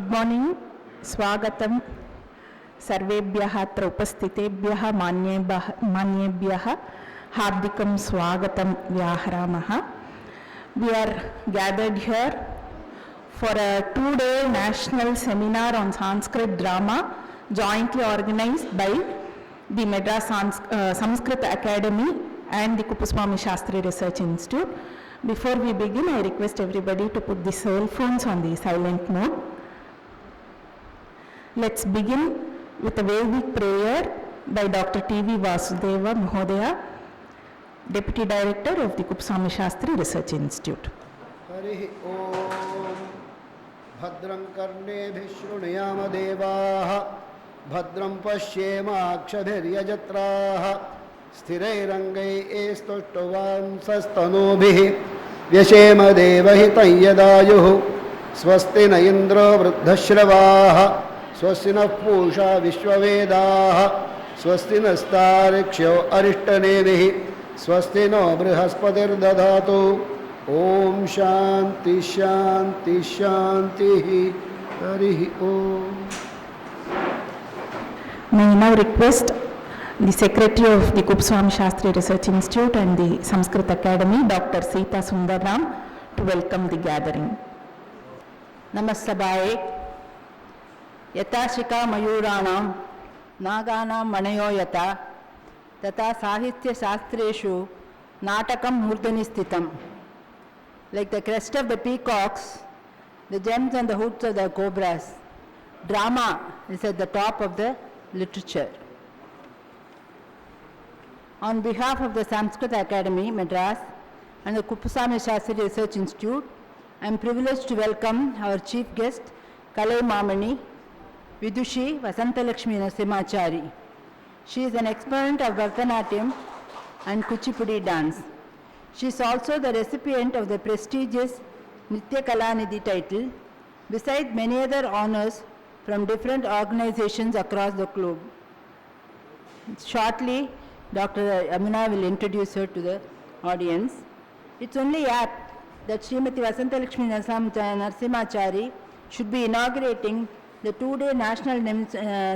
Good morning. Swagatam. Sarvebhyah atra upasthitebhyah manyebhyah hardikam swagatam vyaharamaha. We are gathered here for a 2-day national seminar on Sanskrit drama jointly organized by the Madras Sanskrit Academy and the Kuppuswamy Shastri Research Institute. Before we begin, I request everybody to put the cell phones on the silent mode. Let's begin with a Vedic prayer by Dr. T.V. Vasudeva Mahodaya, Deputy Director of the Kuppuswamy Shastri Research Institute. Harihi Om Bhadram Karnebhi Shrunuyama Devaha Bhadram Pashyema Akshadhiryajatra Sthirairangai Estoshtovam Sastanubhi Vyashema Devahitam Yadayuhu Swasti na Indra Vruddhashravaha Swasti na Pusha Vishwavedaha Swasti na Stariksho Arishtanevihi Swasti no Brihaspatir Dadhatu Om Shanti Shanti Shanti Harihi Om. May I now request the Secretary of the Kuppuswamy Shastri Research Institute and the Sanskrit Academy, Dr. Sita Sundaram, to welcome the gathering. Namastabaye Yatashika Mayuranam Naganam Manayo Yata Tata Sahitya Shastreshu Natakam Murdanistitam. Like the crest of the peacocks, the gems and the hoods of the cobras, drama is at the top of the literature. On behalf of the Sanskrit Academy, Madras, and the Kuppuswamy Shastri Research Institute, I am privileged to welcome our chief guest, Kalai Mamani, Vidushi Vasantalakshmi Narasimhachari. She is an exponent of Bharatanatyam and Kuchipudi dance. She is also the recipient of the prestigious Nitya Kalanidhi title, besides many other honors from different organizations across the globe. Shortly, Dr. Amina will introduce her to the audience. It's only apt that Srimati Vasantalakshmi Narasimhachari should be inaugurating the 2-day national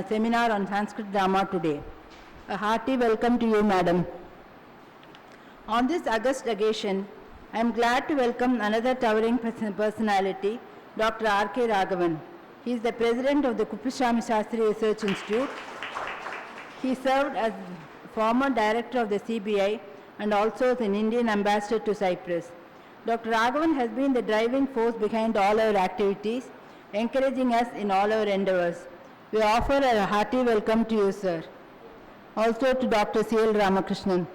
seminar on Sanskrit drama today. A hearty welcome to you, Madam. On this august occasion, I am glad to welcome another towering personality, Dr. R.K. Raghavan. He is the president of the Kuppuswamy Shastri Research Institute. He served as former director of the CBI and also as an Indian ambassador to Cyprus. Dr. Raghavan has been the driving force behind all our activities, encouraging us in all our endeavors. We offer a hearty welcome to you, sir. Also to Dr. C.L. Ramakrishnan.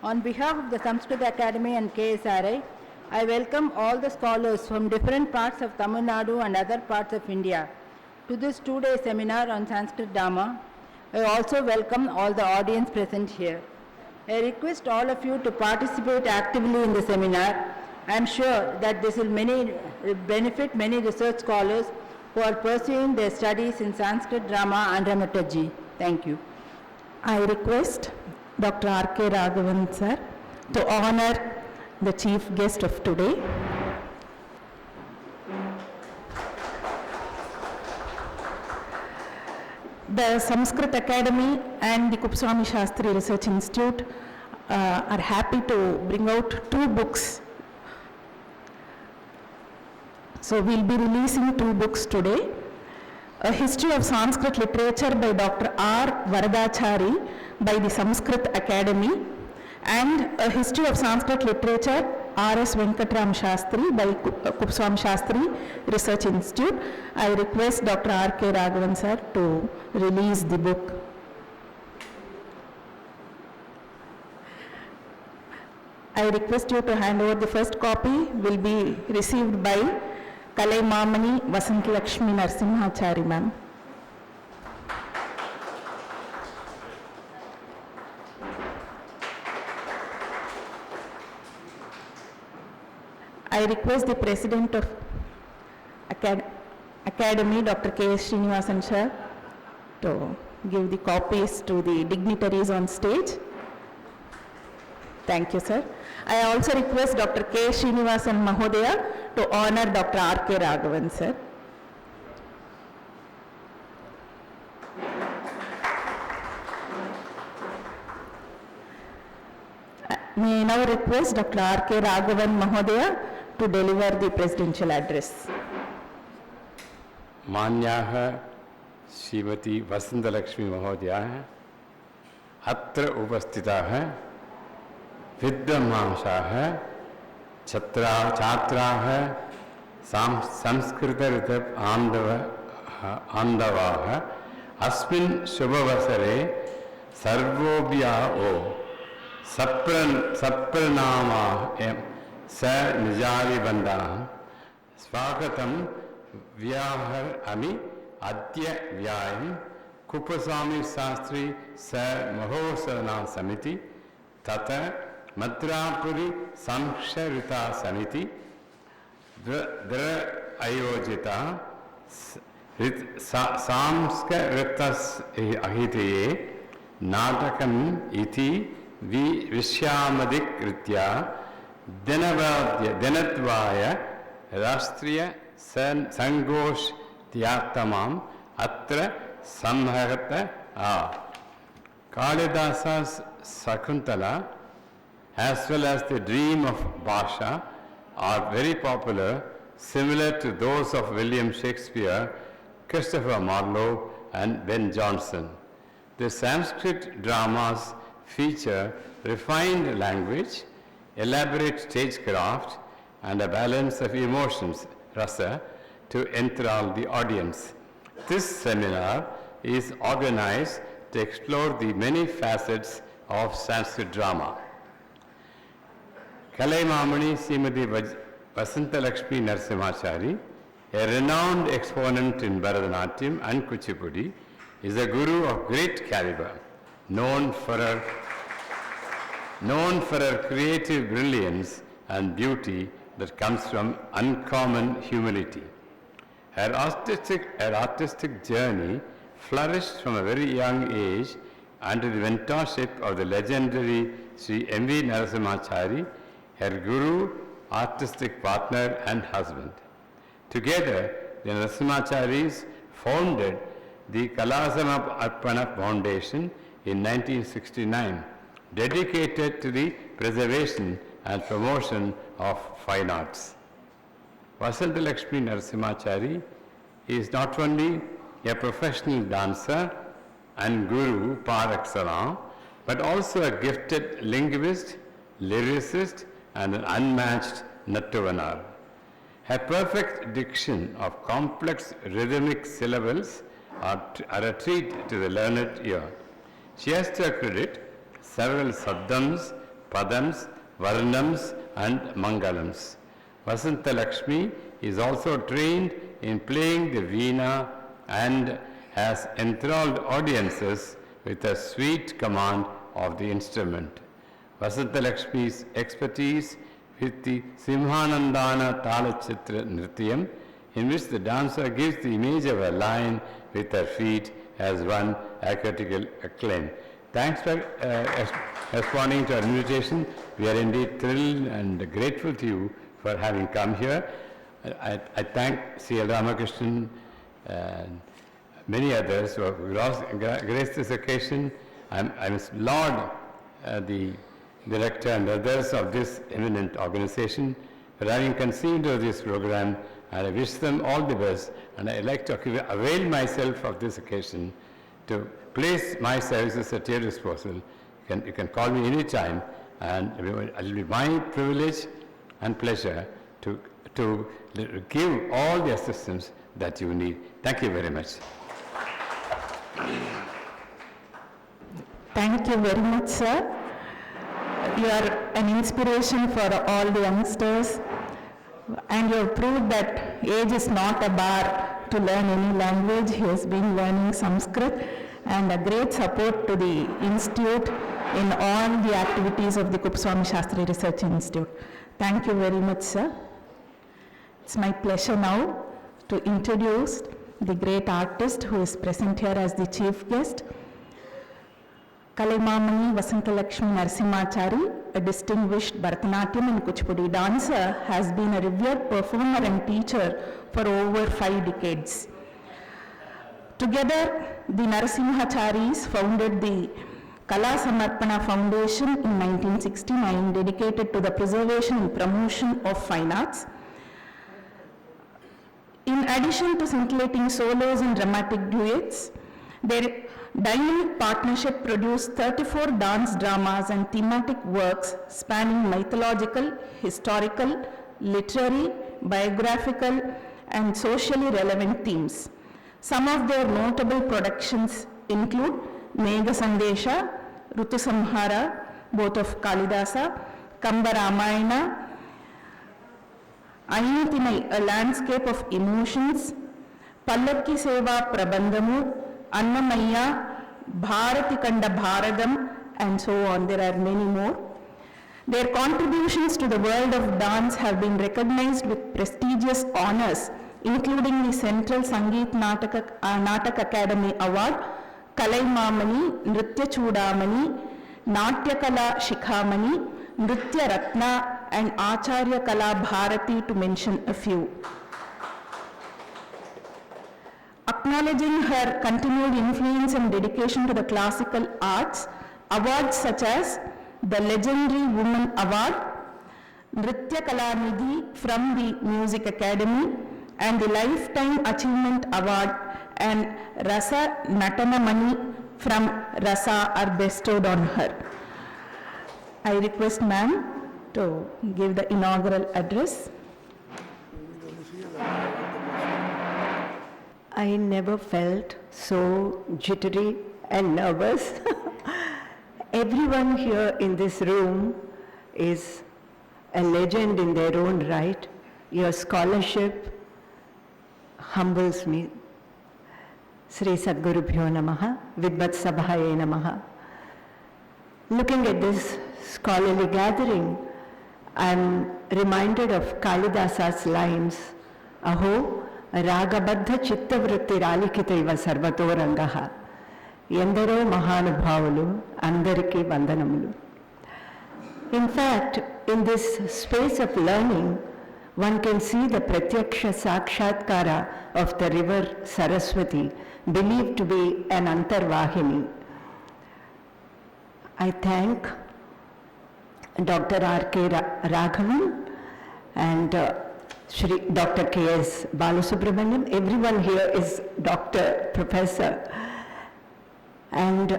On behalf of the Sanskrit Academy and KSRI, I welcome all the scholars from different parts of Tamil Nadu and other parts of India to this 2-day seminar on Sanskrit Dhamma. I also welcome all the audience present here. I request all of you to participate actively in the seminar. I am sure that this will benefit many research scholars who are pursuing their studies in Sanskrit drama and dramaturgy. Thank you. I request Dr. R.K. Raghavan sir to honor the chief guest of today. The Sanskrit Academy and the Kuppuswamy Shastri Research Institute are happy to bring out 2 books. So we'll be releasing 2 books today. A History of Sanskrit Literature by Dr. R. Varadachari by the Sanskrit Academy, and A History of Sanskrit Literature, R.S. Venkatram Shastri by Kuppuswamy Shastri Research Institute. I request Dr. R.K. Raghavan sir to release the book. I request you to hand over the first copy, will be received by Kalai Mamani Vasantalakshmi Narasimhachari ma'am. I request the President of Academy, Dr. K.S. Srinivasan sir, to give the copies to the dignitaries on stage. Thank you, sir. I also request Dr. K. Srinivasan Mahodaya to honor Dr. R.K. Raghavan, sir. may I now request Dr. R.K. Raghavan Mahodaya to deliver the presidential address. मान्याः Shrimati वसंतलक्ष्मी महोदयाः अत्र उपस्थिताः विद्वांसाः छात्राः संस्कृत आन्दवाः अस्मिन् शुभवसरे सर्वोभ्यः सप्रनामाः स निजारिबन्धाः स्वागतं व्याहरामि अद्य व्यायं कुप्पस्वामी शास्त्री स महोत्सवना समिति तथा मद्रापुरी संस्कृता समिति द्र आयोजिता सांस्कृतहितये नाटकम् इति विषयामधिकृत्य दिनद्वय राष्ट्रीय संगोष्ठ्यात्तमाम् अत्र संहतः Kalidasa's Sakuntala as well as the Dream of Bhasha are very popular, similar to those of William Shakespeare, Christopher Marlowe and Ben Jonson. The Sanskrit dramas feature refined language, elaborate stagecraft, and a balance of emotions, rasa, to enthrall the audience. This seminar is organized to explore the many facets of Sanskrit drama. Kalaimamani Srimati Vasantalakshmi Narasimhachari, a renowned exponent in Bharatanatyam and Kuchipudi, is a guru of great caliber, known for her creative brilliance and beauty that comes from uncommon humility. Her artistic journey flourished from a very young age under the mentorship of the legendary Sri M.V. Narasimhachari, her guru, artistic partner and husband. Together, the Narasimhacharis founded the Kalasamapana Foundation in 1969, dedicated to the preservation and promotion of fine arts. Vasantalakshmi Narasimhachari is not only a professional dancer and guru par excellence, but also a gifted linguist, lyricist, and an unmatched Nattavanar. Her perfect diction of complex rhythmic syllables are a treat to the learned ear. She has to credit several sabdams, padams, varnams, and mangalams. Vasantalakshmi is also trained in playing the veena and has enthralled audiences with a sweet command of the instrument. Vasantalakshmi's expertise with the Simhanandana Talachitra Nrityam, in which the dancer gives the image of a lion with her feet, has won a critical acclaim. Thanks for responding to our invitation. We are indeed thrilled and grateful to you for having come here. I thank C.L. Ramakrishnan and many others who have graced this occasion. I must laud the director and others of this eminent organization for having conceived of this program, and I wish them all the best. And I'd like to avail myself of this occasion to place my services at your disposal. You can call me any time, and it will be my privilege and pleasure to give all the assistance that you need. Thank you very much. Thank you very much, sir. You are an inspiration for all the youngsters, and you have proved that age is not a bar to learn any language. He has been learning Sanskrit, and a great support to the institute in all the activities of the Kuppaswamy Shastri Research Institute. Thank you very much, sir. It's my pleasure now to introduce the great artist who is present here as the chief guest, Kalaimamani Vasantalakshmi Narasimhachari, a distinguished Bharatanatyam and Kuchipudi dancer, has been a revered performer and teacher for over 5 decades. Together, the Narasimhacharis founded the Kala Samarpana Foundation in 1969, dedicated to the preservation and promotion of fine arts. In addition to scintillating solos and dramatic duets, their dynamic partnership produced 34 dance dramas and thematic works spanning mythological, historical, literary, biographical, and socially relevant themes. Some of their notable productions include Megha Sandesha, Rutu Samhara, both of Kalidasa, Kamba Ramayana, Ayintinai, a landscape of emotions, Pallakki Seva Prabandhamu, Annamaya, Bharati Kanda Bharadam, and so on. There are many more. Their contributions to the world of dance have been recognized with prestigious honors, including the Central Sangeet Natak Academy Award, Kalai Mamani, Nritya Chudamani, Natya Kala Shikhamani, Nritya Ratna, and Acharya Kala Bharati, to mention a few. Acknowledging her continued influence and dedication to the classical arts, awards such as the Legendary Woman Award, Nritya Kalanidhi from the Music Academy, and the Lifetime Achievement Award and Rasa Natana Mani from Rasa are bestowed on her. I request ma'am to give the inaugural address. I never felt so jittery and nervous. Everyone here in this room is a legend in their own right. Your scholarship humbles me. Sri Sadgurubhyo Namaha, Vidvat Sabhaye Namaha. Looking at this scholarly gathering, I'm reminded of Kalidasa's lines, Aho, Ragabadha Chittavritti Ralikitaiva Sarvatorangaha. Yendaro Mahanubhavulu, Andariki Vandanamulu. In fact, in this space of learning, one can see the Pratyaksha Sakshatkara of the river Saraswati, believed to be an Antarvahini. I thank Dr. R.K. Raghavan and Dr. K.S. Balasubramaniam. Everyone here is doctor, professor. And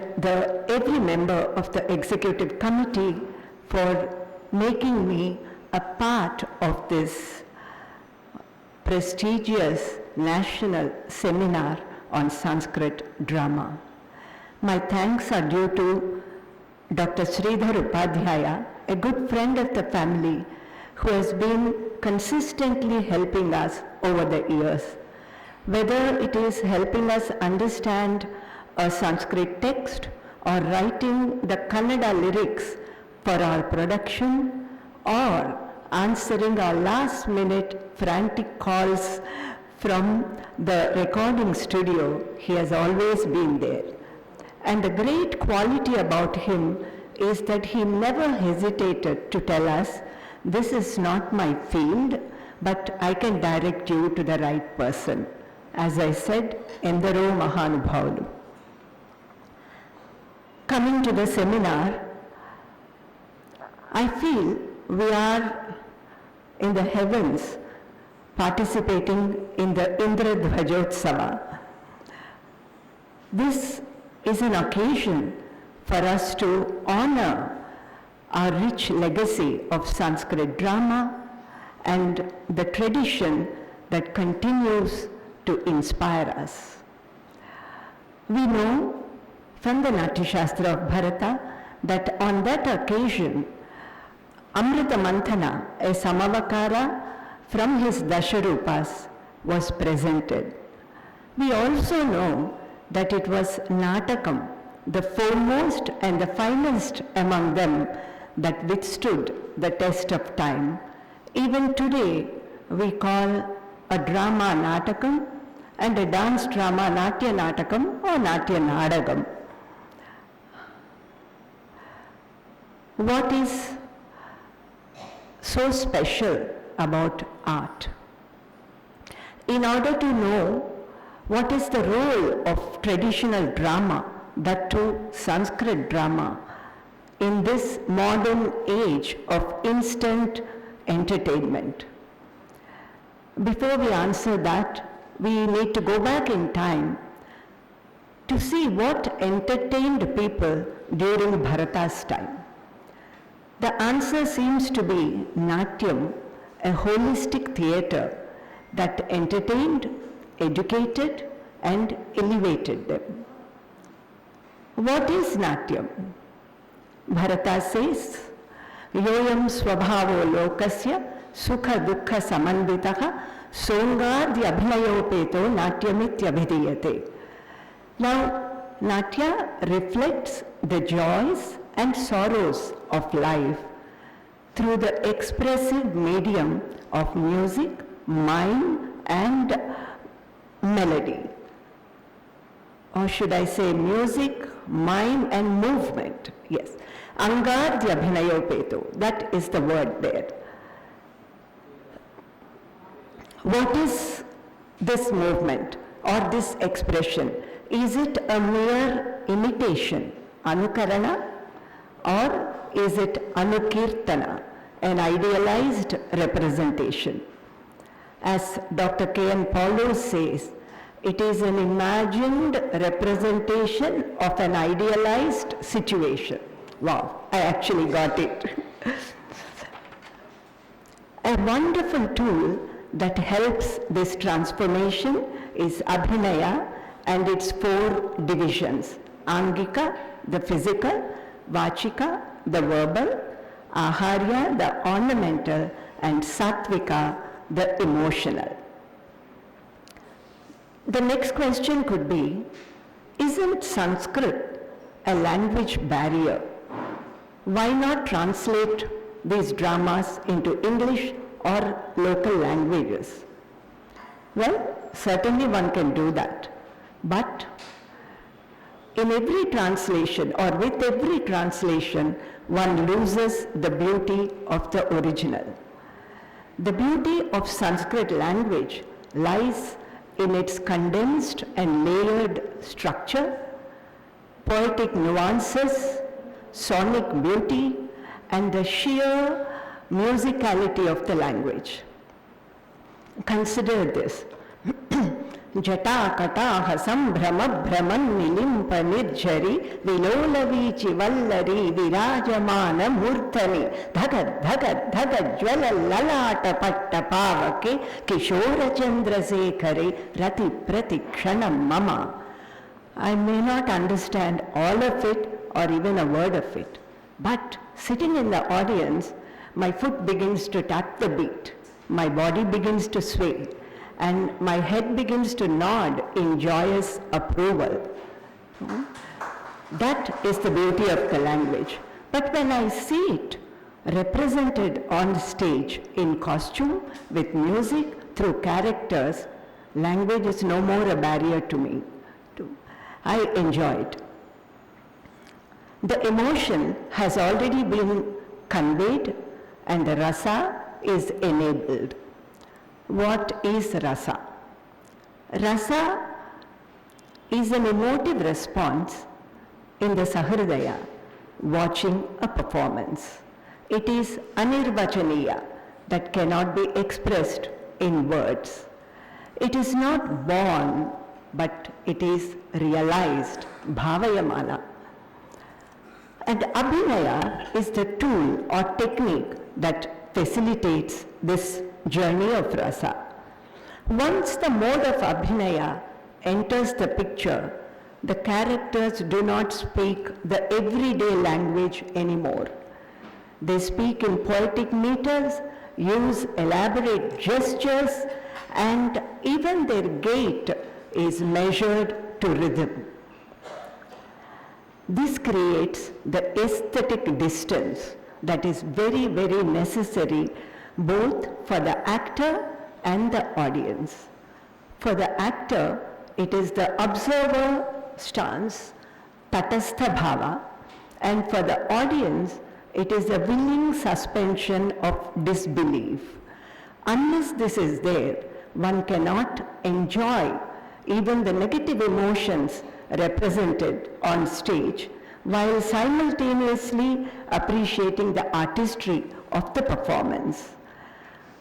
every member of the executive committee for making me a part of this prestigious national seminar on Sanskrit drama. My thanks are due to Dr. Sridhar Upadhyaya, a good friend of the family who has been consistently helping us over the years. Whether it is helping us understand a Sanskrit text or writing the Kannada lyrics for our production or answering our last minute frantic calls from the recording studio, he has always been there. And the great quality about him is that he never hesitated to tell us, this is not my field, but I can direct you to the right person. As I said, Endaro Mahanubhavulu. Coming to the seminar, I feel we are in the heavens participating in the Indra Dhvajotsava. This is an occasion for us to honor our rich legacy of Sanskrit drama and the tradition that continues to inspire us. We know from the Natya Shastra of Bharata that on that occasion, Amrita Manthana, a Samavakara from his Dasharupas, was presented. We also know that it was Natakam, the foremost and the finest among them, that withstood the test of time. Even today, we call a drama Natakam and a dance drama Natya Natakam or Natya Nadagam. What is so special about art? In order to know what is the role of traditional drama that too Sanskrit drama, in this modern age of instant entertainment? Before we answer that, we need to go back in time to see what entertained people during Bharata's time. The answer seems to be Natyam, a holistic theatre that entertained, educated, and elevated them. What is Natyam? Bharata says, Yoyam swabhavo lokasya sukha dukkha samanvitaha songadya abhinayopeto natyamityabhidiyate. Now, Natya reflects the joys and sorrows of life through the expressive medium of music, mime, and melody. Or should I say music, mime, and movement? Yes. Angadya bhinayopeto, that is the word there. What is this movement or this expression? Is it a mere imitation, anukarana, or is it anukirtana, an idealized representation? As Dr. K.N. Paulo says, it is an imagined representation of an idealized situation. Wow, I actually got it. A wonderful tool that helps this transformation is Abhinaya and its 4 divisions. Angika, the physical; Vachika, the verbal; Aharya, the ornamental; and Sattvika, the emotional. The next question could be, isn't Sanskrit a language barrier? Why not translate these dramas into English or local languages? Well, certainly one can do that. But in every translation, or with every translation, one loses the beauty of the original. The beauty of Sanskrit language lies in its condensed and layered structure, poetic nuances, sonic beauty, and the sheer musicality of the language. Consider this. Jata kataha sambhrama brahman nilimpa nirjari vilolavichi vallari virajamana murthani dhagad dhagad dhagad jwala lalata patta pavake kishora chandrasekhare rati pratikshanam mama. I may not understand all of it or even a word of it, but sitting in the audience, my foot begins to tap the beat, my body begins to sway, and my head begins to nod in joyous approval. That is the beauty of the language. But when I see it represented on stage in costume, with music, through characters, language is no more a barrier to me. I enjoy it. The emotion has already been conveyed and the rasa is enabled. What is rasa? Rasa is an emotive response in the sahridaya watching a performance. It is anirvachaniya, that cannot be expressed in words. It is not born, but it is realized, bhavayamana. And abhinaya is the tool or technique that facilitates this journey of rasa. Once the mode of abhinaya enters the picture, the characters do not speak the everyday language anymore. They speak in poetic meters, use elaborate gestures, and even their gait is measured to rhythm. This creates the aesthetic distance that is very, very necessary both for the actor and the audience. For the actor, it is the observer stance, tatastha bhava, and for the audience, it is a willing suspension of disbelief. Unless this is there, one cannot enjoy even the negative emotions represented on stage, while simultaneously appreciating the artistry of the performance.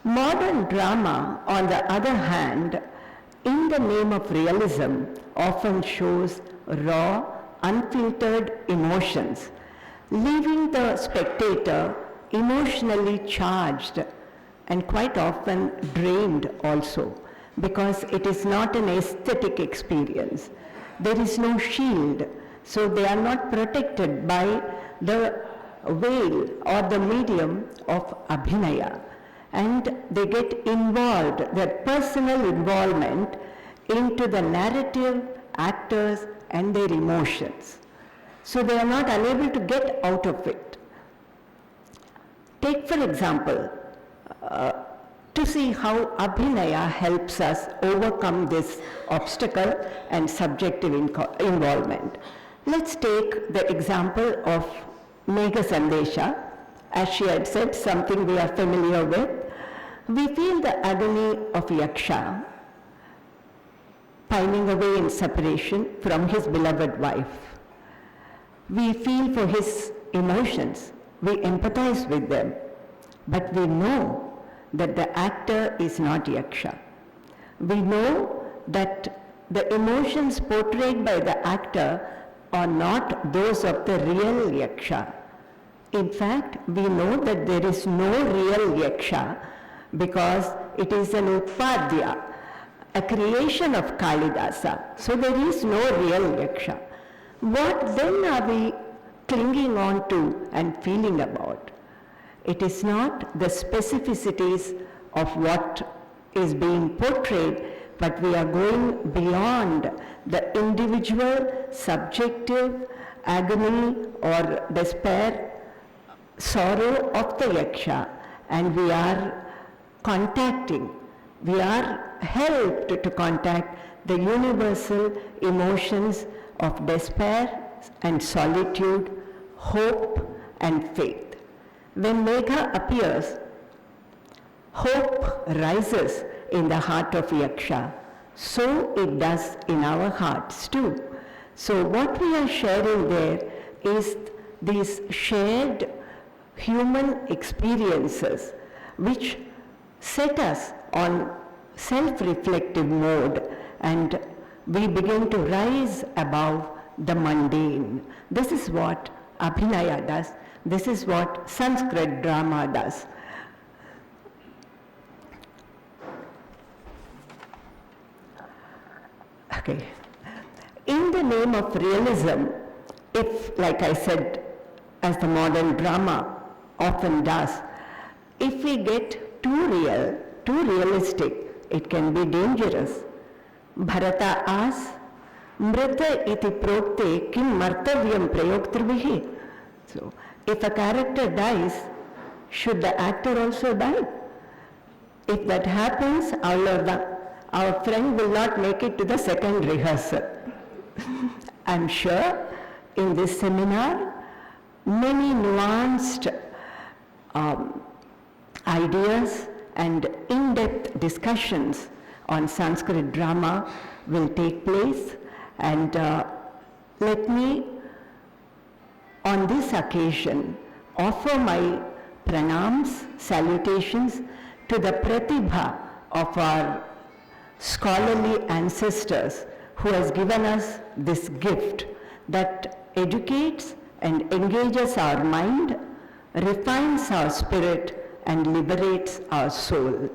Modern drama, on the other hand, in the name of realism, often shows raw, unfiltered emotions, leaving the spectator emotionally charged and quite often drained also, because it is not an aesthetic experience. There is no shield, so they are not protected by the veil or the medium of abhinaya. And they get involved, their personal involvement into the narrative, actors, and their emotions. So they are not unable to get out of it. Take, for example, to see how abhinaya helps us overcome this obstacle and subjective involvement. Let's take the example of Megha Sandesha. As she had said, something we are familiar with. We feel the agony of Yaksha pining away in separation from his beloved wife. We feel for his emotions, we empathize with them, but we know that the actor is not Yaksha. We know that the emotions portrayed by the actor are not those of the real Yaksha. In fact, we know that there is no real Yaksha because it is an Upadhya, a creation of Kalidasa. So there is no real Yaksha. What then are we clinging on to and feeling about? It is not the specificities of what is being portrayed, but we are going beyond the individual, subjective agony or despair, sorrow of the Yaksha, and we are helped to contact the universal emotions of despair and solitude, hope and faith. When Megha appears, hope rises in the heart of Yaksha. So it does in our hearts too. So what we are sharing there is these shared human experiences which set us on self-reflective mode, and we begin to rise above the mundane. This is what Abhinaya does. This is what Sanskrit drama does. Okay. In the name of realism, if, like I said, as the modern drama often does, if we get too real, too realistic, it can be dangerous. Bharata asks, Mrita iti prokte kim martavyam prayoktrivihi. So, if a character dies, should the actor also die? If that happens, our friend will not make it to the second rehearsal. I'm sure in this seminar, many nuanced ideas and in-depth discussions on Sanskrit drama will take place, and let me on this occasion offer my pranams, salutations to the pratibha of our scholarly ancestors who has given us this gift that educates and engages our mind, refines our spirit, and liberates our soul.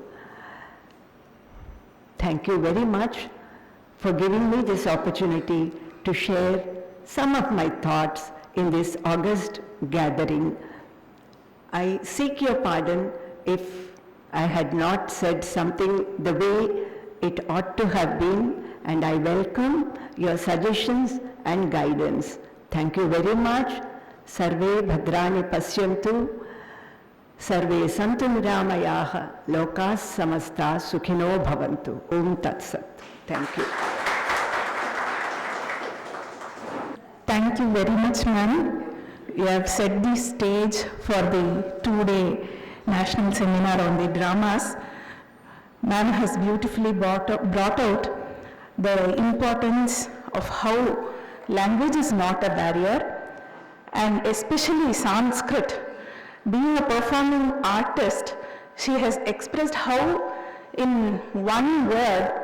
Thank you very much for giving me this opportunity to share some of my thoughts in this august gathering. I seek your pardon if I had not said something the way it ought to have been, and I welcome your suggestions and guidance. Thank you very much. Sarve bhadrani pasyantu, sarve santu niramayaha, lokas samasta sukhino bhavantu. Om Tat Sat. Thank you. Thank you very much, ma'am. You have set the stage for the two-day national seminar on the dramas. Ma'am has beautifully brought out the importance of how language is not a barrier, and especially Sanskrit. Being a performing artist, she has expressed how in one word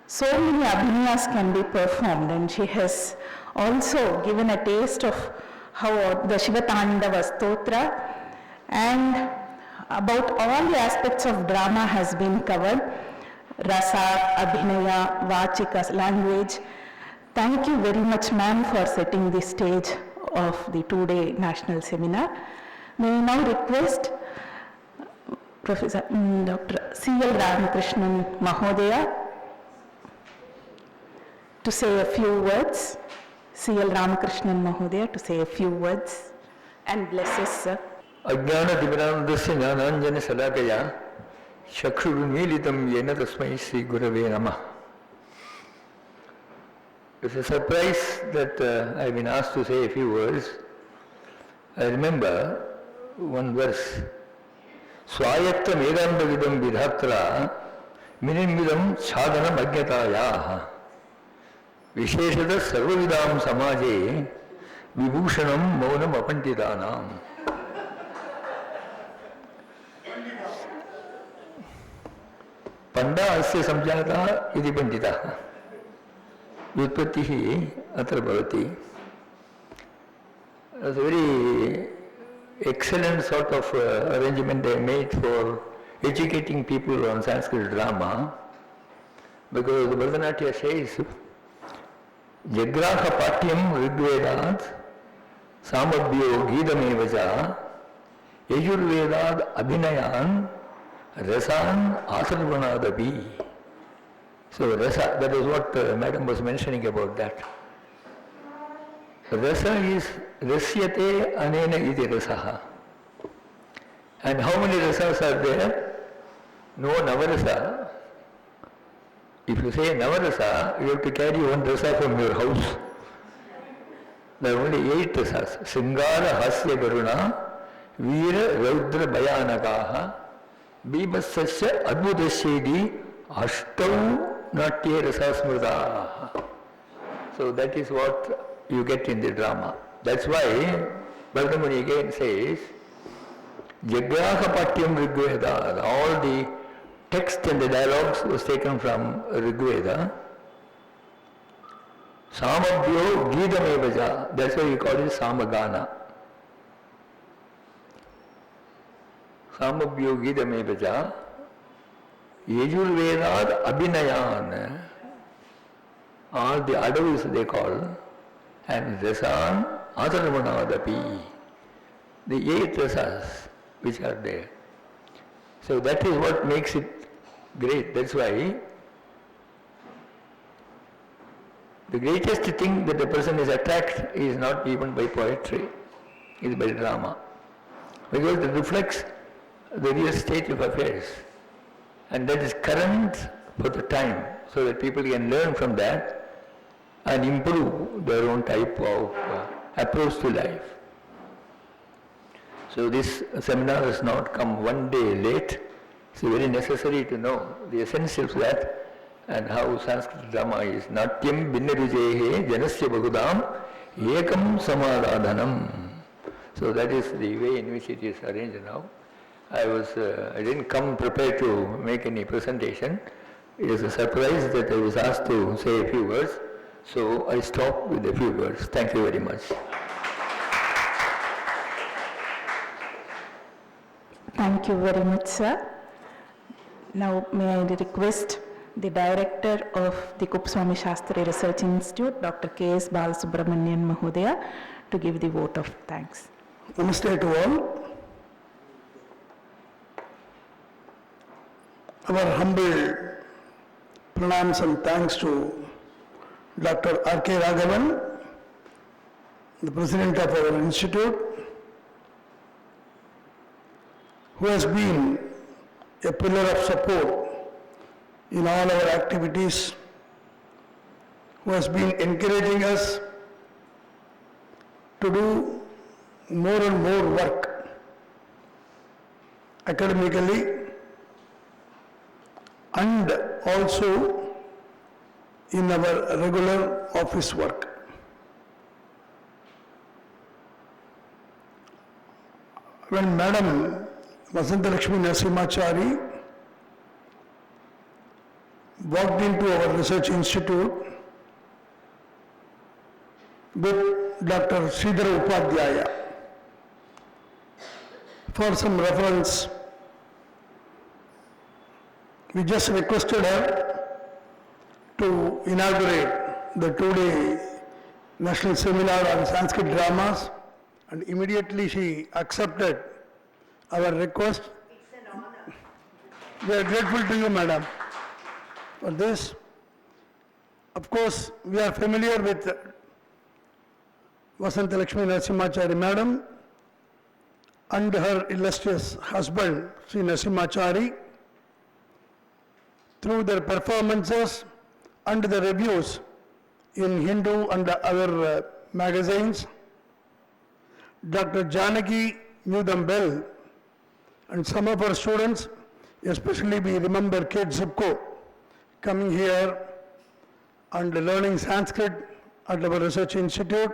so many abhinayas can be performed, and she has also given a taste of how the Shivatandava Stotra and about all the aspects of drama has been covered. Rasa, Abhinaya, Vachika, language. Thank you very much, ma'am, for setting the stage of the two-day national seminar. May I now request Professor Dr. C.L. Ramakrishnan Mahodaya to say a few words. C.L. Ramakrishnan Mahodaya to say a few words and bless us, sir. अज्ञानतिमिरान्धस्य ज्ञानाञ्जनशलाकया चक्षुरुन्मीलितं येन तस्मै श्रीगुरवे नमः. It's a surprise that I've been asked to say a few words. I remember one verse. Swayakta Vedanta-vidam vidhatra minimvidam sadhanam ajñatayaha visheshata sarvavidam samaje vibhushanam maunam apantidanam. Panda asya samjata iti pandita vyutpattihi atra bhavati. It was a very excellent sort of arrangement they made for educating people on Sanskrit drama, because the Bharatanatyam says Jagraha Patyam Rigvedat Samabhyo Gidamevaja Yajurvedad Abhinayan Rasan Asarvanadapi. So Rasa, that is what Madam was mentioning about that. Rasa is Rasyate Anena iti Rasaha. And how many rasas are there? No Navarasa. If you say Navarasa, you have to carry one rasa from your house. There are only 8 rasas. Sringara Hasya Garuna, Veera Raudra Bhayanakaha, Bhibasasya Adbhutasya Ashtau Natya Rasasmritaha. So that is what you get in the drama. That's why Bhardamuni again says, Jagraha Patyam Rigveda, all the text and the dialogues was taken from Rigveda. Samabhyo Gidamevaja, that's why we call it Samagana. Samabhyo Gidamevaja, Yajurvedad Abhinayan, all the adavus they call, and Rasan Atharvanadapi, the 8 rasas which are there. So that is what makes it great. That's why the greatest thing that a person is attacked is not even by poetry, is by drama. Because it reflects the real state of affairs. And that is current for the time, so that people can learn from that and improve their own type of approach to life. So this seminar has not come one day late. It's very necessary to know the essence of that and how Sanskrit drama is. Natyam binnarujehe janasya bahudam ekam samadhanam. So that is the way in which it is arranged now. I didn't come prepared to make any presentation. It is a surprise that I was asked to say a few words. So I stop with a few words. Thank you very much. Thank you very much, sir. Now may I request the director of the Kupswami Shastri Research Institute, Dr. K.S. Balasubramanian Mahodaya, to give the vote of thanks. Namaste to all. Our humble pranams and thanks to Dr. R.K. Raghavan, the president of our institute, who has been a pillar of support in all our activities, who has been encouraging us to do more and more work academically and also in our regular office work. When Madam Vasantalakshmi Narasimhachari walked into our research institute with Dr. Sridhar Upadhyaya for some reference, we just requested her to inaugurate the two-day national seminar on Sanskrit dramas, and immediately she accepted our request. It's an honor. We are grateful to you, madam, for this. Of course, we are familiar with Vasantalakshmi Narasimhachari madam and her illustrious husband, Sri Narasimhachari, through their performances and the reviews in Hindu and other magazines. Dr. Janaki knew them well, and some of our students, especially we remember Kate Zubko, coming here and learning Sanskrit at our research institute.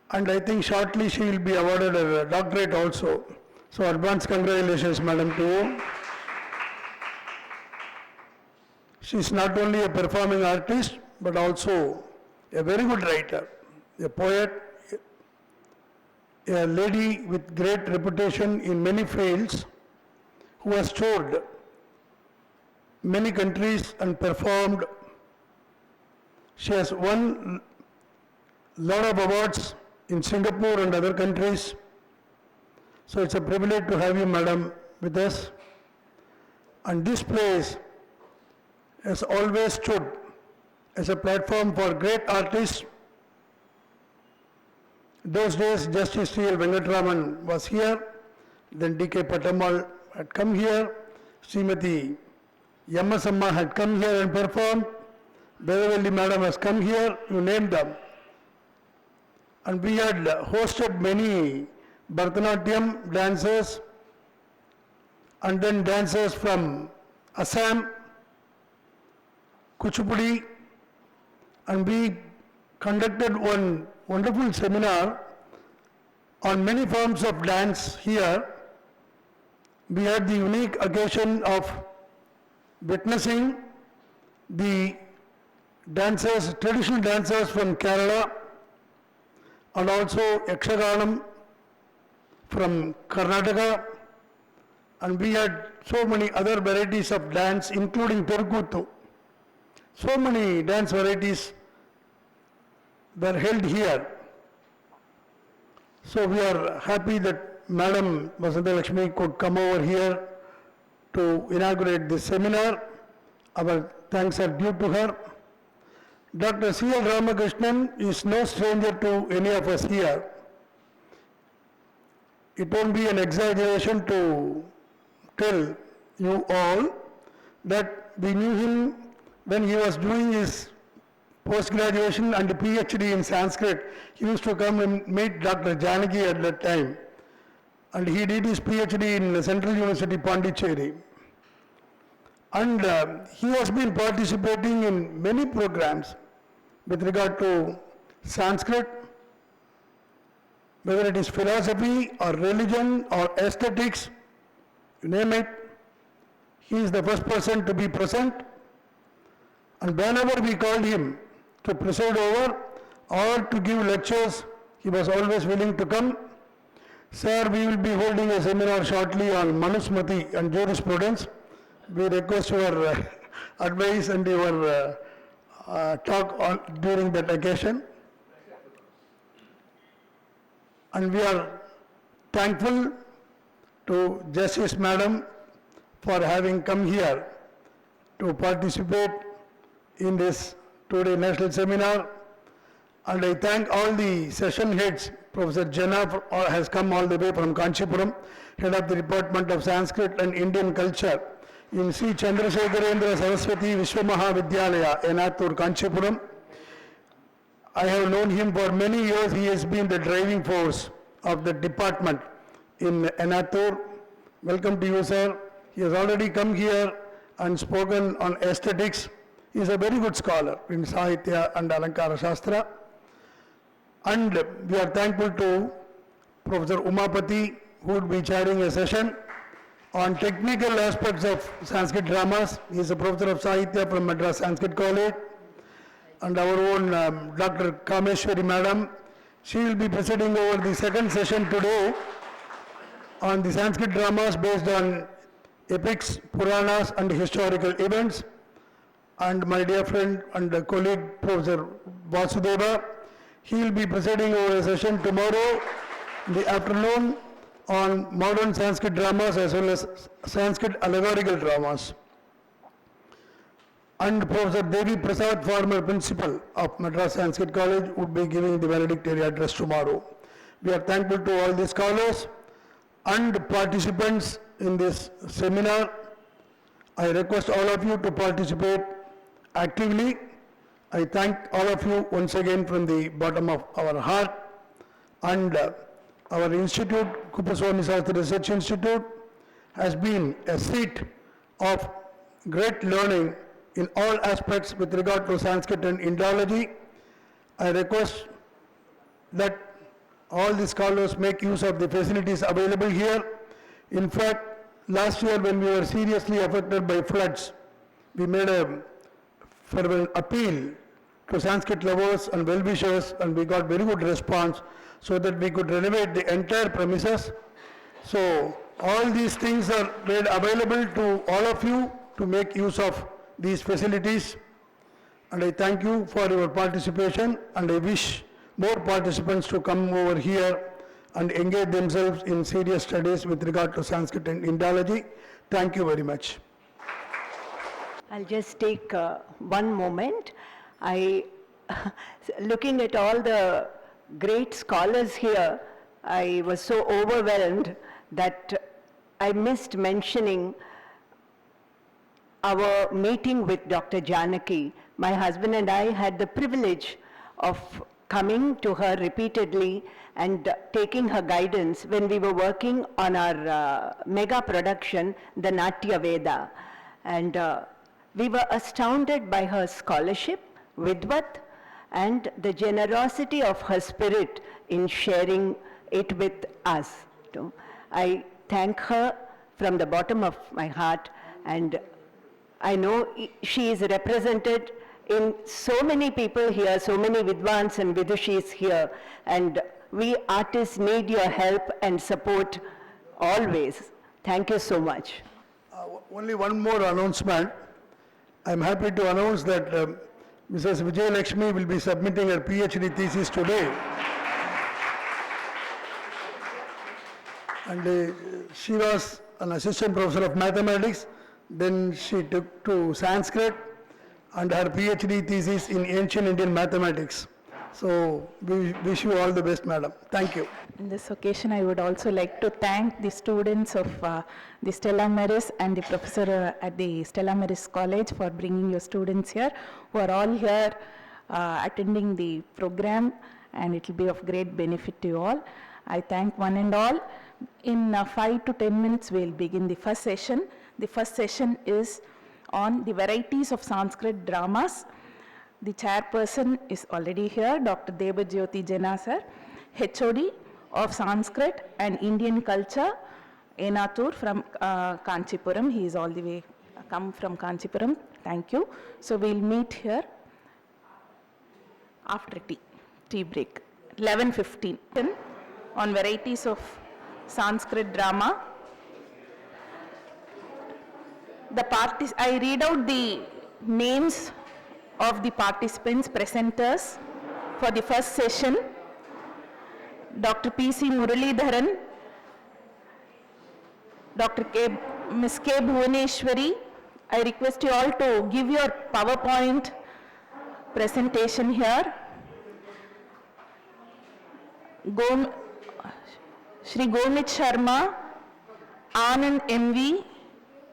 And I think shortly she will be awarded a doctorate also. So advance congratulations, madam, to you. She is not only a performing artist, but also a very good writer, a poet, a lady with great reputation in many fields, who has toured many countries and performed. She has won a lot of awards in Singapore and other countries. So it's a privilege to have you, madam, with us. And this place has always stood as a platform for great artists. Those days, Justice C.L. Venkatraman was here, then D.K. Patamal had come here, Srimati Yammasamma had come here and performed, Bedavelli madam has come here, you name them. And we had hosted many Bharatanatyam dancers and then dancers from Assam, Kuchipudi, and we conducted one wonderful seminar on many forms of dance here. We had the unique occasion of witnessing the dancers, traditional dancers from Kerala, and also Yakshaganam from Karnataka, and we had so many other varieties of dance, including Terkuttu. So many dance varieties were held here. So we are happy that Madam Vasantalakshmi could come over here to inaugurate this seminar. Our thanks are due to her. Dr. C.L. Ramakrishnan is no stranger to any of us here. It won't be an exaggeration to tell you all that we knew him when he was doing his post-graduation and PhD in Sanskrit. He used to come and meet Dr. Janaki at that time. And he did his PhD in Central University, Pondicherry. And he has been participating in many programs with regard to Sanskrit, whether it is philosophy or religion or aesthetics, you name it. He is the first person to be present. And whenever we called him to preside over or to give lectures, he was always willing to come. Sir, we will be holding a seminar shortly on Manusmriti and jurisprudence. We request your advice and your talk during that occasion. And we are thankful to Justice Madam for having come here to participate in this two-day national seminar. And I thank all the session heads. Professor Jana has come all the way from Kanchipuram, head of the Department of Sanskrit and Indian Culture in Sri Chandrasekharendra Saraswati Vishwamahavidyalaya, Enathur, Kanchipuram. I have known him for many years. He has been the driving force of the department in Enathur. Welcome to you, sir. He has already come here and spoken on aesthetics. He is a very good scholar in Sahitya and Alankara Shastra. And we are thankful to Professor Umapati, who would be chairing a session on technical aspects of Sanskrit dramas. He is a professor of Sahitya from Madras Sanskrit College. And our own Dr. Kameshwari Madam, she will be presiding over the second session today on the Sanskrit dramas based on epics, Puranas and historical events. And my dear friend and colleague Professor Vasudeva, he will be presiding over a session tomorrow in the afternoon on modern Sanskrit dramas as well as Sanskrit allegorical dramas. And Professor Devi Prasad, former principal of Madras Sanskrit College, would be giving the valedictory address tomorrow. We are thankful to all the scholars and participants in this seminar. I request all of you to participate actively. I thank all of you once again from the bottom of our heart. And our institute, Kupaswami Sastri Research Institute, has been a seat of great learning in all aspects with regard to Sanskrit and Indology. I request that all the scholars make use of the facilities available here. In fact, last year when we were seriously affected by floods, we made a farewell appeal to Sanskrit lovers and well-wishers, and we got very good response so that we could renovate the entire premises. So all these things are made available to all of you to make use of these facilities, and I thank you for your participation, and I wish more participants to come over here and engage themselves in serious studies with regard to Sanskrit and Indology. Thank you very much. I'll just take one moment. Looking at all the great scholars here, I was so overwhelmed that I missed mentioning our meeting with Dr. Janaki. My husband and I had the privilege of coming to her repeatedly and taking her guidance when we were working on our mega production, the Natya Veda. And we were astounded by her scholarship, Vidvat, and the generosity of her spirit in sharing it with us. I thank her from the bottom of my heart, and I know she is represented in so many people here, so many Vidwans and Vidushis here, and we artists need your help and support always. Thank you so much. Only one more announcement. I'm happy to announce that Mrs. Vijay Lakshmi will be submitting her PhD thesis today. And she was an assistant professor of mathematics, then she took to Sanskrit and her PhD thesis in ancient Indian mathematics. So we wish you all the best, madam. Thank you. In this occasion, I would also like to thank the students of the Stella Maris and the professor at the Stella Maris College for bringing your students here, who are all here attending the program, and it will be of great benefit to you all. I thank one and all. In 5 to 10 minutes, we will begin the first session. The first session is on the varieties of Sanskrit dramas. The chairperson is already here, Dr. Debajyoti Jena sir, HOD of Sanskrit and Indian culture, Enatur from Kanchipuram. He is all the way come from Kanchipuram. Thank you. So we'll meet here after tea break, 11:15 on varieties of Sanskrit drama. I read out the names of the participants, presenters for the first session. Dr. P.C. Muralidharan, Dr. Ms. K. Bhuvaneshwari. I request you all to give your PowerPoint presentation here. Shri Gomit Sharma, Anand M.V.,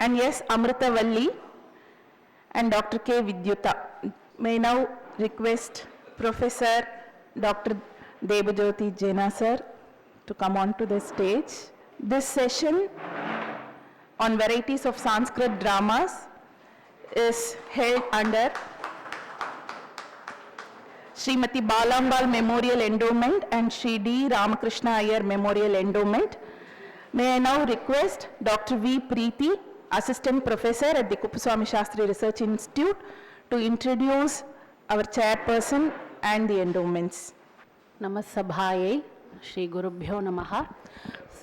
and yes, Amrita Valli, and Dr. K. Vidyuta. May now request Professor Dr. Debajyoti Jena sir to come on to the stage. This session on varieties of Sanskrit dramas is held under Srimati Balambal Memorial Endowment and Sri D. Ramakrishna Iyer Memorial Endowment. May I now request Dr. V. Preeti, Assistant Professor at the Kuppuswamy Shastri Research Institute, to introduce our chairperson and the endowments. Namasabhaye, Shri Gurubhyo Namaha.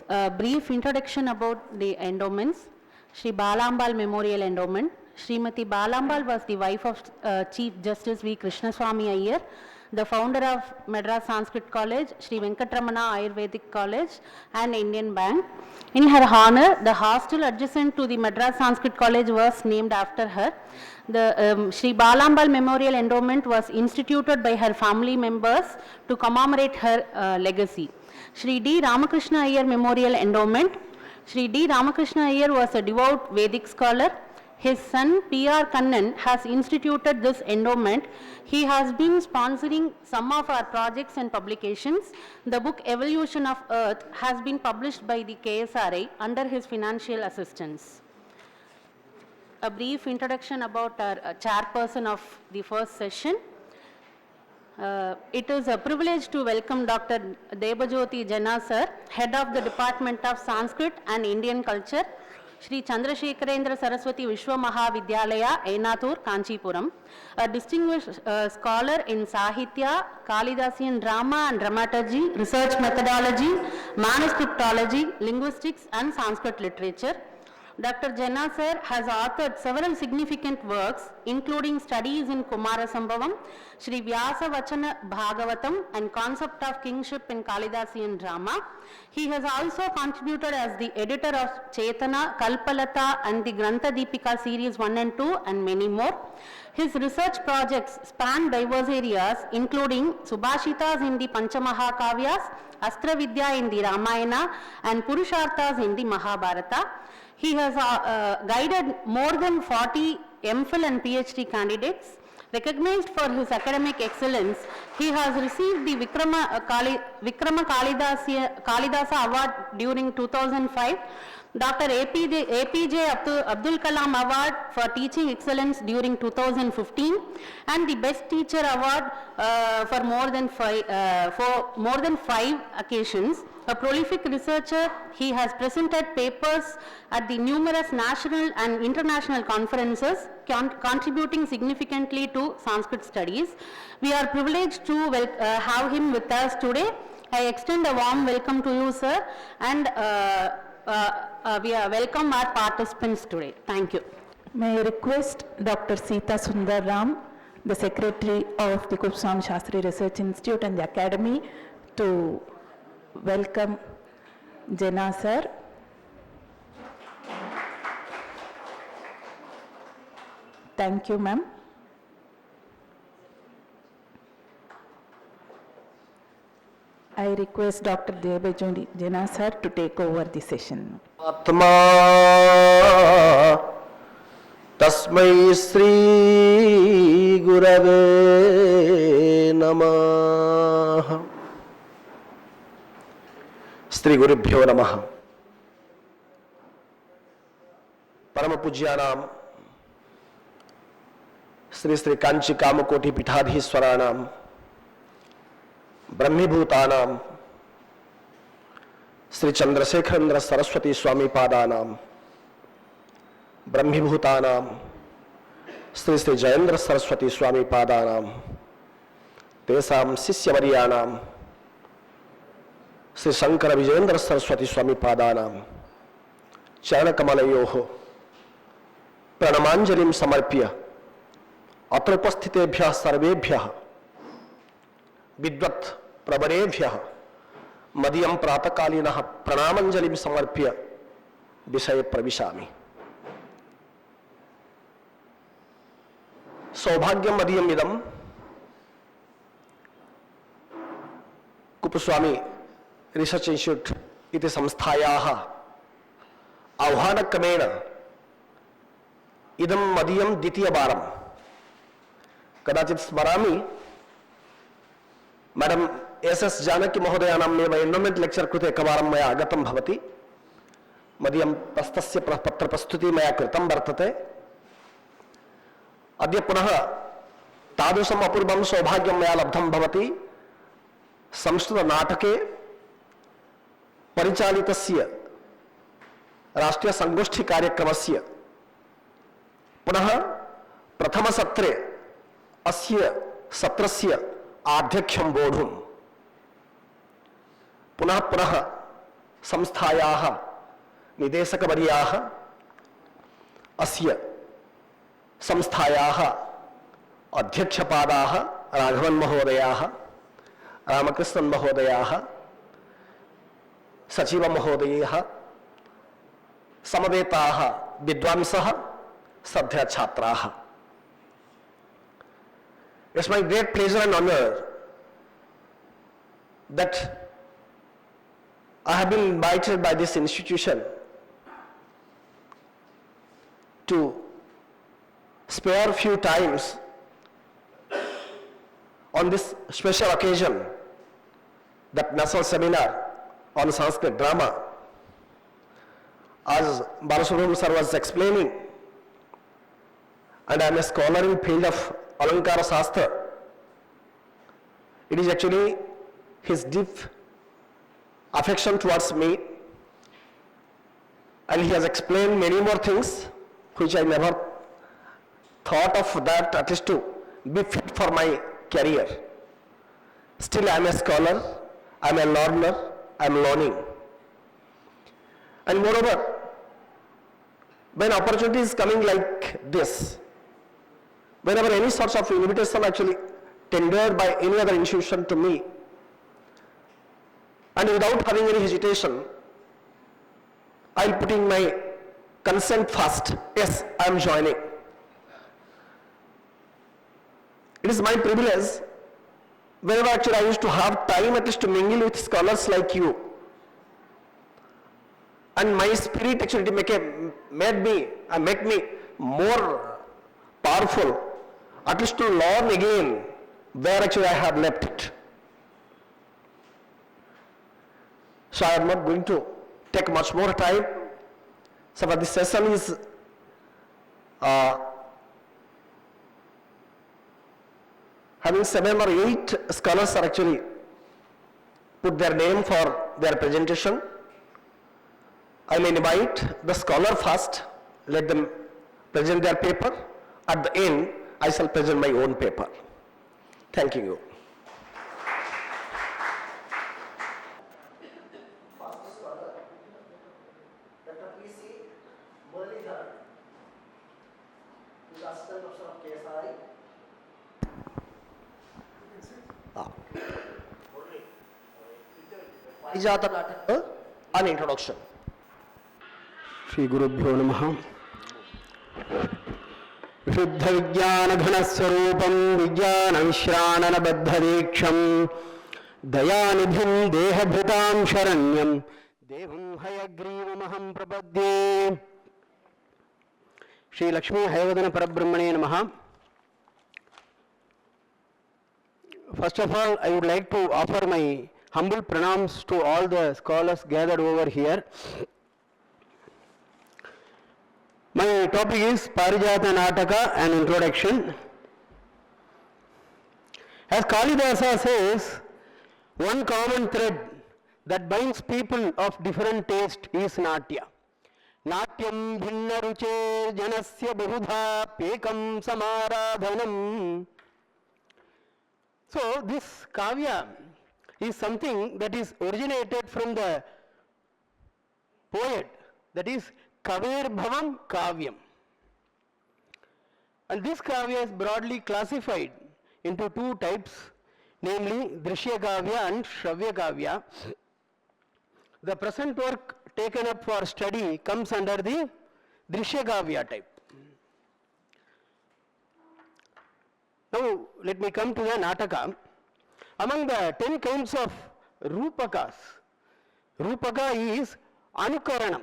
A brief introduction about the endowments. Shri Balambal Memorial Endowment. Srimati Balambal was the wife of Chief Justice V. Krishnaswamy Iyer, the founder of Madras Sanskrit College, Sri Venkatramana Ayurvedic College and Indian Bank. In her honor, the hostel adjacent to the Madras Sanskrit College was named after her. The Sri Balambal Memorial Endowment was instituted by her family members to commemorate her legacy. Sri D. Ramakrishna Iyer Memorial Endowment. Sri D. Ramakrishna Iyer was a devout Vedic scholar. His son P.R. Kannan has instituted this endowment. He has been sponsoring some of our projects and publications. The book Evolution of Earth has been published by the KSRI under his financial assistance. A brief introduction about our chairperson of the first session. It is a privilege to welcome Dr. Debajyoti Jena sir, Head of the Department of Sanskrit and Indian Culture, Shri Chandrasekharendra Saraswati Vishwa Mahavidyalaya, Ainathur, Kanchipuram, a distinguished scholar in Sahitya, Kalidasian drama and dramaturgy, research methodology, manuscriptology, linguistics and Sanskrit literature. Dr. Jena sir has authored several significant works, including studies in Kumara Sambhavam, Shri Vyasa Vachana Bhagavatam and concept of kingship in Kalidasian drama. He has also contributed as the editor of Chetana, Kalpalata and the Grantha Deepika series 1 and 2 and many more. His research projects span diverse areas, including Subhashitas in the Panchamahakavyas, Astra Vidya in the Ramayana and Purusharthas in the Mahabharata. He has guided more than 40 MPhil and PhD candidates. Recognized for his academic excellence, he has received the Vikrama Kalidasa Award during 2005, Dr. APJ Abdul Kalam Award for Teaching Excellence during 2015, and the Best Teacher Award for more than 5 occasions. A prolific researcher, he has presented papers at the numerous national and international conferences, contributing significantly to Sanskrit studies. We are privileged to have him with us today. I extend a warm welcome to you, sir, and we welcome our participants today. Thank you. May I request Dr. Sita Sundar Ram, the Secretary of the Kuppuswamy Shastri Research Institute and the Academy, to welcome Jena sir. Thank you, ma'am. I request Dr. Debajyoti Jena sir to take over the session. Atma Tasmai Sri Gurave Namah. Sri Gurubhyo Namaha. Parama Pujyanam Sri Sri Kanchi Kamakoti Pithadhishwaranam Brahmibhutanam Sri Chandrasekharendra Saraswati Swami Padanam Brahmibhutanam Sri Sri Jayendra Saraswati Swami Padanam Tesam Sisyavaryanam Sri Shankara Vijayendra Saraswati Swami Padanam Charana Kamalayoho Pranamanjalim Samarpya Atra Upasthitebhyah Sarvebhyah Vidvat Prabhanebhyah Madhyam Pratakalinah Pranamanjalim Samarpya Visaya Pravishami. Saubhagyam Madhyam Idam Kuppuswamy Research Institute iti samsthayaah आह्वानक्रमेण इदं मदीयं द्वितीयवारं कदाचित् स्मरामि madam S Janaki महोदयानामेव एन्डोमेंट lecture कृते एकवारं मया आगतं भवति मदीयं तस्य पत्रप्रस्तुतिः मया कृतं वर्तते अद्य पुनः तादृशम् अपूर्वं सौभाग्यं मया लब्धं भवति संस्कृतनाटके परिचालितस्य राष्ट्रीयसङ्गोष्ठीकार्यक्रमस्य पुनः प्रथमसत्रे अस्य सत्रस्य आध्यक्षं वोढुं पुनः पुनः संस्थायाः निदेशकवर्याः अस्य संस्थायाः अध्यक्षपादाः राघवन् महोदयाः रामकृष्णन् महोदयाः सचिवमहोदयाः समवेताः विद्वांसः श्रद्धाछात्राः. It's my great pleasure and honor that I have been invited by this institution to spare a few times on this special occasion, that national seminar on Sanskrit drama. As Balasubramanian sir was explaining, and I am a scholar in field of Alankara Shastra, it is actually his deep affection towards me, and he has explained many more things which I never thought of that, at least to be fit for my career. Still I am a scholar, I am a learner, I am learning. And moreover, when opportunity is coming like this, whenever any sorts of invitation actually tendered by any other institution to me, and without having any hesitation, I will put in my consent first. Yes, I am joining. It is my privilege, whenever actually I used to have time at least to mingle with scholars like you, and my spirit actually make me more powerful, at least to learn again where actually I have left it. So I am not going to take much more time. So for this session is having 7 or 8 scholars are actually put their name for their presentation. I will invite the scholar first, let them present their paper. At the end, I shall present my own paper. Thank you. An introduction. Shri Gurubhyo Namaha. Vishuddha Vijnana Ghanaswarupam Vijnana Vishranana Baddhadeksham Dayanidhim Dehabhritam Sharanyam Devam Hayagreevamaham Prapadye. Shri Lakshmi Hayavadana Parabrahmane Namaha. First of all, I would like to offer my humble pranams to all the scholars gathered over here. My topic is Parijata Nataka, an introduction. As Kalidasa says, one common thread that binds people of different taste is Natya. Natyam bhinna ruche janasya bahudha pekam samaradhanam. So this kavya is something that is originated from the poet, that is Kaver Bhavam Kavyam. And this kavya is broadly classified into 2 types, namely Drishya Kavya and Shravya Kavya. The present work taken up for study comes under the Drishya Kavya type. Now let me come to the Nataka. Among the 10 kinds of Rupakas, Rupaka is Anukaranam.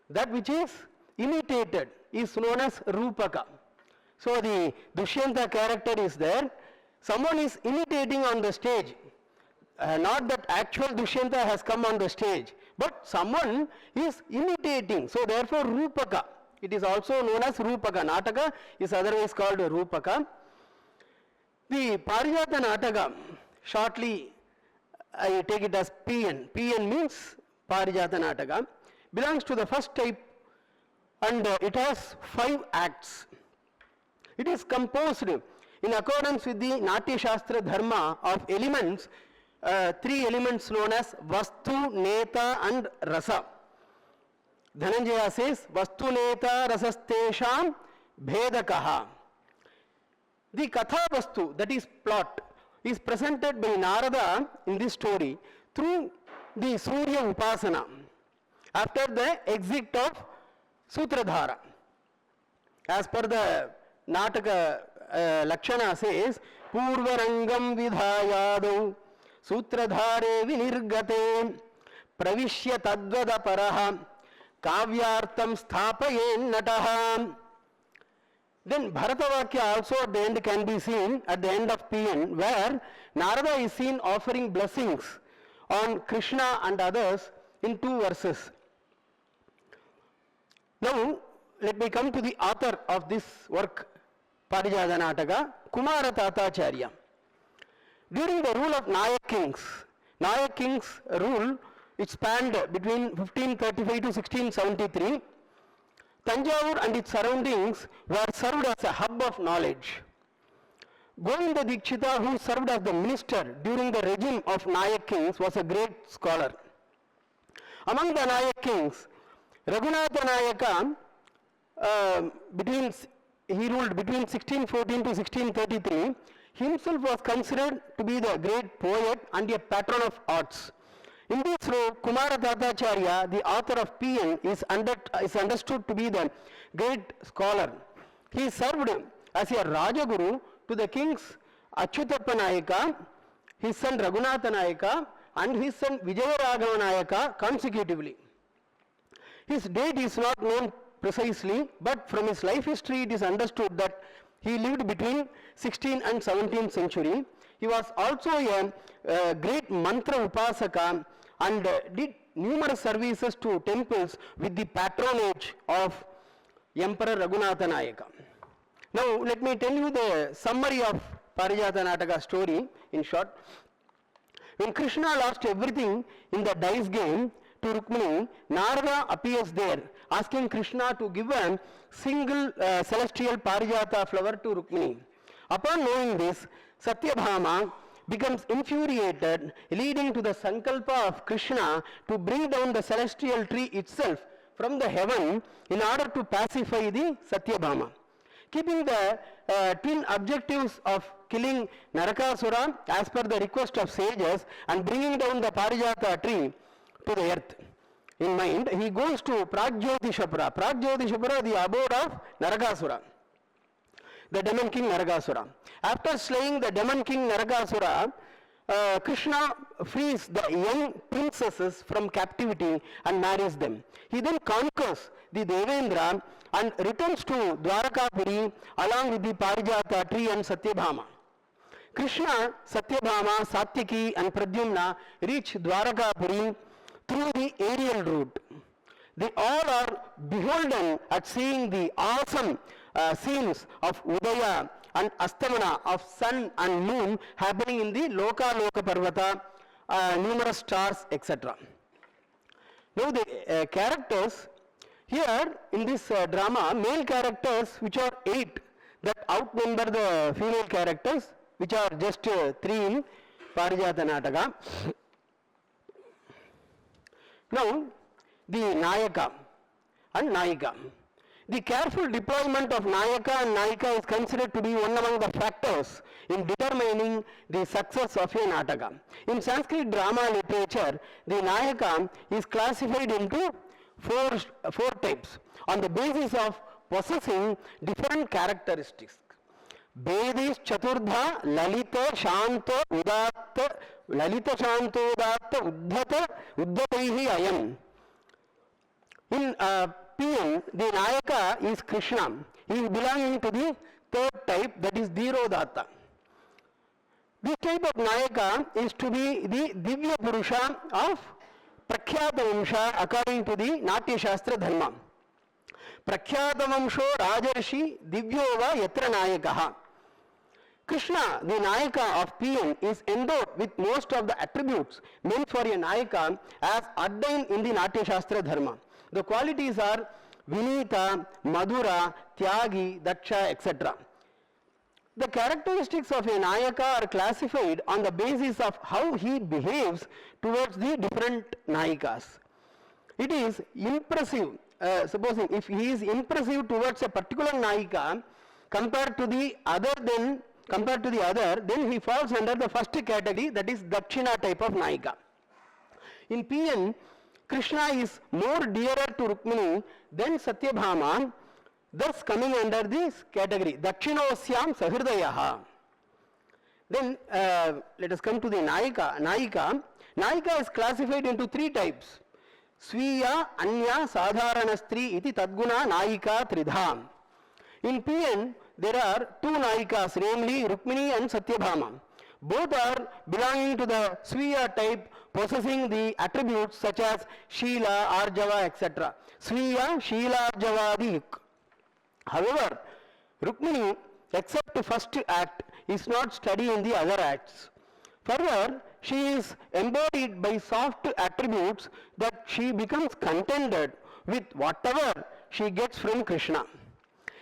That which is imitated is known as Rupaka. So the Dushyanta character is there. Someone is imitating on the stage. Not that actual Dushyanta has come on the stage, but someone is imitating. So therefore Rupaka It is also known as Rupaka. Nataka is otherwise called Rupaka. The Parijata Nataka, shortly I take it as PN. PN means Parijata Nataka, belongs to the first type, and it has 5 acts. It is composed in accordance with the Natya Shastra Dharma of elements, 3 elements known as Vastu, Neta and Rasa. Dhananjaya says, Vastu, Neta, Rasastesham, Bhedakaha. The Katha Vastu, that is plot, is presented by Narada in this story through the Surya Upasana after the exit of Sutradhara. As per the Nataka Lakshana says, Purvarangam Vidhayadu Sutradhare Vinirgate Pravishya Tadvada Paraha Kavyartam Sthapayen Nataha. Then Bharatavakya also at the end can be seen at the end of PN, where Narada is seen offering blessings on Krishna and others in 2 verses. Now, let me come to the author of this work, Parijata Nataka, Kumara Tatacharya. During the rule of Nayak Kings rule, it spanned between 1535 to 1673, Tanjavur and its surroundings were served as a hub of knowledge. Govinda Dikshita, who served as the minister during the regime of Nayak Kings, was a great scholar. Among the Nayak Kings, Raghunatha Nayaka, he ruled between 1614 to 1633, himself was considered to be the great poet and a patron of arts. In this row, Kumara Tatacharya, the author of PN, is understood to be the great scholar. He served as a Rajaguru to the kings Achyutappa Nayaka, his son Raghunatha Nayaka, and his son Vijayaraghava Nayaka consecutively. His date is not known precisely, but from his life history it is understood that he lived between 16th and 17th century. He was also a great mantra upasaka and did numerous services to temples with the patronage of Emperor Raghunatha Nayaka. Now let me tell you the summary of Parijata Nataka story in short. When Krishna lost everything in the dice game to Rukmini, Narada appears there asking Krishna to give a single celestial Parijata flower to Rukmini. Upon knowing this, Satyabhama becomes infuriated, leading to the sankalpa of Krishna to bring down the celestial tree itself from the heaven in order to pacify the Satyabhama. Keeping the twin objectives of killing Narakasura as per the request of sages and bringing down the Parijata tree to the earth in mind, he goes to Pragjyotishapura. Pragjyotishapura, the abode of Narakasura, the demon king Narakasura. After slaying the demon king Narakasura, Krishna frees the young princesses from captivity and marries them. He then conquers the Devendra and returns to Dwarakapuri along with the Parijata tree and Satyabhama. Krishna, Satyabhama, Satyaki and Pradyumna reach Dwarakapuri through the aerial route. They all are beholden at seeing the awesome scenes of Udaya and Astamana of sun and moon happening in the Loka Parvata, numerous stars, etc. Now the characters here in this drama, male characters which are 8 that outnumber the female characters which are just 3 in Parijata Nataka. Now the Nayaka and Nayika. The careful deployment of Nayaka and Nayika is considered to be one among the factors in determining the success of a Nataka. In Sanskrit drama literature, the Nayaka is classified into four types on the basis of possessing different characteristics. Bedis Chaturdha Lalita Shanto Udatta Lalita Shanto Udatta Uddataihi Ayam. In PN, the Nayaka is Krishna. He is belonging to the 3rd type, that is Dhirodatta. This type of Nayaka is to be the Divya Purusha of Prakhyata Vamsha according to the Natya Shastra Dharma. Prakhyatavamsho Rajarshi Divyova Yatra Nayakaha. Krishna, the Nayaka of PN, is endowed with most of the attributes meant for a Nayaka as ordained in the Natya Shastra Dharma. The qualities are Vinita, Madhura, Tyagi, Daksha, etc. The characteristics of a Nayaka are classified on the basis of how he behaves towards the different Nayikas. It is impressive, supposing if he is impressive towards a particular Nayika compared to the other, then he falls under the first category, that is Dakshina type of Nayika. In PN, Krishna is more dearer to Rukmini than Satyabhama, thus coming under this category, Dakshinosyam Sahridayaha. Then let us come to the Nayika. Nayika is classified into three types. Sviya, Anya, Sadharana Stri iti Tadguna Nayika Tridham. In PN, there are two Nayikas, namely Rukmini and Satyabhama. Both are belonging to the Sviya type, possessing the attributes such as Sheela, Arjava, etc. Sviya, Sheela, Arjavadi. However, Rukmini, except the first act, is not studying the other acts. Further, she is embodied by soft attributes that she becomes contented with whatever she gets from Krishna.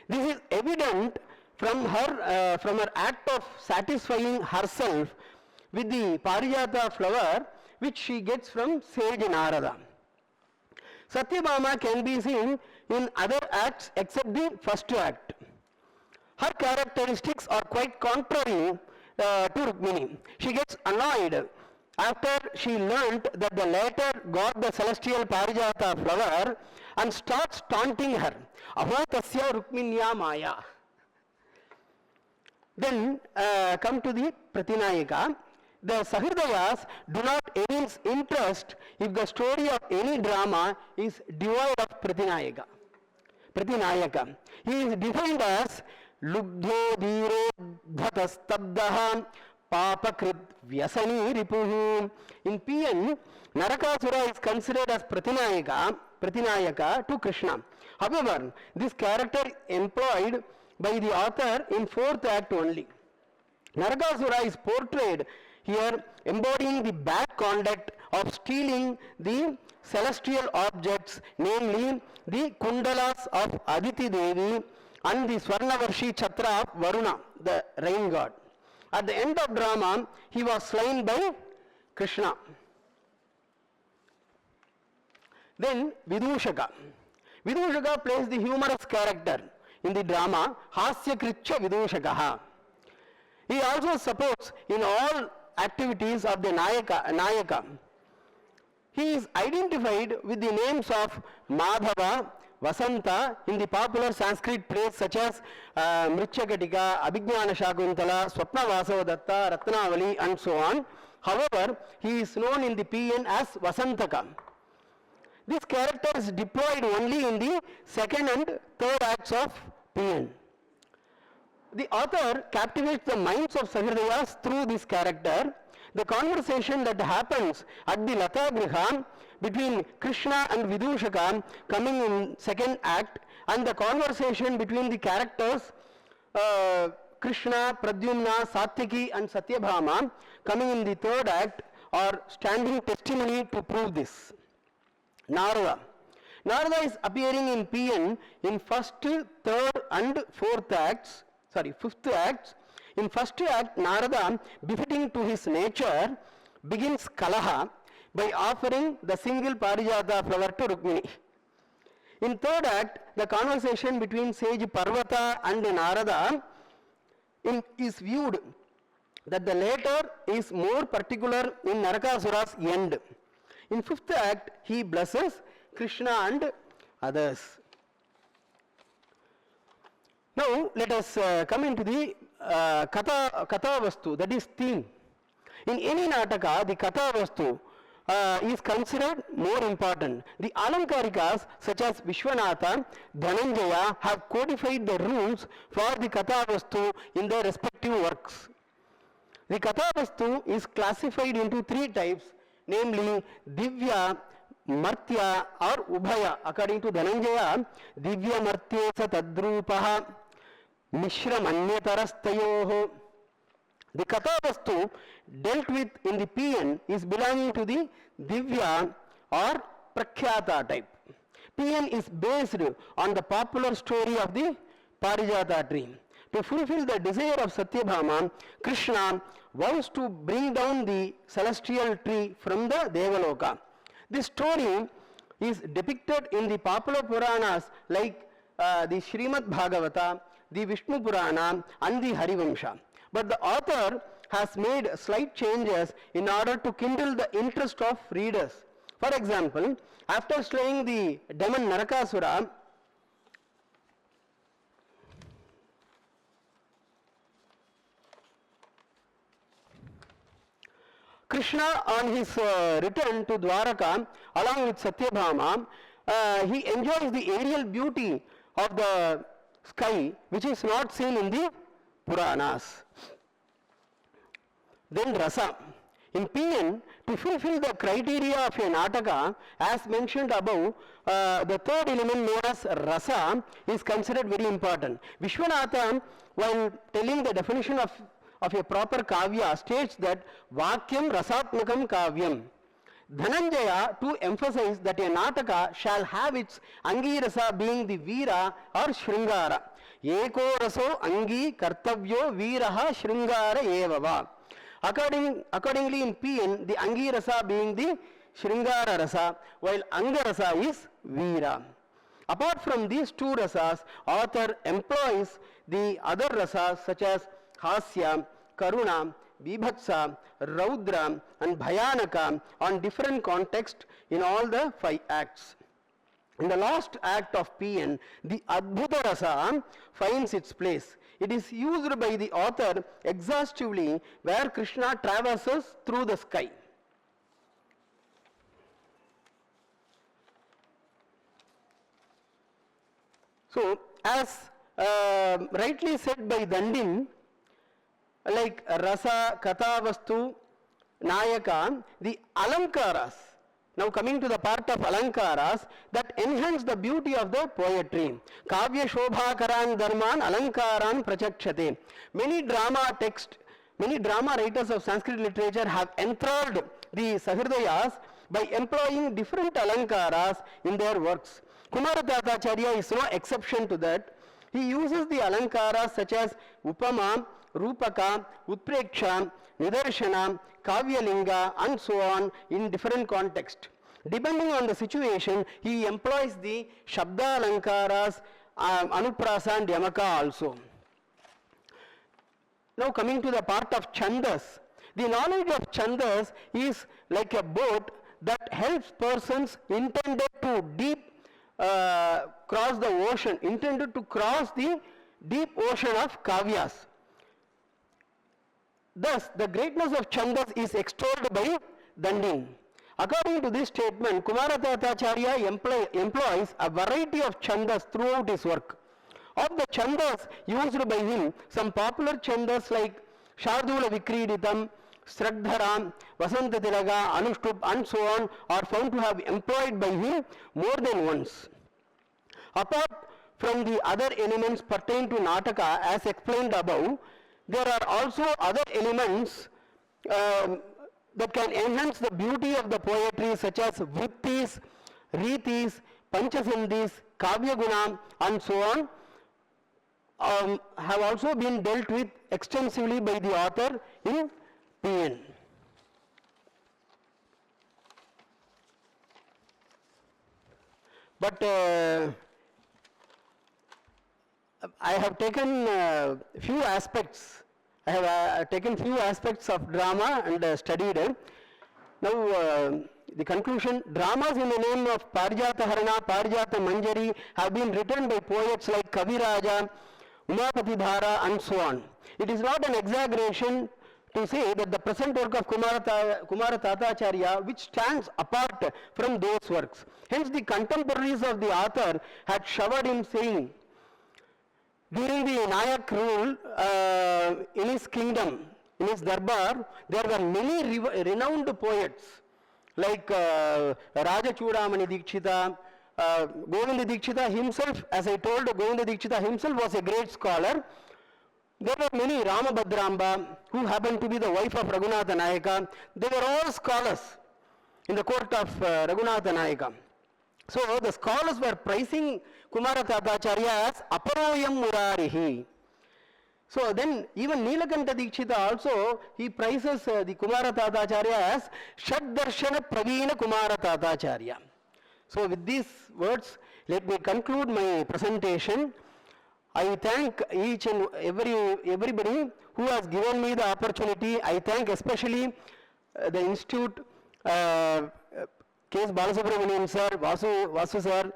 This is evident from her act of satisfying herself with the Parijata flower which she gets from sage Narada. Satyabhama can be seen in other acts except the first act. Her characteristics are quite contrary to Rukmini. She gets annoyed after she learnt that the latter got the celestial Parijata flower and starts taunting her. Aho tasya Rukminya Maya. Then come to the Pratinayika. The Sahridayas do not evince interest if the story of any drama is devoid of Pratinayaka. He is defined as Lubdho Dhiro Dhatastabdaha Papakrit Vyasani Ripuhu. In PN, Narakasura is considered as Pratinayaka to Krishna. However, this character is employed by the author in fourth act only. Narakasura is portrayed here embodying the bad conduct of stealing the celestial objects, namely the Kundalas of Aditi Devi and the Swarnavarshi Chatra of Varuna, the rain god. At the end of drama, he was slain by Krishna. Then Vidushaka. Vidushaka plays the humorous character in the drama Hasya Kritcha Vidushakaha. He also supports in all activities of the Nayaka. He is identified with the names of Madhava, Vasanta in the popular Sanskrit plays such as Mrichakatika, Abhignana Shakuntala, Swapna Vasavadatta, Ratnavali and so on. However, he is known in the PN as Vasantaka. This character is deployed only in the second and third acts of PN. The author captivates the minds of Sahridayas through this character. The conversation that happens at the Lata Griha between Krishna and Vidushaka coming in second act, and the conversation between the characters Krishna, Pradyumna, Satyaki and Satyabhama coming in the third act are standing testimony to prove this. Narada. Narada is appearing in PN in first, third and fourth acts, fifth acts. In first act, Narada, befitting to his nature, begins Kalaha by offering the single Parijata flower to Rukmini. In third act, the conversation between sage Parvata and Narada is viewed that the latter is more particular in Narakasura's end. In fifth act, he blesses Krishna and others. Now, let us come into the Katha Vastu, that is theme. In any Nataka, the Katha Vastu is considered more important. The Alankarikas such as Vishwanatha, Dhananjaya have codified the rules for the Katha Vastu in their respective works. The Katha Vastu is classified into three types, namely Divya, Martya or Ubhaya. According to Dhananjaya, Divya Martyesa Tadrupaha Mishram Anyatarastayoho. The Kathavastu dealt with in the PN is belonging to the Divya or Prakhyata type. PN is based on the popular story of the Parijata tree. To fulfill the desire of Satyabhama, Krishna vows to bring down the celestial tree from the Devaloka. This story is depicted in the popular Puranas like the Srimad Bhagavata, the Vishnu Purana and the Harivamsha. But the author has made slight changes in order to kindle the interest of readers. For example, after slaying the demon Narakasura, Krishna on his return to Dwaraka along with Satyabhama, he enjoys the aerial beauty of the sky which is not seen in the Puranas. Then Rasa. In PN, to fulfill the criteria of a Nataka, as mentioned above, the third element known as Rasa is considered very important. Vishwanatha, while telling the definition of a proper Kavya, states that Vakyam Rasatmakam Kavyam. Dhananjaya, to emphasize that a Nataka shall have its Angirasa being the Veera or Shringara. Eko Raso Angi Kartavyo Veeraha Shringara Evava. Accordingly in PN, the Angirasa being the Shringara Rasa, while Angarasa is Veera. Apart from these two rasas, author employs the other rasas such as Hasya, Karuna, Vibhatsa, Raudra and Bhayanaka on different contexts in all the 5 acts. In the last act of PN, the Adbhuta Rasa finds its place. It is used by the author exhaustively where Krishna traverses through the sky. So, as rightly said by Dandin, like Rasa, Kathavastu, Nayaka, the Alankaras, now coming to the part of Alankaras that enhance the beauty of the poetry. Kavya Shobhakaran Dharman Alankaran Prachakshate. Many drama writers of Sanskrit literature have enthralled the Sahridayas by employing different Alankaras in their works. Kumara Tatacharya is no exception to that. He uses the Alankaras such as Upama, Rupaka, Utpreksha, Nidarshana, Kavyalinga and so on in different contexts. Depending on the situation, he employs the Shabda Alankaras, Anuprasa and Yamaka also. Now coming to the part of Chandas. The knowledge of Chandas is like a boat that helps persons intended to cross the ocean, intended to cross the deep ocean of Kavyas. Thus, the greatness of Chandas is extolled by Dandin. According to this statement, Kumara Tatacharya employs a variety of Chandas throughout his work. Of the Chandas used by him, some popular Chandas like Shardula Vikriditam, Sraddharam, Vasantatilaga, Anushtup and so on are found to have employed by him more than once. Apart from the other elements pertain to Nataka as explained above, there are also other elements that can enhance the beauty of the poetry such as Vrittis, Ritis, Panchasandhis, Kavya and so on have also been dealt with extensively by the author in PN. But I have taken few aspects. I have taken few aspects of drama and studied it. Now the conclusion, dramas in the name of Parijata Harana, Parijata Manjari have been written by poets like Kaviraja, Umapati Dhara and so on. It is not an exaggeration to say that the present work of Kumara Tatacharya which stands apart from those works. Hence the contemporaries of the author had showered him saying, during the Nayak rule in his kingdom, in his darbar, there were many renowned poets like Raja Chudamani Dikshita, Govinda Dikshita himself, as I told, Govinda Dikshita himself was a great scholar. There were many, Ramabhadraamba, who happened to be the wife of Raghunatha Nayaka. They were all scholars in the court of Raghunatha Nayaka. So the scholars were praising Kumara Tatacharya as Aparoyam Murarihi. So then even Nilakanta Dikshita also, he praises the Kumara Tatacharya as Shaddarshana Praveena Kumara Tatacharya. So with these words, let me conclude my presentation. I thank each and everybody who has given me the opportunity. I thank especially the institute, K.S. Balasubramanian sir, Vasu sir,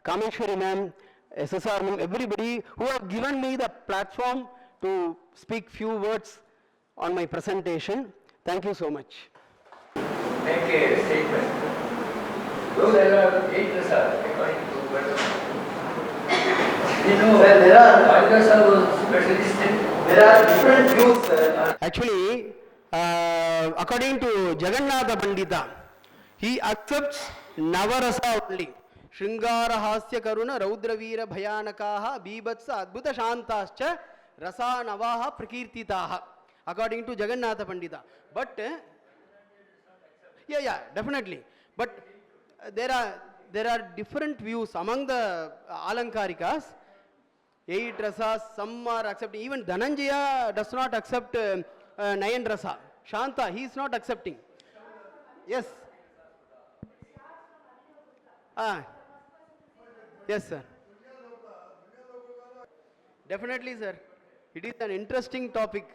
Kameshwari ma'am, SSR ma'am, everybody who have given me the platform to speak few words on my presentation. Thank you so much. Make a statement. Though there are 8 rasas according to Bhattacharya. You know, well, there are different views. Actually, according to Jagannatha Pandita, he accepts Navarasa only. Shringara Hasya Karuna Raudra Veera Bhayanakaha Bibhatsa Adbhuta Shantascha Rasa Navaha Prakirtitaha. According to Jagannatha Pandita. But, yeah, definitely. But there are different views among the Alankarikas. 8 rasas, some are accepting. Even Dhananjaya does not accept 9 rasa. Shanta, he is not accepting. Yes. Yes, sir. Definitely, sir. It is an interesting topic.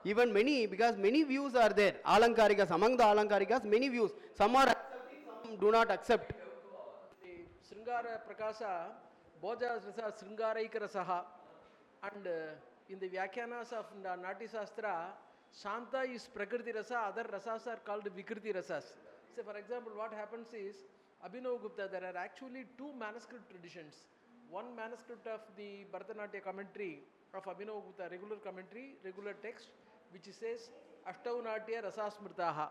Even because many views are there. Alankarikas, among the Alankarikas, many views. Some are accepting, some do not accept. Sringara Prakasa, Bhoja Rasa Sringaraika Rasaha, and in the Vyakyanas of Nati Sastra, Shanta is Prakriti Rasa, other rasas are called Vikriti Rasas. So for example, what happens is, Abhinav Gupta, there are actually 2 manuscript traditions. One manuscript of the Bharatanatyam commentary of Abhinav Gupta, regular commentary, regular text, which says Ashtau Natya Rasasmrtaha.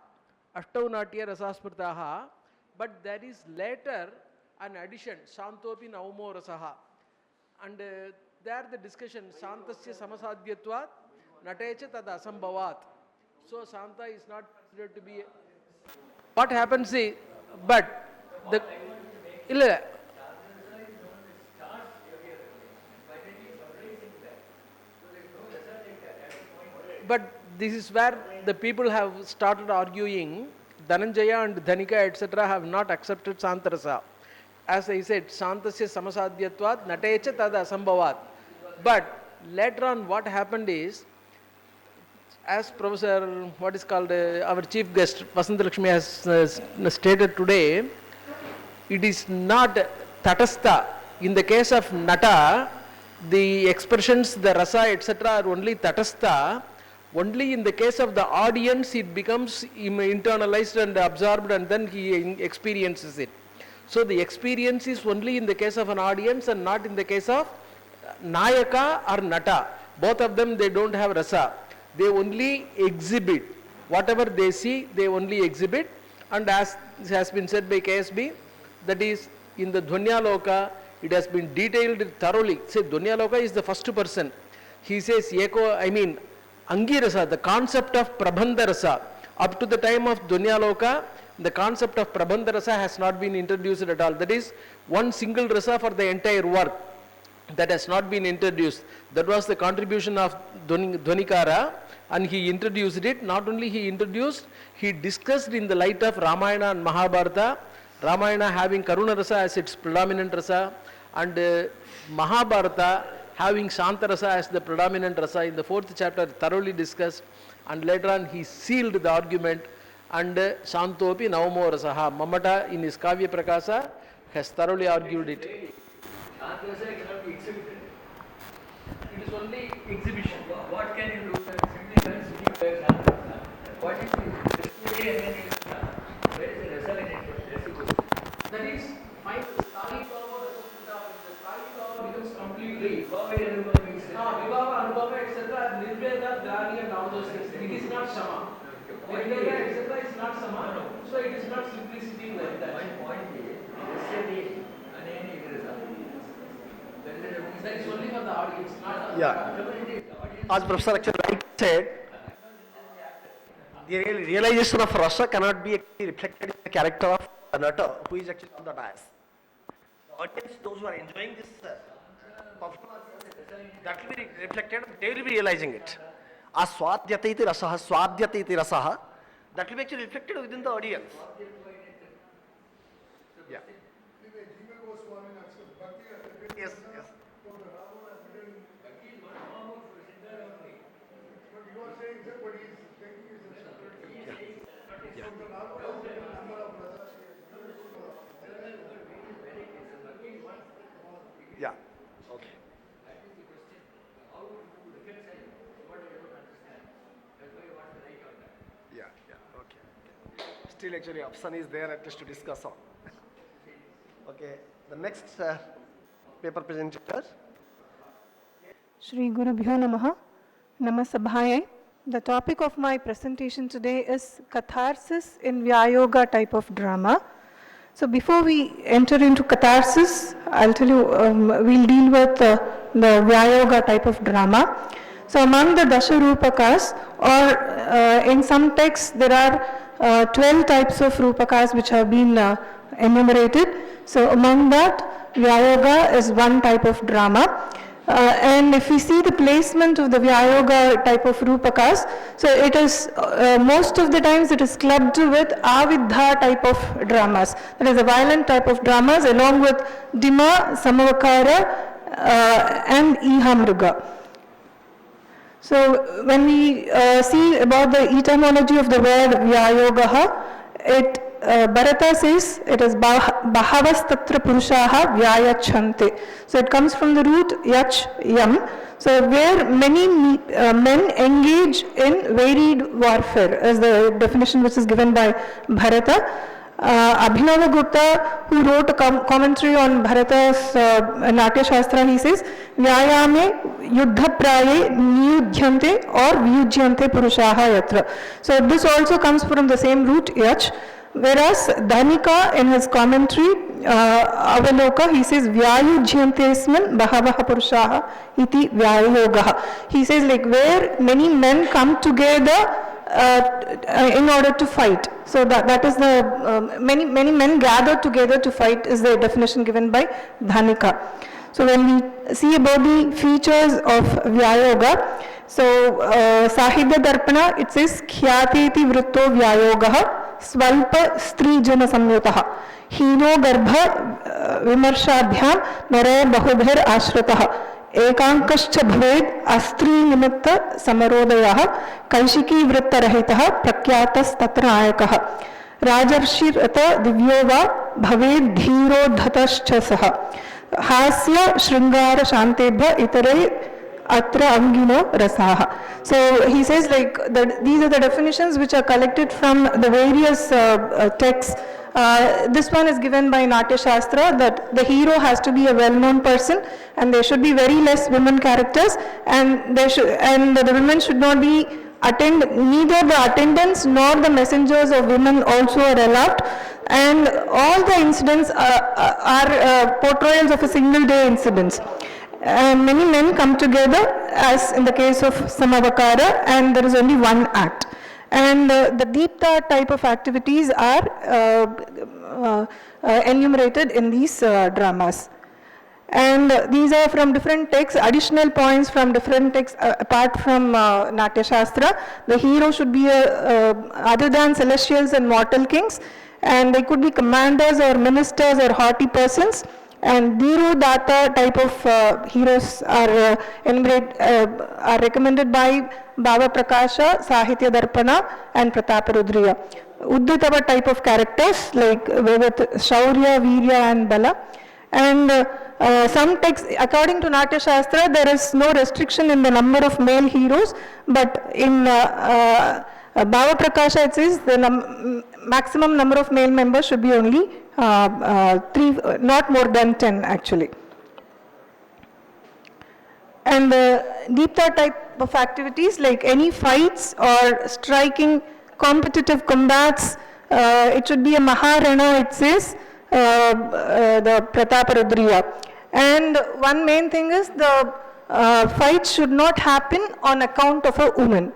Ashtau Natya Rasasmrtaha, but there is later an addition, Shantopi Naumo Rasaha. And there the discussion, Santasya Samasadhyatvat, Natecha Tad Asambhavat. So Santa is not considered to be. What happens is, but the. But this is where the people have started arguing. Dhananjaya and Dhanika, etc., have not accepted Santarasa. As I said, Santasya Samasadhyatvat, Natecha Tad Asambhavat. But later on, what happened is, as Professor, what is called our chief guest, Vasanta Lakshmi, has stated today, it is not Tatastha. In the case of Nata, the expressions, the rasa, etc., are only Tatastha. Only in the case of the audience, it becomes internalized and absorbed, and then he experiences it. So the experience is only in the case of an audience and not in the case of Nayaka or Nata. Both of them, they don't have rasa. They only exhibit. Whatever they see, they only exhibit. And as has been said by KSB, that is in the Dhvanyaloka, it has been detailed thoroughly. Say Dhvanyaloka is the first person. He says Angirasa, the concept of Prabandha Rasa. Up to the time of Dhvanyaloka, the concept of Prabandha Rasa has not been introduced at all. That is one single rasa for the entire work. That has not been introduced. That was the contribution of Dhvanikara, and he introduced it. Not only he introduced, he discussed in the light of Ramayana and Mahabharata. Ramayana having Karuna Rasa as its predominant rasa, and Mahabharata having Shanta Rasa as the predominant rasa. In the 4th chapter, thoroughly discussed, and later on he sealed the argument, and Shantopi Naumo Rasaha. Mamata in his Kavya Prakasa has thoroughly argued it. Shantarasa cannot be exhibited. It is only exhibition. What can you do? Simply speak by Shantarasa. What is it? Where is the rasa in it? That is, my Stali Bhava becomes completely. Vibhava, Anubhava, etc., Nirveda, Dhrani, and all those things. It is not Shama. Vaidoga, etc. is not sama, so it is not simply sitting like that. My point is, Rasyate Anena Idirasa. It's only for the audience, not Yeah. As Professor actually right said, the realization of rasa cannot be actually reflected in the character of the narrator who is actually on the dais. The audience, those who are enjoying this performance, that will be reflected, they will be realizing it. Aswadhyate iti rasaha, swadhyate iti rasaha, that will be actually reflected within the audience. Yeah. Yes, yes. Yeah. Okay. Yeah, yeah, okay. Still actually option is there at least to discuss on. Okay, the next paper presenter. Shri Gurubhyo Namaha. Namasabhaya. The topic of my presentation today is catharsis in Vyayoga type of drama. So before we enter into catharsis, I'll tell you, we'll deal with the Vyayoga type of drama. So among the Dasharupakas, or in some texts, there are 12 types of Rupakas which have been enumerated. So among that, Vyayoga is one type of drama. And if we see the placement of the Vyayoga type of Rupakas, so it is, most of the times it is clubbed with Avidha type of dramas. That is a violent type of dramas along with Dima, Samavakara and Ihamruga. So when we see about the etymology of the word Vyayogaha, it Bharata says it is Bahavas Tatra Purushaha Vyayachante. So it comes from the root Yach, Yam. So where many men engage in varied warfare, is the definition which is given by Bharata. Abhinavagupta, who wrote a commentary on Bharata's Natya Shastra, he says, Vyayame Yuddha Praye Niyudhyante or Vyujyante Purushaha Yatra. So this also comes from the same root Yach. Whereas Dhanika in his commentary, Avaloka, he says Vyayujyantesman Bahavaha Purushaha iti Vyayogaha. He says like where many men come together in order to fight. So that is the many men gather together to fight is the definition given by Dhanika. So when we see about the features of Vyayoga, so Sahidya Darpana, it says Khyateti Vritto Vyayogaha Svalpa Stri Jana Samyutaha Hino Garbha Vimarshabhyam Nara Bahubhir Ashrataha Ekankascha Bhaved Astri Nimitta Samarodayah Kaishiki Vritta Rahitaha Prakyatas Tatra Ayakaha Rajarshirata Divyova Bhaved Dhiro Dhatascha Saha Hasya Shringara Shantebha Itare Atra Angino Rasaha. So he says like that these are the definitions which are collected from the various texts. This one is given by Natya Shastra, that the hero has to be a well-known person and there should be very less women characters, and the women should not be neither the attendants nor the messengers of women also are allowed, and all the incidents are portrayals of a single day incidents. And many men come together, as in the case of Samavakara, and there is only one act. And the Deepta type of activities are enumerated in these dramas. And these are from different texts, additional points from different texts apart from Natya Shastra. The hero should be other than celestials and mortal kings, and they could be commanders or ministers or haughty persons. And Dhiru Data type of heroes are recommended by Bhava Prakasha, Sahitya Darpana and Prataparudriya. Uddhatava type of characters like with Shaurya, Virya and Bala. And some texts, according to Natya Shastra, there is no restriction in the number of male heroes, but in Bhava Prakasha it says the maximum number of male members should be only 3, not more than 10 actually. And the Deepta type of activities like any fights or striking competitive combats. It should be a Maharana, it says, the Prataparudriya. And one main thing is the fight should not happen on account of a woman.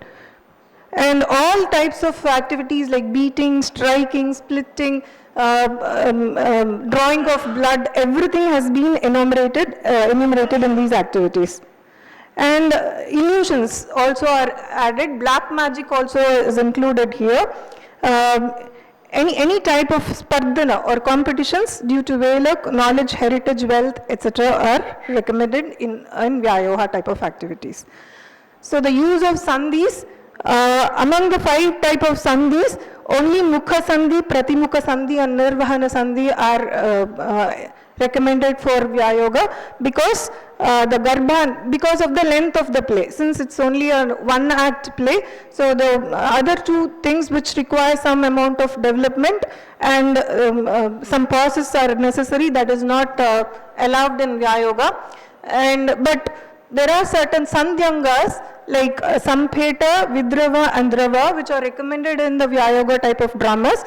And all types of activities like beating, striking, splitting, drawing of blood, everything has been enumerated in these activities. And illusions also are added. Black magic also is included here. Any type of spardhana or competitions due to Velak, knowledge, heritage, wealth, etc. are recommended in Vyayoha type of activities. So the use of sandhis, among the 5 type of sandhis, only Mukha Sandhi, Pratimukha Sandhi and Nirvahana Sandhi are recommended for Vyayoga because because of the length of the play. Since it's only a 1-act play, so the other 2 things which require some amount of development and some pauses are necessary, that is not allowed in Vyayoga. But there are certain sandhyangas like Sampheta, Vidrava and Drava which are recommended in the Vyayoga type of dramas.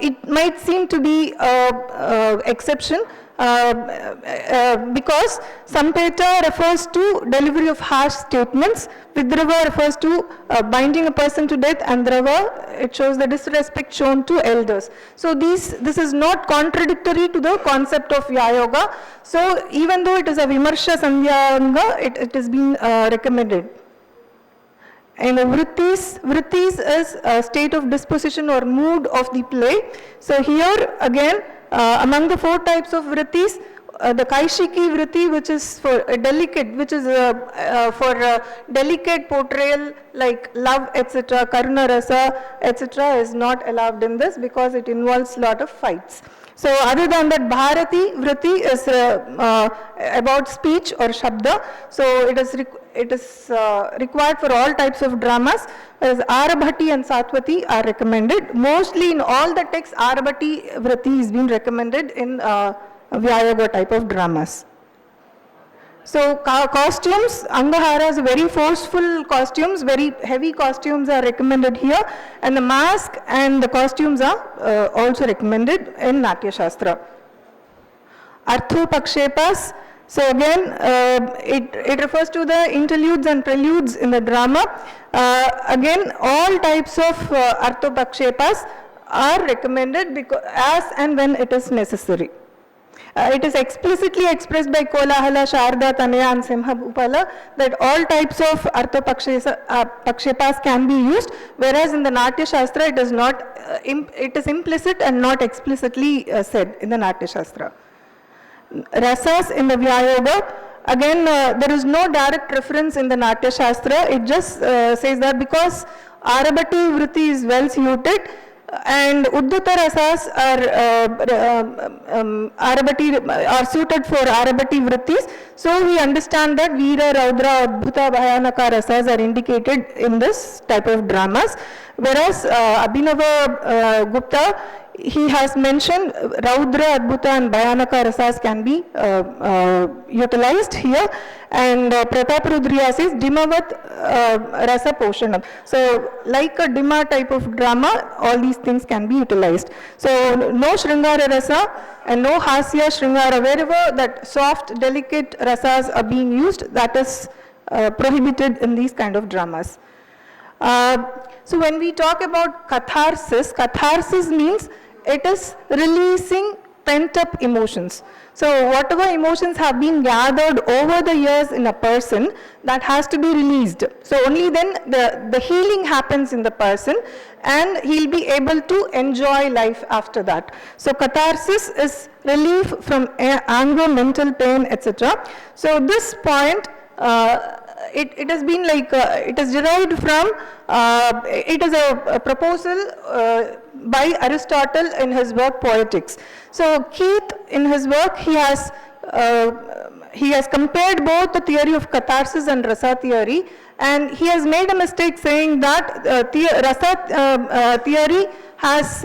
It might seem to be an exception because Sampheta refers to delivery of harsh statements, Vidrava refers to binding a person to death, and Drava, it shows the disrespect shown to elders. So this is not contradictory to the concept of Vyayoga. So even though it is a Vimarsha Sandhyanga, it has been recommended. And vrittis is a state of disposition or mood of the play. So here again, among the 4 types of vrittis, the Kaishiki vritti, which is for a delicate, which is for a delicate portrayal like love, etc., Karuna Rasa, etc., is not allowed in this because it involves lot of fights. So other than that, Bharati vritti is about speech or shabda. So it is required for all types of dramas, whereas Arabhati and Satvati are recommended. Mostly in all the texts, Arabhati vritti is being recommended in Vyayoga type of dramas. So costumes, Angaharas, very forceful costumes, very heavy costumes are recommended here, and the mask and the costumes are also recommended in Natya Shastra. Arthopakshepas, so again it refers to the interludes and preludes in the drama. Again, all types of Arthopakshepas are recommended because, as and when it is necessary. It is explicitly expressed by Kolahala, Sharda, Tanaya and Simha Bhupala that all types of Arthopakshepas can be used, whereas in the Natya Shastra it is not, it is implicit and not explicitly said in the Natya Shastra. Rasas in the Vyayoga, again there is no direct reference in the Natya Shastra, it just says that because Arabhati vritti is well suited, and Uddhata Rasas are suited for Arabhati vrittis. So we understand that Veera, Raudra, Adbhuta, Bhayanaka Rasas are indicated in this type of dramas. Whereas Abhinava Gupta, he has mentioned Raudra, Adbhuta and Bhayanaka Rasas can be utilized here, and Prataparudriya says Dimavat Rasa Poshanam. So like a Dima type of drama, all these things can be utilized. So no Shringara Rasa and no Hasya Shringara, wherever that soft, delicate rasas are being used, that is prohibited in these kind of dramas. So when we talk about catharsis, catharsis means it is releasing pent-up emotions. So whatever emotions have been gathered over the years in a person, that has to be released. So only then the healing happens in the person and he'll be able to enjoy life after that. So catharsis is relief from anger, mental pain, etc. So this point, it has been like, it is derived from, it is a proposal by Aristotle in his work Poetics. So Keith in his work, he has compared both the theory of catharsis and rasa theory, and he has made a mistake saying that rasa theory has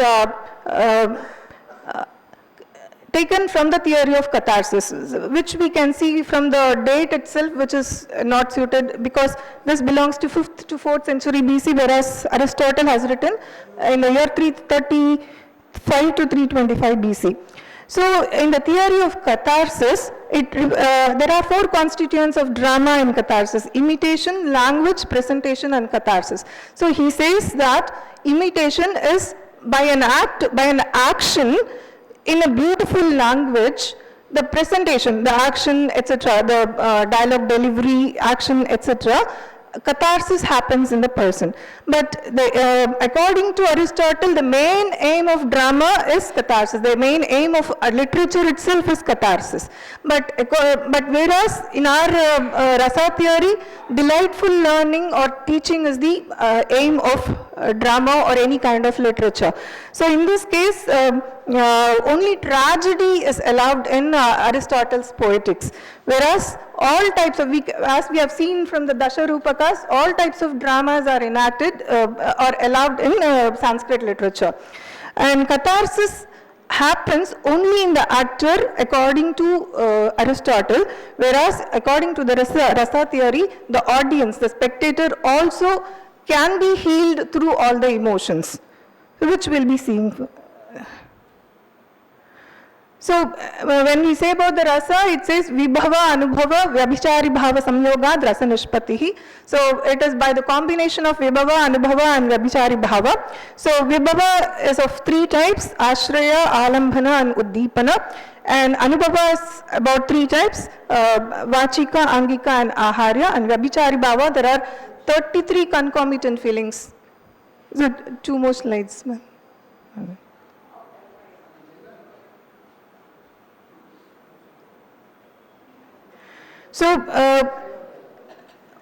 taken from the theory of catharsis, which we can see from the date itself, which is not suited because this belongs to 5th to 4th century BC, whereas Aristotle has written in the year 335 to 325 BC. So in the theory of catharsis, there are 4 constituents of drama in catharsis: imitation, language, presentation, and catharsis. So he says that imitation is by an action in a beautiful language, the presentation, the action, etc., the dialogue delivery, action, etc., catharsis happens in the person. But according to Aristotle, the main aim of drama is catharsis. The main aim of literature itself is catharsis. But whereas in our rasa theory, delightful learning or teaching is the aim of drama or any kind of literature. So in this case, only tragedy is allowed in Aristotle's poetics, whereas all types of, as we have seen from the Dasharupakas, all types of dramas are enacted or allowed in Sanskrit literature. And catharsis happens only in the actor according to Aristotle, whereas according to the rasa theory, the audience, the spectator also can be healed through all the emotions, which we'll be seeing. So when we say about the rasa, it says vibhava, anubhava, vyabhichari bhava samyogad rasa nishpatihi. So it is by the combination of vibhava, anubhava and vyabhichari bhava. So vibhava is of 3 types: ashraya, alambhana and uddipana. And anubhava is about 3 types: vachika, angika and aharya. And vyabhichari bhava, there are 33 concomitant feelings. So 2 more slides. So,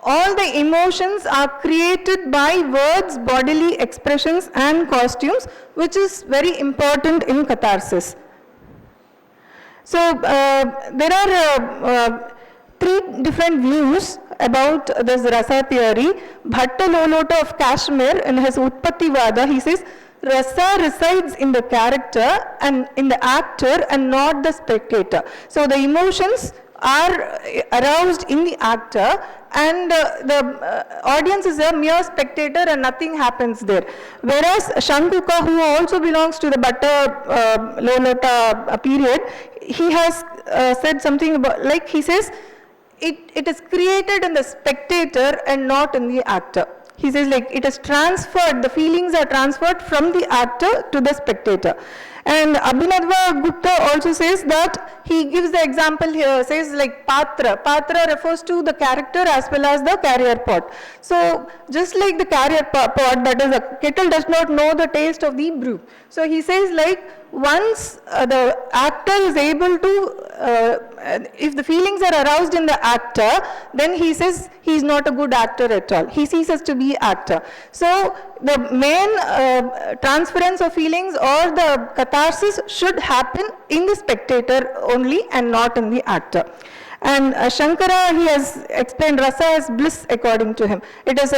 all the emotions are created by words, bodily expressions and costumes, which is very important in catharsis. So, there are 3 different views about this rasa theory. Bhatta Lolota of Kashmir, in his Utpattivada, he says, rasa resides in the character and in the actor and not the spectator. So, the emotions are aroused in the actor, and the audience is a mere spectator and nothing happens there. Whereas Shankuka, who also belongs to the Bhatta Lolota period, he has said something about, like he says, it is created in the spectator and not in the actor. He says like it is transferred, the feelings are transferred from the actor to the spectator. And Abhinadva Gupta also says that, he gives the example here, says like Patra. Patra refers to the character as well as the carrier pot. So just like the carrier pot, that is a kettle does not know the taste of the brew. So he says like once the actor is able to, if the feelings are aroused in the actor, then he says he is not a good actor at all. He ceases to be actor. So the main transference of feelings or the catharsis should happen in the spectator only and not in the actor. And Shankara, he has explained rasa as bliss according to him. It is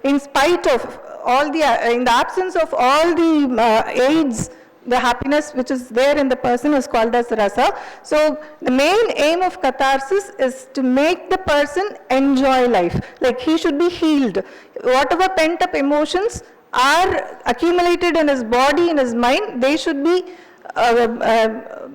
in spite of all the, in the absence of all the aids, the happiness which is there in the person is called as rasa. So the main aim of catharsis is to make the person enjoy life. Like he should be healed. Whatever pent up emotions are accumulated in his body, in his mind, they should be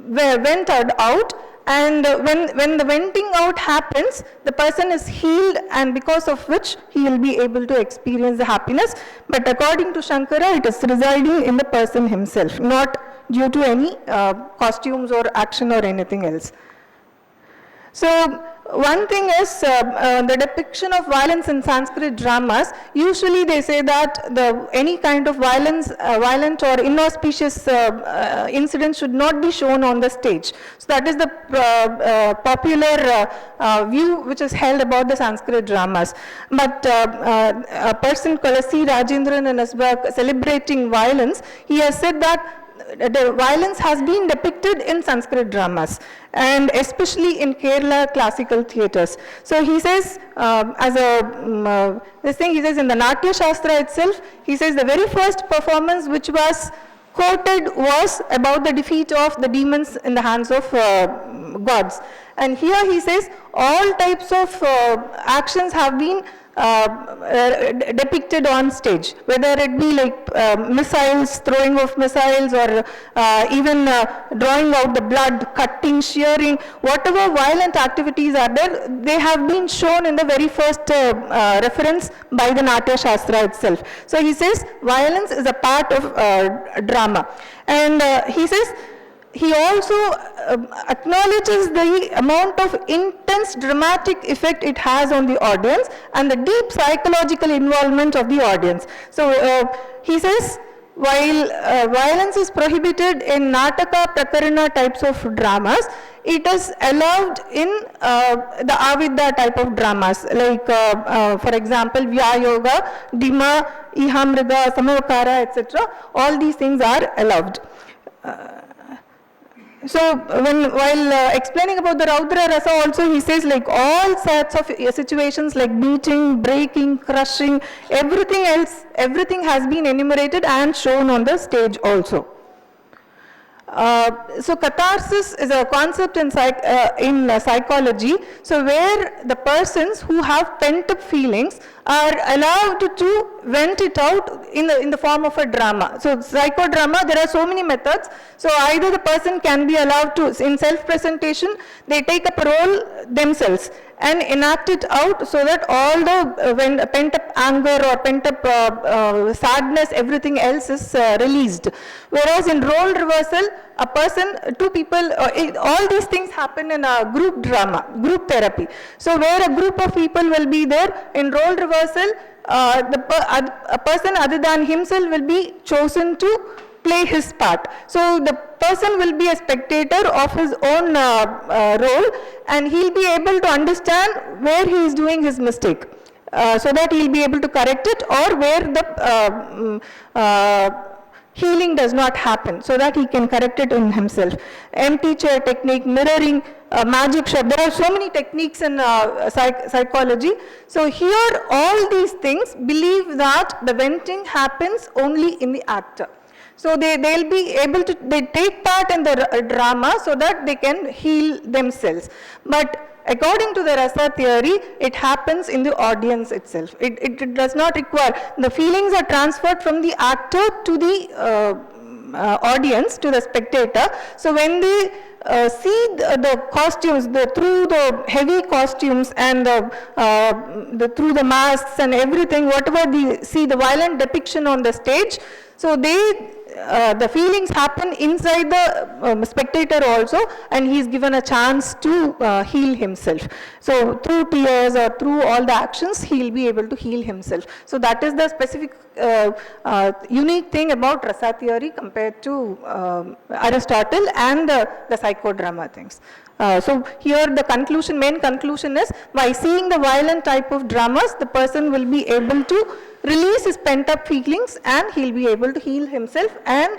vented out. And when the venting out happens, the person is healed, and because of which he will be able to experience the happiness. But according to Shankara, it is residing in the person himself, not due to any costumes or action or anything else. So one thing is the depiction of violence in Sanskrit dramas. Usually they say that any kind of violence, violent or inauspicious incident should not be shown on the stage. So that is the popular view which is held about the Sanskrit dramas. But a person called C. Rajendran in his work Celebrating Violence, he has said that the violence has been depicted in Sanskrit dramas, and especially in Kerala classical theatres. So he says, this thing he says in the Natya Shastra itself, he says the very first performance which was quoted was about the defeat of the demons in the hands of gods. And here he says all types of actions have been depicted on stage, whether it be like missiles, throwing of missiles, or even drawing out the blood, cutting, shearing, whatever violent activities are there, they have been shown in the very first reference by the Natya Shastra itself. So he says violence is a part of drama. And he says, he also acknowledges the amount of intense dramatic effect it has on the audience and the deep psychological involvement of the audience. So he says, while violence is prohibited in Nataka, Prakarana types of dramas, it is allowed in the Avidya type of dramas, like for example, Vyayoga, Dima, Ihamriga, Samavakara, etc. All these things are allowed. So while explaining about the Raudra Rasa also, he says like all sorts of situations like beating, breaking, crushing, everything else, everything has been enumerated and shown on the stage also. So catharsis is a concept in psychology, so where the persons who have pent-up feelings are allowed to vent it out in the form of a drama. So psychodrama, there are so many methods. So either the person can be allowed to, in self-presentation, they take up a role themselves and enact it out so that all the when pent-up anger or pent-up sadness, everything else is released. Whereas in role reversal, a person, two people, all these things happen in a group drama, group therapy. So where a group of people will be there, in role reversal, a person other than himself will be chosen to play his part. So the person will be a spectator of his own role, and he'll be able to understand where he is doing his mistake, so that he'll be able to correct it, or where the healing does not happen, so that he can correct it in himself. Empty chair technique, mirroring, magic shop. There are so many techniques in psychology. So here all these things believe that the venting happens only in the actor. So they'll be able to, they take part in the drama so that they can heal themselves. But according to the Rasa theory, it happens in the audience itself. It does not require, the feelings are transferred from the actor to the audience, to the spectator. So when they see the costumes, through the heavy costumes and through the masks and everything, whatever they see, the violent depiction on the stage, so the feelings happen inside the spectator also, and he is given a chance to heal himself. So through tears or through all the actions, he will be able to heal himself. So that is the specific unique thing about Rasa theory compared to Aristotle and the psychodrama things. So here the conclusion, main conclusion is, by seeing the violent type of dramas, the person will be able to release his pent-up feelings and he'll be able to heal himself, and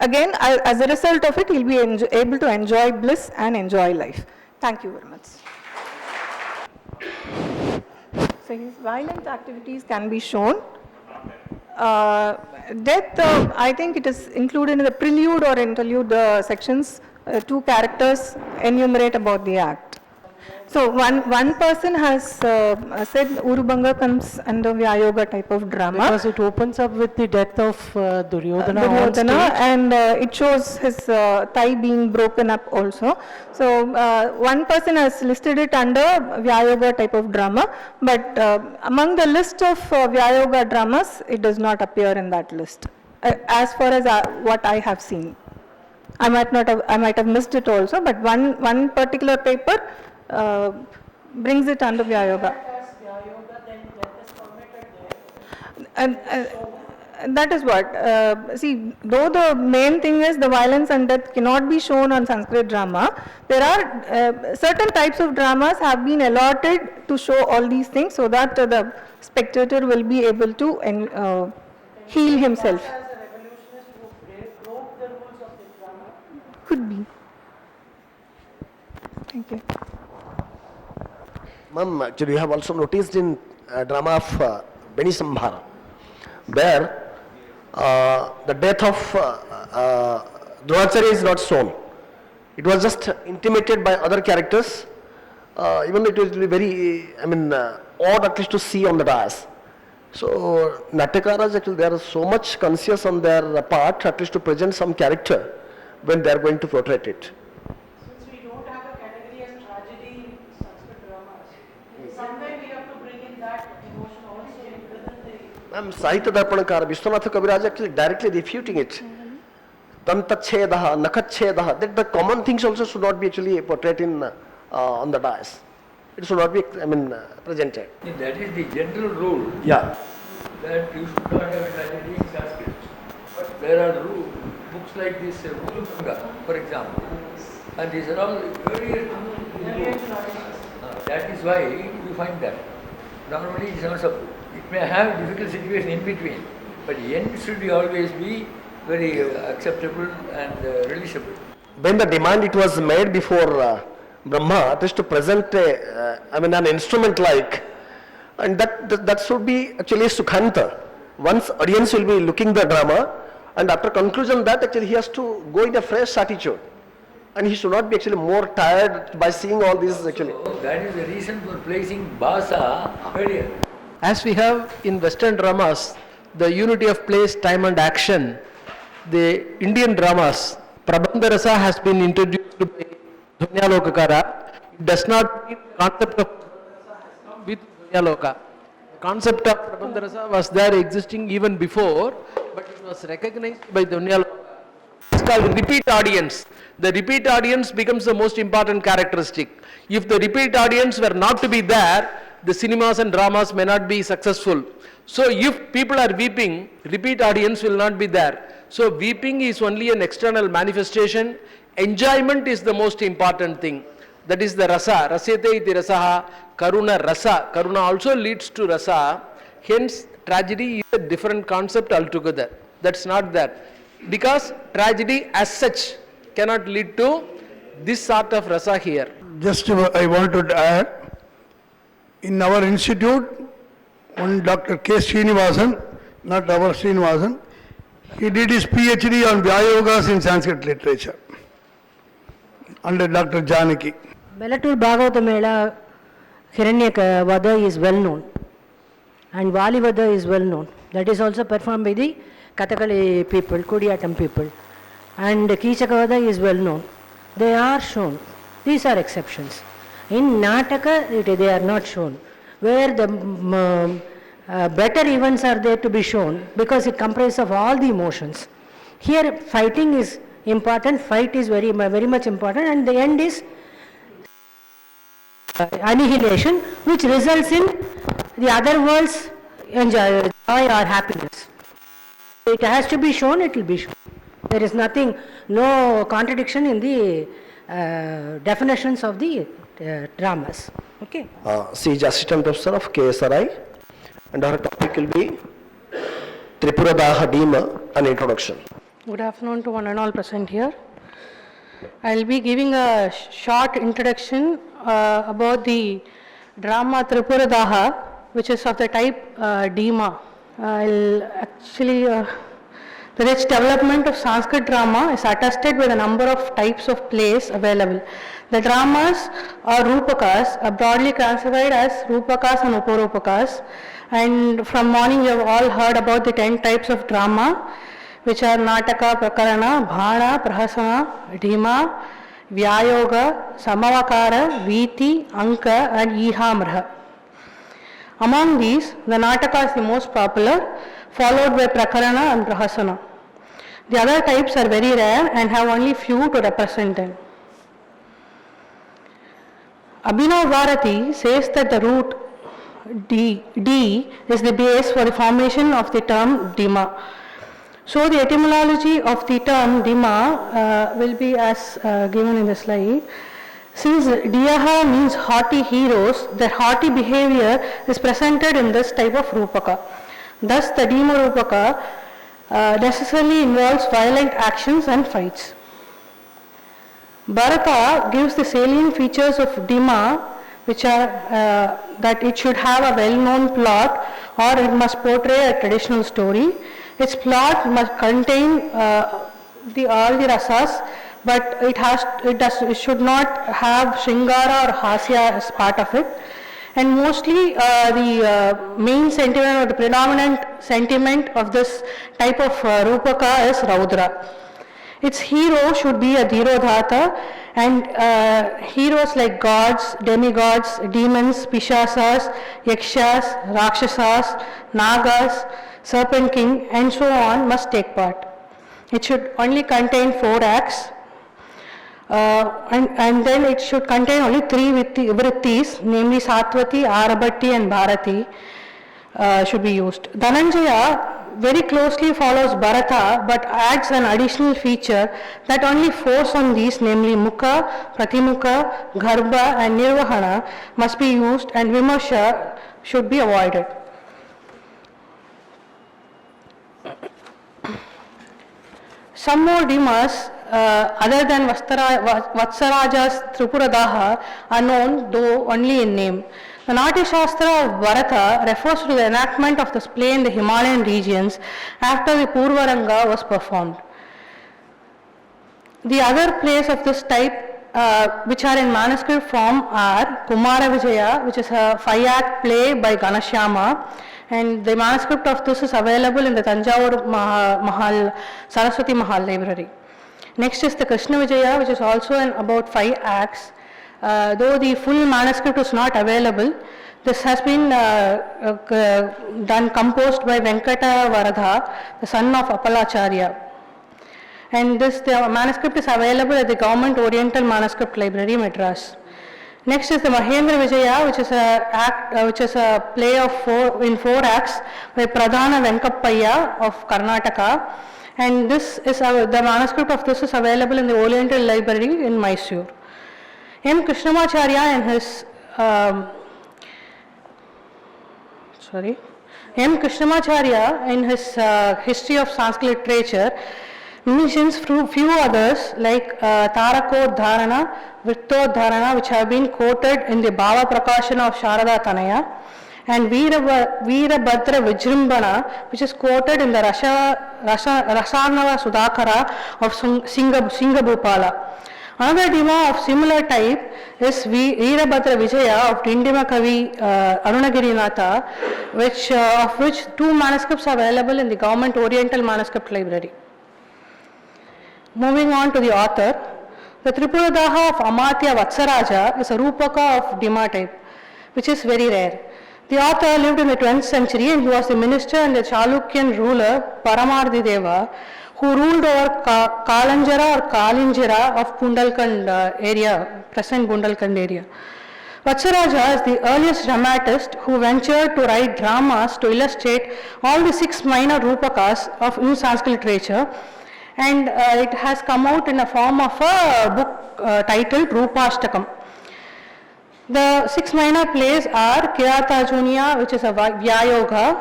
again as a result of it he'll be able to enjoy bliss and enjoy life. Thank you very much. So his violent activities can be shown. Death, I think it is included in the prelude or interlude sections. Two characters enumerate about the act. So one person has said Urubanga comes under Vyayoga type of drama. Because it opens up with the death of Duryodhana on stage. And it shows his thigh being broken up also. So one person has listed it under Vyayoga type of drama, but among the list of Vyayoga dramas, it does not appear in that list, as far as what I have seen. I might have missed it also, but one particular paper brings it under Vyayoga. And that is what, see, though the main thing is the violence and death cannot be shown on Sanskrit drama, there are certain types of dramas have been allotted to show all these things so that the spectator will be able to heal himself. Could be. Thank you. Ma'am, actually you have also noticed in drama of Beni Sambhara, where the death of Dronacharya is not shown. It was just intimated by other characters. Even it will be very, odd at least to see on the dais. So Natakaras actually they are so much conscious on their part at least to present some character when they are going to portray it. Since we don't have a category as tragedy in Sanskrit dramas, somewhere we have to bring in that emotion also in within the... Sahitya Darpanakara Vishwanatha Kaviraj actually directly refuting it. Dantachhedaha, Nakachhedaha, that the common things also should not be actually portrayed in on the dais. It should not be, presented. That is the general rule. Yeah. That you should not have a tragedy in Sanskrit. But there are books like this, Ulupanga, for example, and these are all very that is why you find that. Normally it may have difficult situation in between, but the end should always be very acceptable and realisable. When the demand it was made before Brahma, at least to present an instrument like, and that should be actually Sukhanta. Once audience will be looking the drama, and after conclusion that actually he has to go in a fresh attitude, and he should not be actually more tired by seeing all these actually. So that is the reason for placing Bhasa earlier. As we have in Western dramas, the unity of place, time and action, the Indian dramas, Prabandha Rasa has been introduced by Dhvanyalokakara. It does not mean the concept of Prabandha Rasa has come with Dhvanyaloka. The concept of Prabandha Rasa was there existing even before, but it was recognized by Dhvanyaloka. It's called repeat audience. The repeat audience becomes the most important characteristic. If the repeat audience were not to be there, the cinemas and dramas may not be successful. So if people are weeping, repeat audience will not be there. So weeping is only an external manifestation. Enjoyment is the most important thing. That is the rasa. Rasyate iti rasaha. Karuna rasa. Karuna also leads to rasa. Hence tragedy is a different concept altogether. That's not that. Because tragedy as such cannot lead to this sort of rasa here. Just I want to add, in our institute, one Dr. K. Srinivasan, not our Srinivasan, he did his PhD on Vyayogas in Sanskrit literature under Dr. Janaki. Bellatur Bhagavata Mela, Hiranyaka Vada is well known and Vali Vada is well known. That is also performed by the Kathakali people, Kodiyatam people. And Kichaka Vada is well known. They are shown. These are exceptions. In Nataka, they are not shown. Where the better events are there to be shown because it comprises of all the emotions. Here fighting is important, fight is very much important, and the end is annihilation, which results in the other world's joy or happiness. It has to be shown, it will be shown. There is nothing, no contradiction in the definitions of the dramas. Okay. She is Assistant Professor of KSRI, and her topic will be Tripuradaha Dima, an introduction. Good afternoon to one and all present here. I will be giving a short introduction about the drama Tripuradaha, which is of the type Dima. The rich development of Sanskrit drama is attested by the number of types of plays available. The dramas or Rupakas are broadly classified as Rupakas and Uparupakas. And from morning you have all heard about the 10 types of drama, which are Nataka, Prakarana, Bhana, Prahasana, Dhima, Vyayoga, Samavakara, Viti, Anka and Ihamraha. Among these, the Nataka is the most popular, followed by Prakarana and Prahasana. The other types are very rare and have only few to represent them. Abhinav Bharati says that the root D is the base for the formation of the term Dima. So the etymology of the term Dima will be as given in the slide. Since Diyaha means haughty heroes, their haughty behavior is presented in this type of Rupaka. Thus the Dima Rupaka necessarily involves violent actions and fights. Bharata gives the salient features of Dima, which are that it should have a well-known plot or it must portray a traditional story. Its plot must contain all the rasas, but it should not have Shringara or Hasya as part of it. And mostly the main sentiment or the predominant sentiment of this type of Rupaka is Raudra. Its hero should be a Dhirodhata, and heroes like gods, demigods, demons, Pishasas, Yakshas, Rakshasas, Nagas, Serpent King, and so on must take part. It should only contain 4 acts, and then it should contain only 3 vrittis, namely Satvati, Arabhatti, and Bharati should be used. Dhananjaya very closely follows Bharata, but adds an additional feature that only 4 on these, namely Mukha, Pratimukha, Garbha, and Nirvahana must be used, and Vimarsha should be avoided. Some more Dimas other than Vatsaraja's Tripuradaha are known, though only in name. The Natya Shastra of Bharata refers to the enactment of this play in the Himalayan regions after the Purvaranga was performed. The other plays of this type which are in manuscript form are Kumara Vijaya, which is a 5-act play by Ganashyama, and the manuscript of this is available in the Tanjavur Mahal, Saraswati Mahal library. Next is the Krishna Vijaya, which is also in about 5 acts. Though the full manuscript is not available, this has been composed by Venkata Varadha, the son of Appalacharya. And the manuscript is available at the Government Oriental Manuscript Library, Madras. Next is the Mahendra Vijaya, which is a play in 4 acts by Pradhana Venkappaya of Karnataka. And this is the manuscript of this is available in the Oriental Library in Mysore. M. Krishnamacharya in his History of Sanskrit Literature mentions few others like Tarakodharana, Vrittodharana, which have been quoted in the Bhava Prakashana of Sharada Tanaya, and Veerabhadra Vijrimbana, which is quoted in the Rasarnava Sudhakara of Singhabhupala. Another Dima of similar type is Veerabhadra Vijaya of Dindima Kavi Arunagirinatha, of which 2 manuscripts are available in the Government Oriental Manuscript Library. Moving on to the author, the Tripuradaha of Amatya Vatsaraja is a Rupaka of Dima type, which is very rare. The author lived in the 12th century, and he was the minister and the Chalukyan ruler Paramardideva, who ruled over Kalanjara or Kalinjira of Bundalkhand area, present Bundalkhand area. Vatsaraja is the earliest dramatist who ventured to write dramas to illustrate all the 6 minor Rupakas of in Sanskrit literature, and it has come out in the form of a book titled Rupashtakam. The 6 minor plays are Kiratajunya, which is a Vyayoga,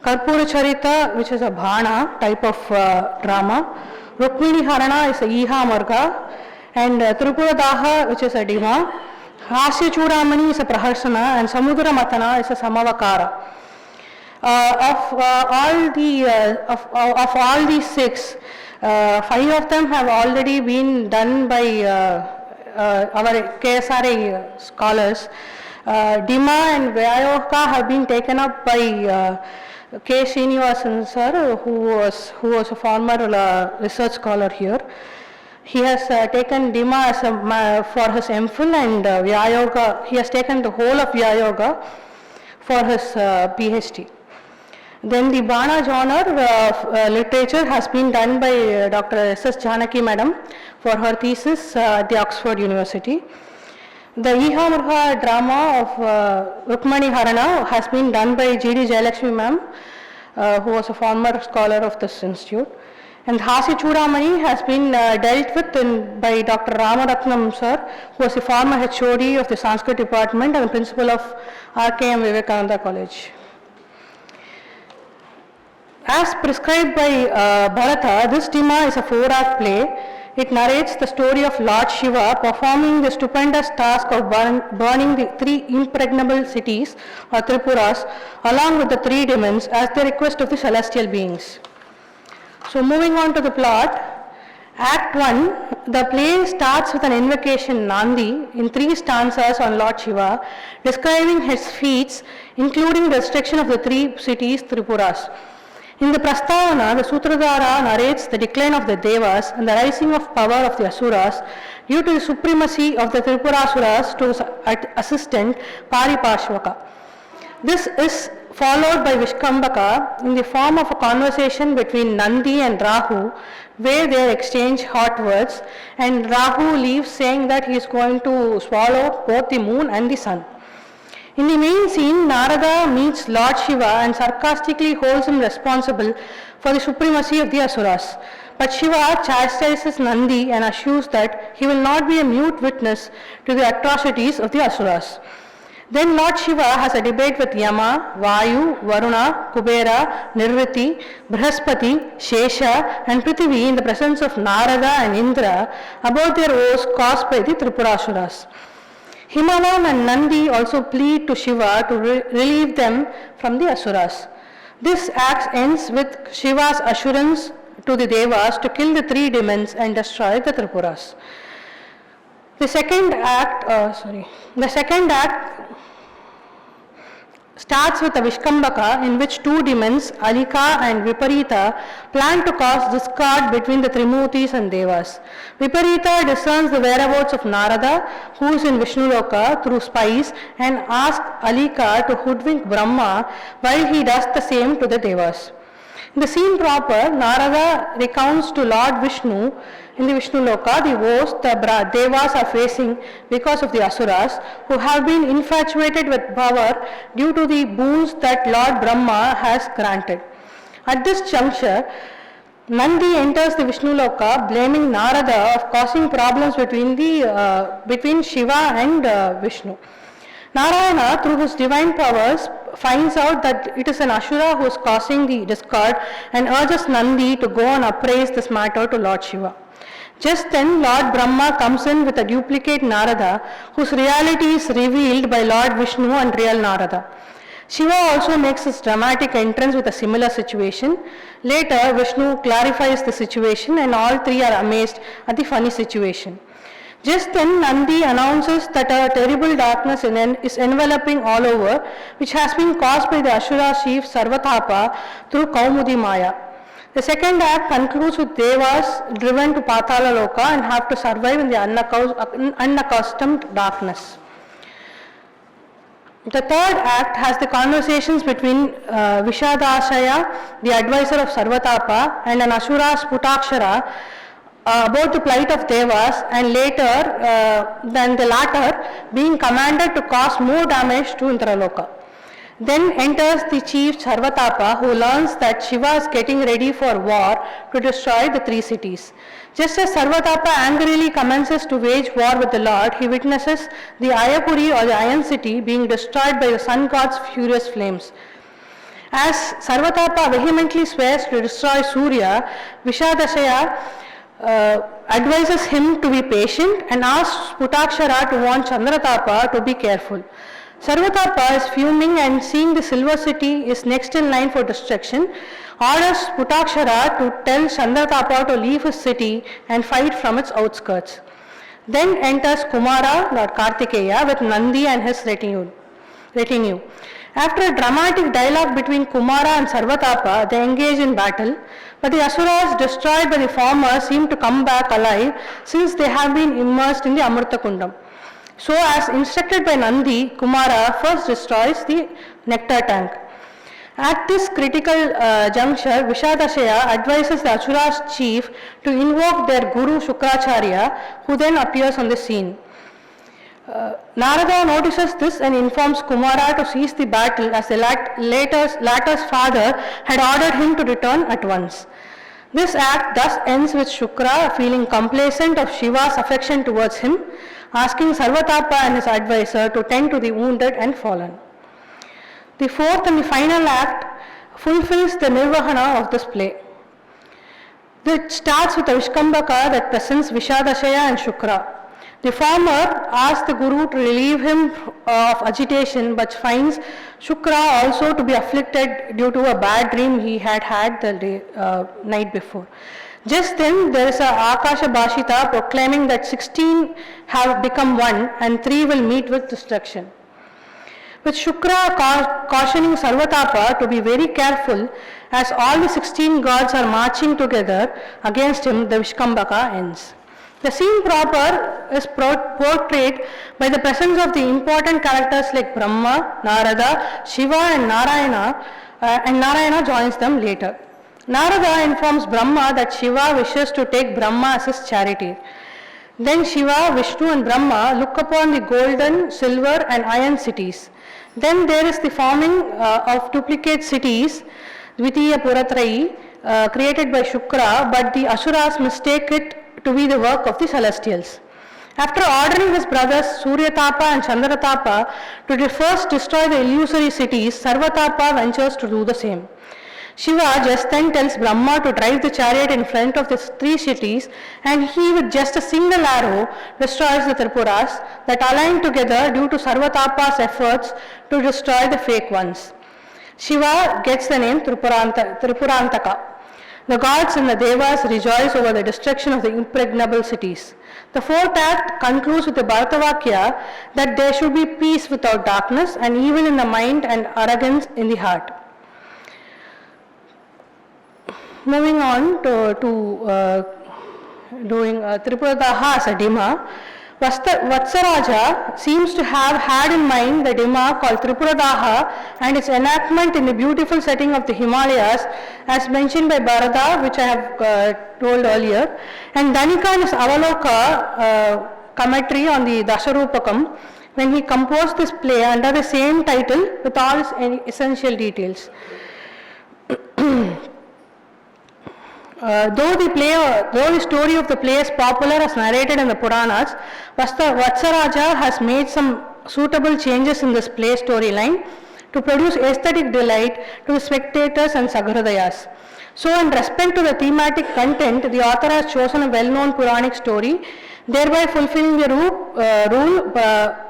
Karpura Charita, which is a Bhana type of drama, Rukmini Harana is a Iha Marga, and Tripuradaha, which is a Dima, Hasya Chudamani is a Praharsana, and Samudra Matana is a Samavakara. Of all these 6, 5 of them have already been done by our KSRA scholars. Dima and Vyayoga have been taken up by K. Srinivasan sir, who was a former research scholar here. He has taken Dima for his MPhil, and Vyayoga, he has taken the whole of Vyayoga for his PhD. Then the Bana genre literature has been done by Dr. S.S. Janaki Madam for her thesis at the Oxford University. The Ihamurha drama of Rukmani Harana has been done by G.D. Jayalakshmi Ma'am, who was a former scholar of this institute. And Hasya Chudamani has been dealt with by Dr. Ramaratnam sir, who was the former HOD of the Sanskrit department and the principal of RKM Vivekananda College. As prescribed by Bharata, this Dima is a 4-act play. It narrates the story of Lord Shiva performing the stupendous task of burning the 3 impregnable cities or Tripuras along with the 3 demons at the request of the celestial beings. So moving on to the plot, Act 1, the play starts with an invocation Nandi in 3 stanzas on Lord Shiva, describing his feats, including destruction of the 3 cities Tripuras. In the Prastavana, the Sutradhara narrates the decline of the Devas and the rising of power of the Asuras due to the supremacy of the Tripurasuras to his assistant Paripashvaka. This is followed by Vishkambaka in the form of a conversation between Nandi and Rahu, where they exchange hot words, and Rahu leaves saying that he is going to swallow both the moon and the sun. In the main scene, Narada meets Lord Shiva and sarcastically holds him responsible for the supremacy of the Asuras. But Shiva chastises Nandi and assures that he will not be a mute witness to the atrocities of the Asuras. Then Lord Shiva has a debate with Yama, Vayu, Varuna, Kubera, Nirviti, Brihaspati, Shesha and Prithvi in the presence of Narada and Indra about their woes caused by the Tripurasuras. Himavan and Nandi also plead to Shiva to relieve them from the Asuras. This act ends with Shiva's assurance to the Devas to kill the 3 demons and destroy the Tripuras. The second act starts with a Vishkambaka in which 2 demons, Alika and Viparita, plan to cause discord between the Trimurtis and Devas. Viparita discerns the whereabouts of Narada, who is in Vishnuloka, through spies, and asks Alika to hoodwink Brahma while he does the same to the Devas. In the scene proper, Narada recounts to Lord Vishnu in the Vishnuloka the woes the Devas are facing because of the Asuras, who have been infatuated with power due to the boons that Lord Brahma has granted. At this juncture, Nandi enters the Vishnuloka blaming Narada of causing problems between Shiva and Vishnu. Narayana, through his divine powers, finds out that it is an Ashura who is causing the discord and urges Nandi to go and appraise this matter to Lord Shiva. Just then, Lord Brahma comes in with a duplicate Narada, whose reality is revealed by Lord Vishnu and real Narada. Shiva also makes his dramatic entrance with a similar situation. Later, Vishnu clarifies the situation and all 3 are amazed at the funny situation. Just then, Nandi announces that a terrible darkness is enveloping all over, which has been caused by the Ashura chief Sarvatapa through Kaumudi Maya. The second act concludes with Devas driven to Patala Loka and have to survive in the unaccustomed darkness. The third act has the conversations between Vishadashaya, the advisor of Sarvatapa, and an Asura Sputakshara about the plight of Devas, and than the latter being commanded to cause more damage to Indraloka. Then enters the chief Sarvatapa, who learns that Shiva is getting ready for war to destroy the 3 cities. Just as Sarvatapa angrily commences to wage war with the Lord, he witnesses the Ayapuri or the Iron City being destroyed by the sun god's furious flames. As Sarvatapa vehemently swears to destroy Surya, Vishadashaya advises him to be patient and asks Putakshara to warn Chandratapa to be careful. Sarvatapa is fuming and seeing the silver city is next in line for destruction, orders Putakshara to tell Chandratapa to leave his city and fight from its outskirts. Then enters Kumara, Lord Kartikeya, with Nandi and his retinue. After a dramatic dialogue between Kumara and Sarvatapa, they engage in battle, but the Asuras destroyed by the former seem to come back alive since they have been immersed in the Amrita Kundam. So, as instructed by Nandi, Kumara first destroys the nectar tank. At this critical juncture, Vishadashaya advises the Asura's chief to invoke their guru Shukracharya, who then appears on the scene. Narada notices this and informs Kumara to cease the battle, as the latter's father had ordered him to return at once. This act thus ends with Shukra feeling complacent of Shiva's affection towards him, asking Sarvatapa and his advisor to tend to the wounded and fallen. The fourth and the final act fulfills the nirvahana of this play. It starts with a Vishkambaka that presents Vishadashaya and Shukra. The former asks the Guru to relieve him of agitation, but finds Shukra also to be afflicted due to a bad dream he had had the night before. Just then there is a Akasha Bhashita proclaiming that 16 have become one and 3 will meet with destruction. With Shukra cautioning Sarvatapa to be very careful as all the 16 gods are marching together against him, the Vishkambhaka ends. The scene proper is portrayed by the presence of the important characters like Brahma, Narada, Shiva and Narayana joins them later. Narada informs Brahma that Shiva wishes to take Brahma as his charioteer. Then Shiva, Vishnu and Brahma look upon the golden, silver and iron cities. Then there is the forming of duplicate cities, Dvitiya Puratrayi, created by Shukra, but the Asuras mistake it to be the work of the celestials. After ordering his brothers Suryatapa and Chandratapa to first destroy the illusory cities, Sarvatapa ventures to do the same. Shiva just then tells Brahma to drive the chariot in front of the 3 cities, and he with just a single arrow destroys the Tripuras that align together due to Sarvatapa's efforts to destroy the fake ones. Shiva gets the name Tripurantaka. The gods and the Devas rejoice over the destruction of the impregnable cities. The 4th act concludes with the Bharatavakya that there should be peace without darkness and evil in the mind and arrogance in the heart. Moving on to doing Tripuradaha as a Dima, Vatsaraja seems to have had in mind the Dima called Tripuradaha and its enactment in the beautiful setting of the Himalayas as mentioned by Bharata, which I have told earlier, and Dhanika in his Avaloka commentary on the Dasharupakam when he composed this play under the same title with all its essential details. Though the story of the play is popular as narrated in the Puranas, Vatsaraja has made some suitable changes in this play storyline to produce aesthetic delight to the spectators and Saghridayas. So in respect to the thematic content, the author has chosen a well-known Puranic story, thereby fulfilling the rule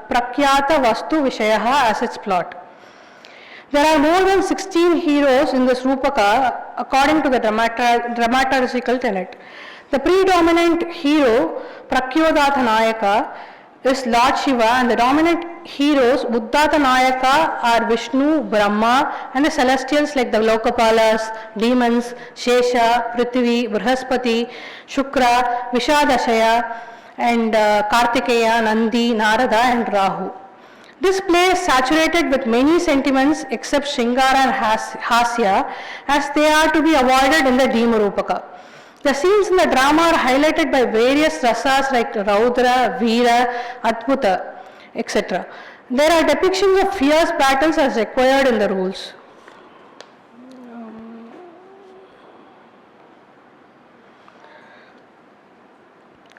Prakyata Vastu Vishayaha as its plot. There are more than 16 heroes in this Rupaka according to the dramaturgical tenet. The predominant hero, Prakyodata Nayaka, is Lord Shiva, and the dominant heroes, Uddata Nayaka, are Vishnu, Brahma and the celestials like the Lokapalas, demons, Shesha, Prithvi, Brihaspati, Shukra, Vishadashaya and Kartikeya, Nandi, Narada and Rahu. This play is saturated with many sentiments except Shringara and Hasya, as they are to be avoided in the Dhemarupaka. The scenes in the drama are highlighted by various rasas like Raudra, Veera, Adbhuta, etc. There are depictions of fierce battles as required in the rules.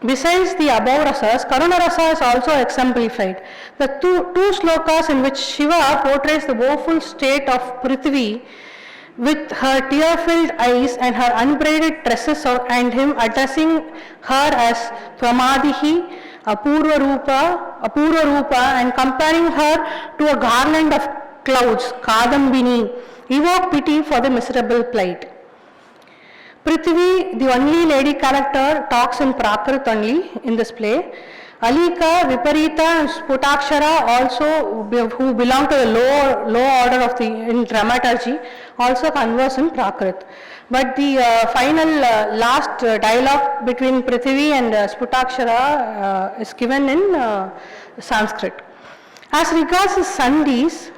Besides the above rasas, Karuna rasa is also exemplified. The two slokas in which Shiva portrays the woeful state of Prithvi with her tear-filled eyes and her unbraided tresses and him addressing her as Tvamadihi, Apurva Rupa and comparing her to a garland of clouds, Kadambini, evoke pity for the miserable plight. Prithvi, the only lady character, talks in Prakrit only in this play. Alika, Viparita and Sputakshara also, who belong to the low order of in dramaturgy, also converse in Prakrit. But the final last dialogue between Prithvi and Sputakshara is given in Sanskrit. As regards the Sandhis,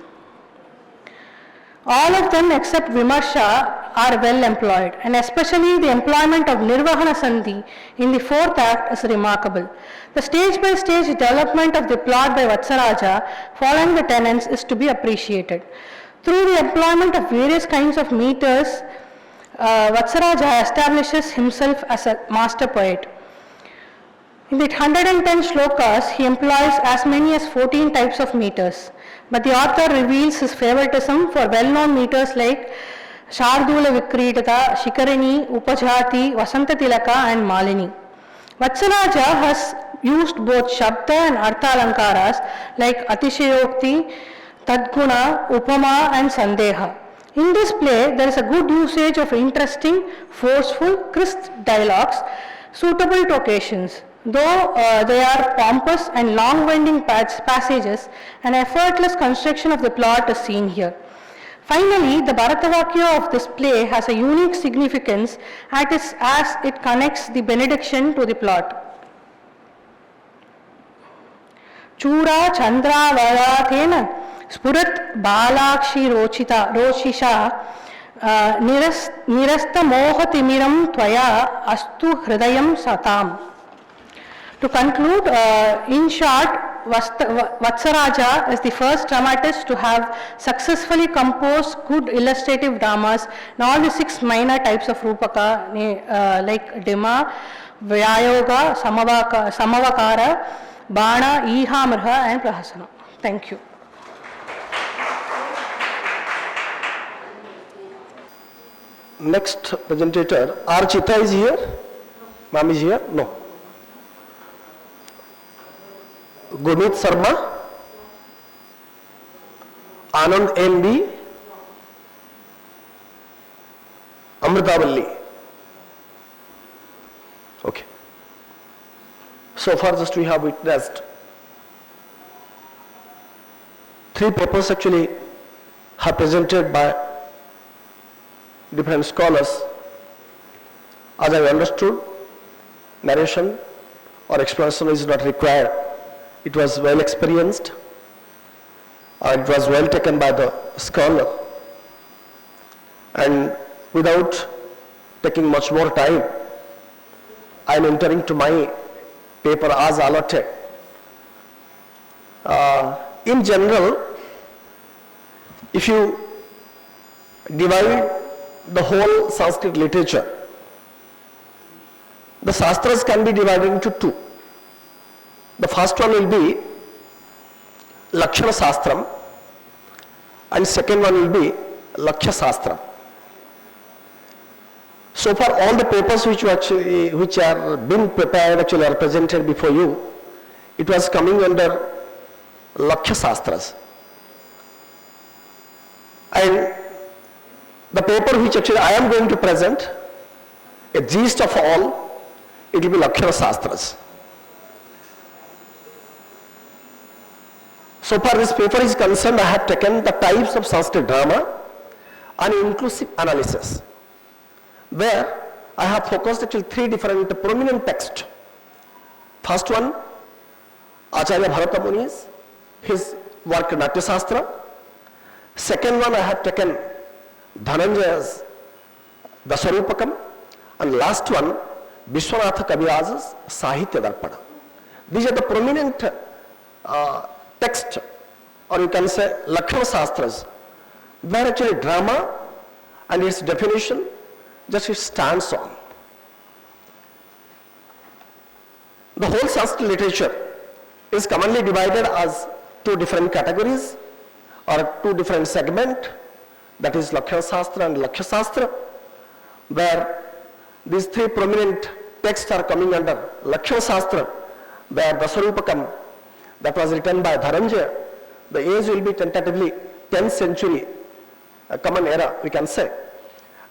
all of them except Vimarsha are well employed, and especially the employment of Nirvahana Sandhi in the 4th act is remarkable. The stage-by-stage development of the plot by Vatsaraja following the tenets is to be appreciated. Through the employment of various kinds of meters, Vatsaraja establishes himself as a master poet. In the 110 shlokas, he employs as many as 14 types of meters, but the author reveals his favoritism for well-known meters like Shardula Vikridata, Shikarini, Upajati, Vasanta Tilaka and Malini. Vatsaraja has used both Shabda and Artha Alankaras like Atishayokti, Tadguna, Upama and Sandeha. In this play, there is a good usage of interesting, forceful, crisp dialogues suitable to occasions. Though they are pompous and long-winding passages, an effortless construction of the plot is seen here. Finally, the Bharatavakya of this play has a unique significance as it connects the benediction to the plot. Chura Chandra Varathena Spurat Balakshi Roshisha Nirasta Mohatimiram Tvaya Astu Hridayam Satam. To conclude, in short, Vatsaraja is the first dramatist to have successfully composed good illustrative dramas in all the 6 minor types of Rupaka like Dima, Vyayoga, Samavakara, Bana, Iha, Mrha and Prahasana. Thank you. Next presentator, R. Chita is here? Ma'am is here? No. Gurmeet Sharma, Anand M.B., Amritavalli. Okay. So far just we have witnessed 3 papers actually are presented by different scholars. As I understood, narration or explanation is not required. It was well experienced, it was well taken by the scholar, and without taking much more time, I am entering to my paper as allotted. In general, if you divide the whole Sanskrit literature, the Shastras can be divided into 2. The first one will be Lakshana Shastram and second one will be Lakshya Shastram. So far all the papers which are being prepared actually are presented before you, it was coming under Lakshya Shastras. And the paper which actually I am going to present, a gist of all, it will be Lakshana Shastras. So far this paper is concerned, I have taken the types of Sanskrit drama and inclusive analysis, where I have focused actually 3 different prominent texts. First one, Acharya Bharata Muni's, his work Natya Shastra. Second one, I have taken Dhananjaya's Dasarupakam. And last one, Vishwanatha Kaviraj's Sahitya Darpana. These are the prominent text, or you can say Lakshana Shastras, where actually drama and its definition just it stands on. The whole Sanskrit literature is commonly divided as 2 different categories or 2 different segments, that is Lakshana Shastra and Lakshya Shastra, where these 3 prominent texts are coming under Lakshana Shastra, where Dasarupakam, that was written by Dhananjaya, the age will be tentatively 10th century, a common era we can say.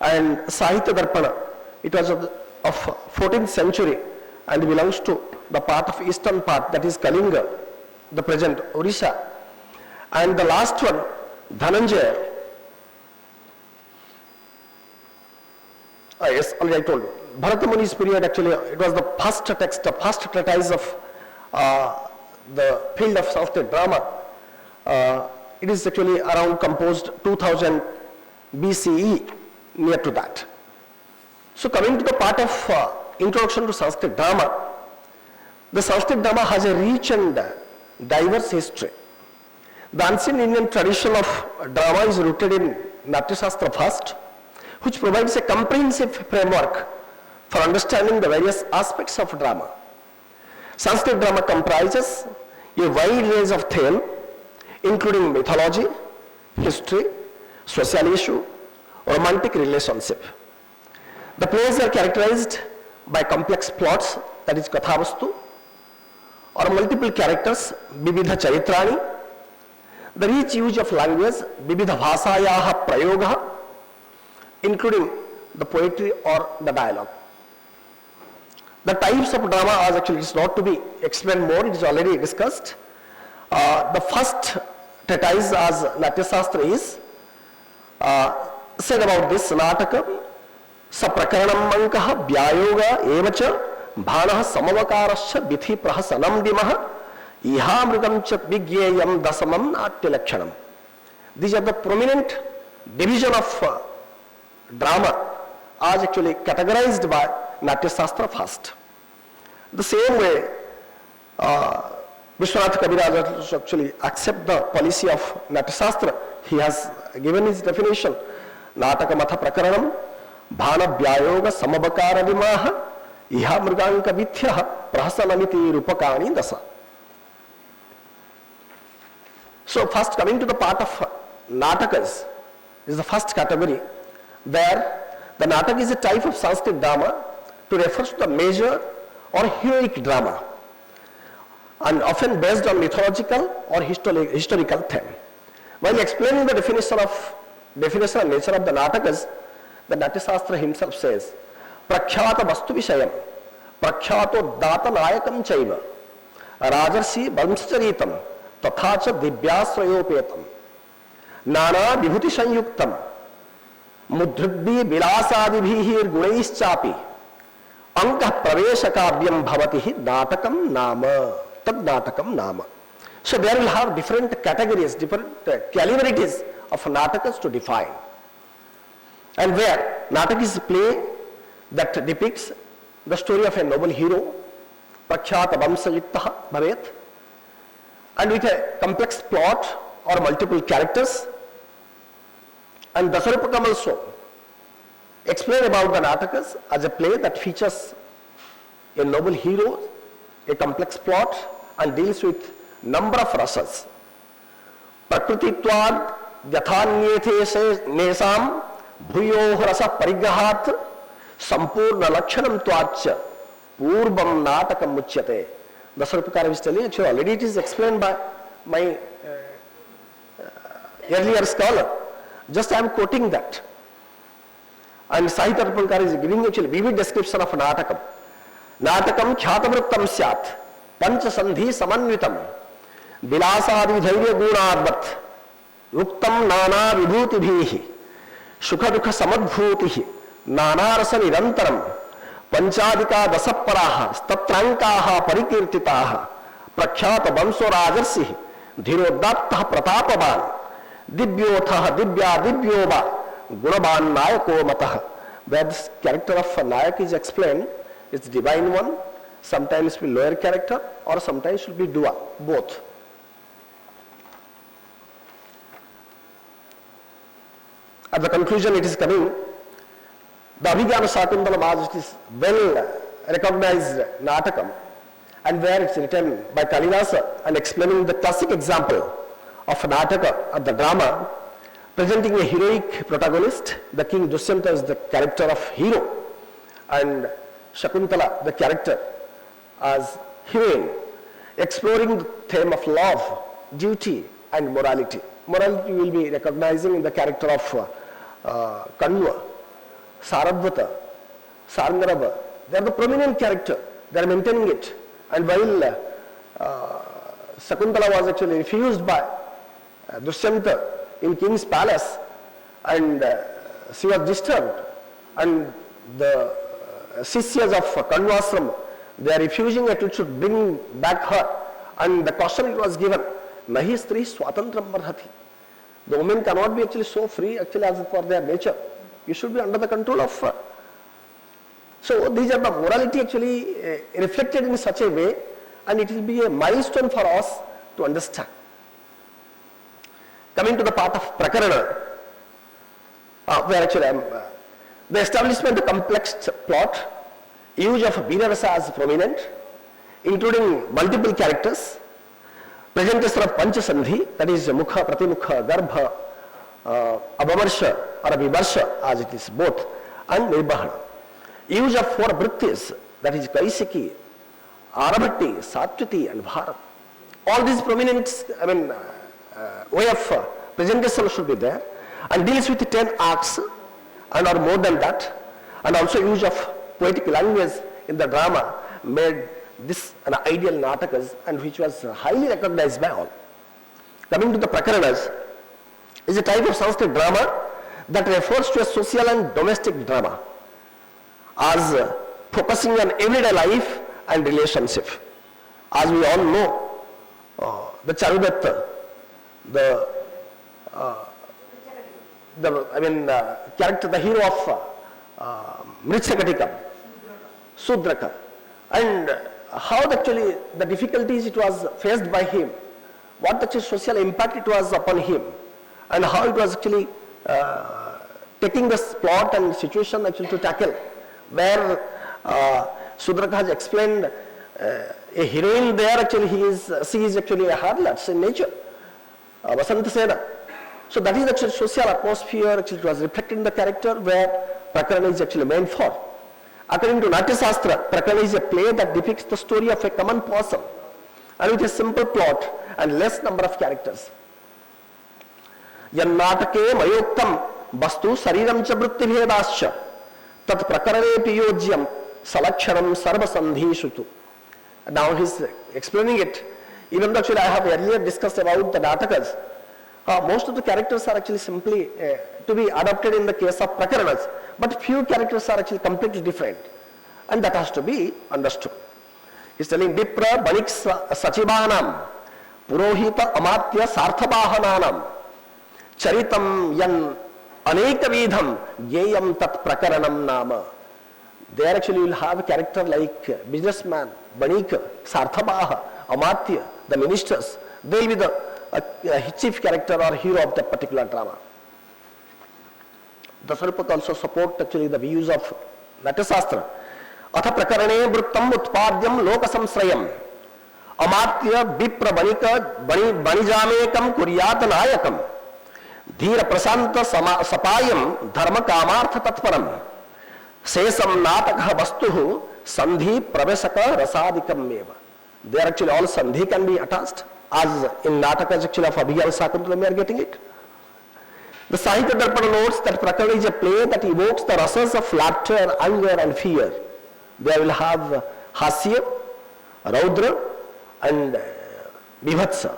And Sahitya Darpana, it was of 14th century and belongs to the part of eastern part, that is Kalinga, the present Orissa. And the last one, Dhananjaya, yes, already I told you. Bharata Muni's period actually, it was the first text, the first treatise of the field of Sanskrit drama. It is actually around composed 2000 BCE, near to that. So coming to the part of introduction to Sanskrit drama, the Sanskrit drama has a rich and diverse history. The ancient Indian tradition of drama is rooted in Natya Shastra first, which provides a comprehensive framework for understanding the various aspects of drama. Sanskrit drama comprises a wide range of themes, including mythology, history, social issue, romantic relationship. The plays are characterized by complex plots, that is Kathavastu, or multiple characters, vividha charitrani, the rich use of language, vividha bhasayaha prayoga, including the poetry or the dialogue. The types of drama as actually is not to be explained more, it is already discussed. The first treatise as Natya Shastra is said about this Nataka, Saprakaranam Mankaha, Vyayoga, Evacha, Bhanaha Samavakarascha, Vithi Prahasanam Dimaha, Ihamrikam cha Vigyayam Dasamam Natya Lakshanam. These are the prominent division of drama as actually categorized by Natya Shastra first. The same way, Vishwanath Kaviraj actually accept the policy of Natya Shastra. He has given his definition, Nataka Matha Prakaranam, Bhana Vyayoga Samabakara Vimaha, Iha Mriganka Vithyaha, Prahasanamiti Rupakani Dasa. So first coming to the part of Natakas is the first category, where the Natak is a type of Sanskrit drama to refer to the major or heroic drama, and often based on mythological or historical theme. While explaining the definition and nature of the Natakas, the Natya Shastra himself says, Prakhyata Vastu Vishayam, Prakhyato Data Nayakam Chaiva, Rajarsi Vamsacharitam, Tathacha Divyasrayopetam, Nana Vibhuti Sanyuktam, Mudridhi Vilasadibhihir Gunaischaapi, Anka Pravesha Kavyam Bhavatihi Natakam Nama, Tad Natakam Nama. So there will have different categories, different calibarities of Natakas to define. And where Natak is a play that depicts the story of a noble hero, Prakhyata Vamsayuktaha Bhavet, and with a complex plot or multiple characters. And Dasarupakam also explain about the Natakas as a play that features a noble hero, a complex plot, and deals with number of rasas. Prakrutitvad Yathanyethe Nesam Bhuyoh Rasa Parigrahat Sampurna Lakshanam Tvacha Purvam Natakam Muchyate. Dasarupakara is telling, actually already it is explained by my earlier scholar. Just I am quoting that. And Sahitya Rapalkar is giving actually vivid description of Natakam. Natakam Khyatavrittam Syat, Pancha Sandhi Samanvitam, Vilasadi Dhairya Gunadvat, Yuktam Nana Vibhutibhihi, Shukhadukha Samadbhutihi, Nana Rasa Nirantaram, Panchadika Dasaparaha, Statrankaha Parikirtitaha, Prakhyata Vamso Rajarsihi, Dhirodattaha Pratapavan, Dibyotha Dibya Dibyoba, Gunaban Nayako Mataha. Where this character of Nayak is explained, it's divine one, sometimes will be lower character, or sometimes will be dua, both. At the conclusion it is coming, the Abhijnana Shakuntalam, it is well recognized Natakam, and where it's written by Kalidasa and explaining the classic example of Nataka of the drama, presenting a heroic protagonist. The king Dushyanta is the character of hero, and Shakuntala the character as heroine, exploring the theme of love, duty and morality. Morality will be recognizing in the character of Kanva, Saradvata, Sarngarava. They are the prominent character, they are maintaining it. And while Shakuntala was actually refused by Dushyanta in king's palace, and she was disturbed, and the Sishyas of Kanvasram, they are refusing that it should bring back her, and the caution it was given, Nahi Stri Swatantram Marhati. The women cannot be actually so free actually as for their nature. You should be under the control of her. So these are the morality actually reflected in such a way, and it will be a milestone for us to understand. Coming to the part of Prakarana, where actually the establishment of complex plot, use of Veerarasa as prominent, including multiple characters, presentation of Panchasandhi, that is Mukha, Pratimukha, Garbha, Abhavarsha or Abhivarsha as it is both, and Nirbahana. Use of 4 vrittis, that is Kaisiki, Arabhatti, Satyati and Bharat. All these prominent, way of presentation should be there, and deals with 10 arts and or more than that, and also use of poetic language in the drama made this an ideal natakas and which was highly recognized by all. Coming to the Prakaranas, is a type of Sanskrit drama that refers to a social and domestic drama as focusing on everyday life and relationship. As we all know, the Charudatta, character, the hero of Mritsakatikam, Sudraka, and how actually the difficulties it was faced by him, what actually social impact it was upon him, and how it was actually taking this plot and situation actually to tackle, where Sudraka has explained a heroine there actually she is actually a harlot in nature, Vasanta Sena. So that is actually social atmosphere actually it was reflected in the character where Prakarana is actually meant for. According to Natya Shastra, Prakarana is a play that depicts the story of a common person and with a simple plot and less number of characters. Yannatake mayoktam vastu sariram cha vrittibhedascha tat prakarane piyojyam salakshanam sarvasandhishutu. Now he is explaining it. Even though actually I have earlier discussed about the natakas, most of the characters are actually simply to be adopted in the case of Prakaranas, but few characters are actually completely different, and that has to be understood. He is telling Vipra, Banik, Sachivanam, Purohita, Amatya, Sarthabahananam, Charitam, Yan, Aneka Vidham, Yeyam Tat Prakaranam Nama. There actually will have a character like businessman, Banika, Sarthabaha, Amatya, the ministers. They will be the chief character or hero of that particular drama. The Sarupaka also support actually the views of Natya Shastra. Atha prakarane vrittam utpadyam loka samsrayam amatya vipra banika banijamekam kuryat nayakam dhira prasanta sapayam dharma kamartha tatparam sesam nataka vastuhu sandhi pravesaka rasadikam meva. They are actually all sandhi can be attached, as in natakas actually of Abhigyan Sakuntala we are getting it. The Sahitya Darpana notes that Prakarana is a play that evokes the rasas of laughter, anger and fear. They will have Hasya, Raudra and Bibhatsa.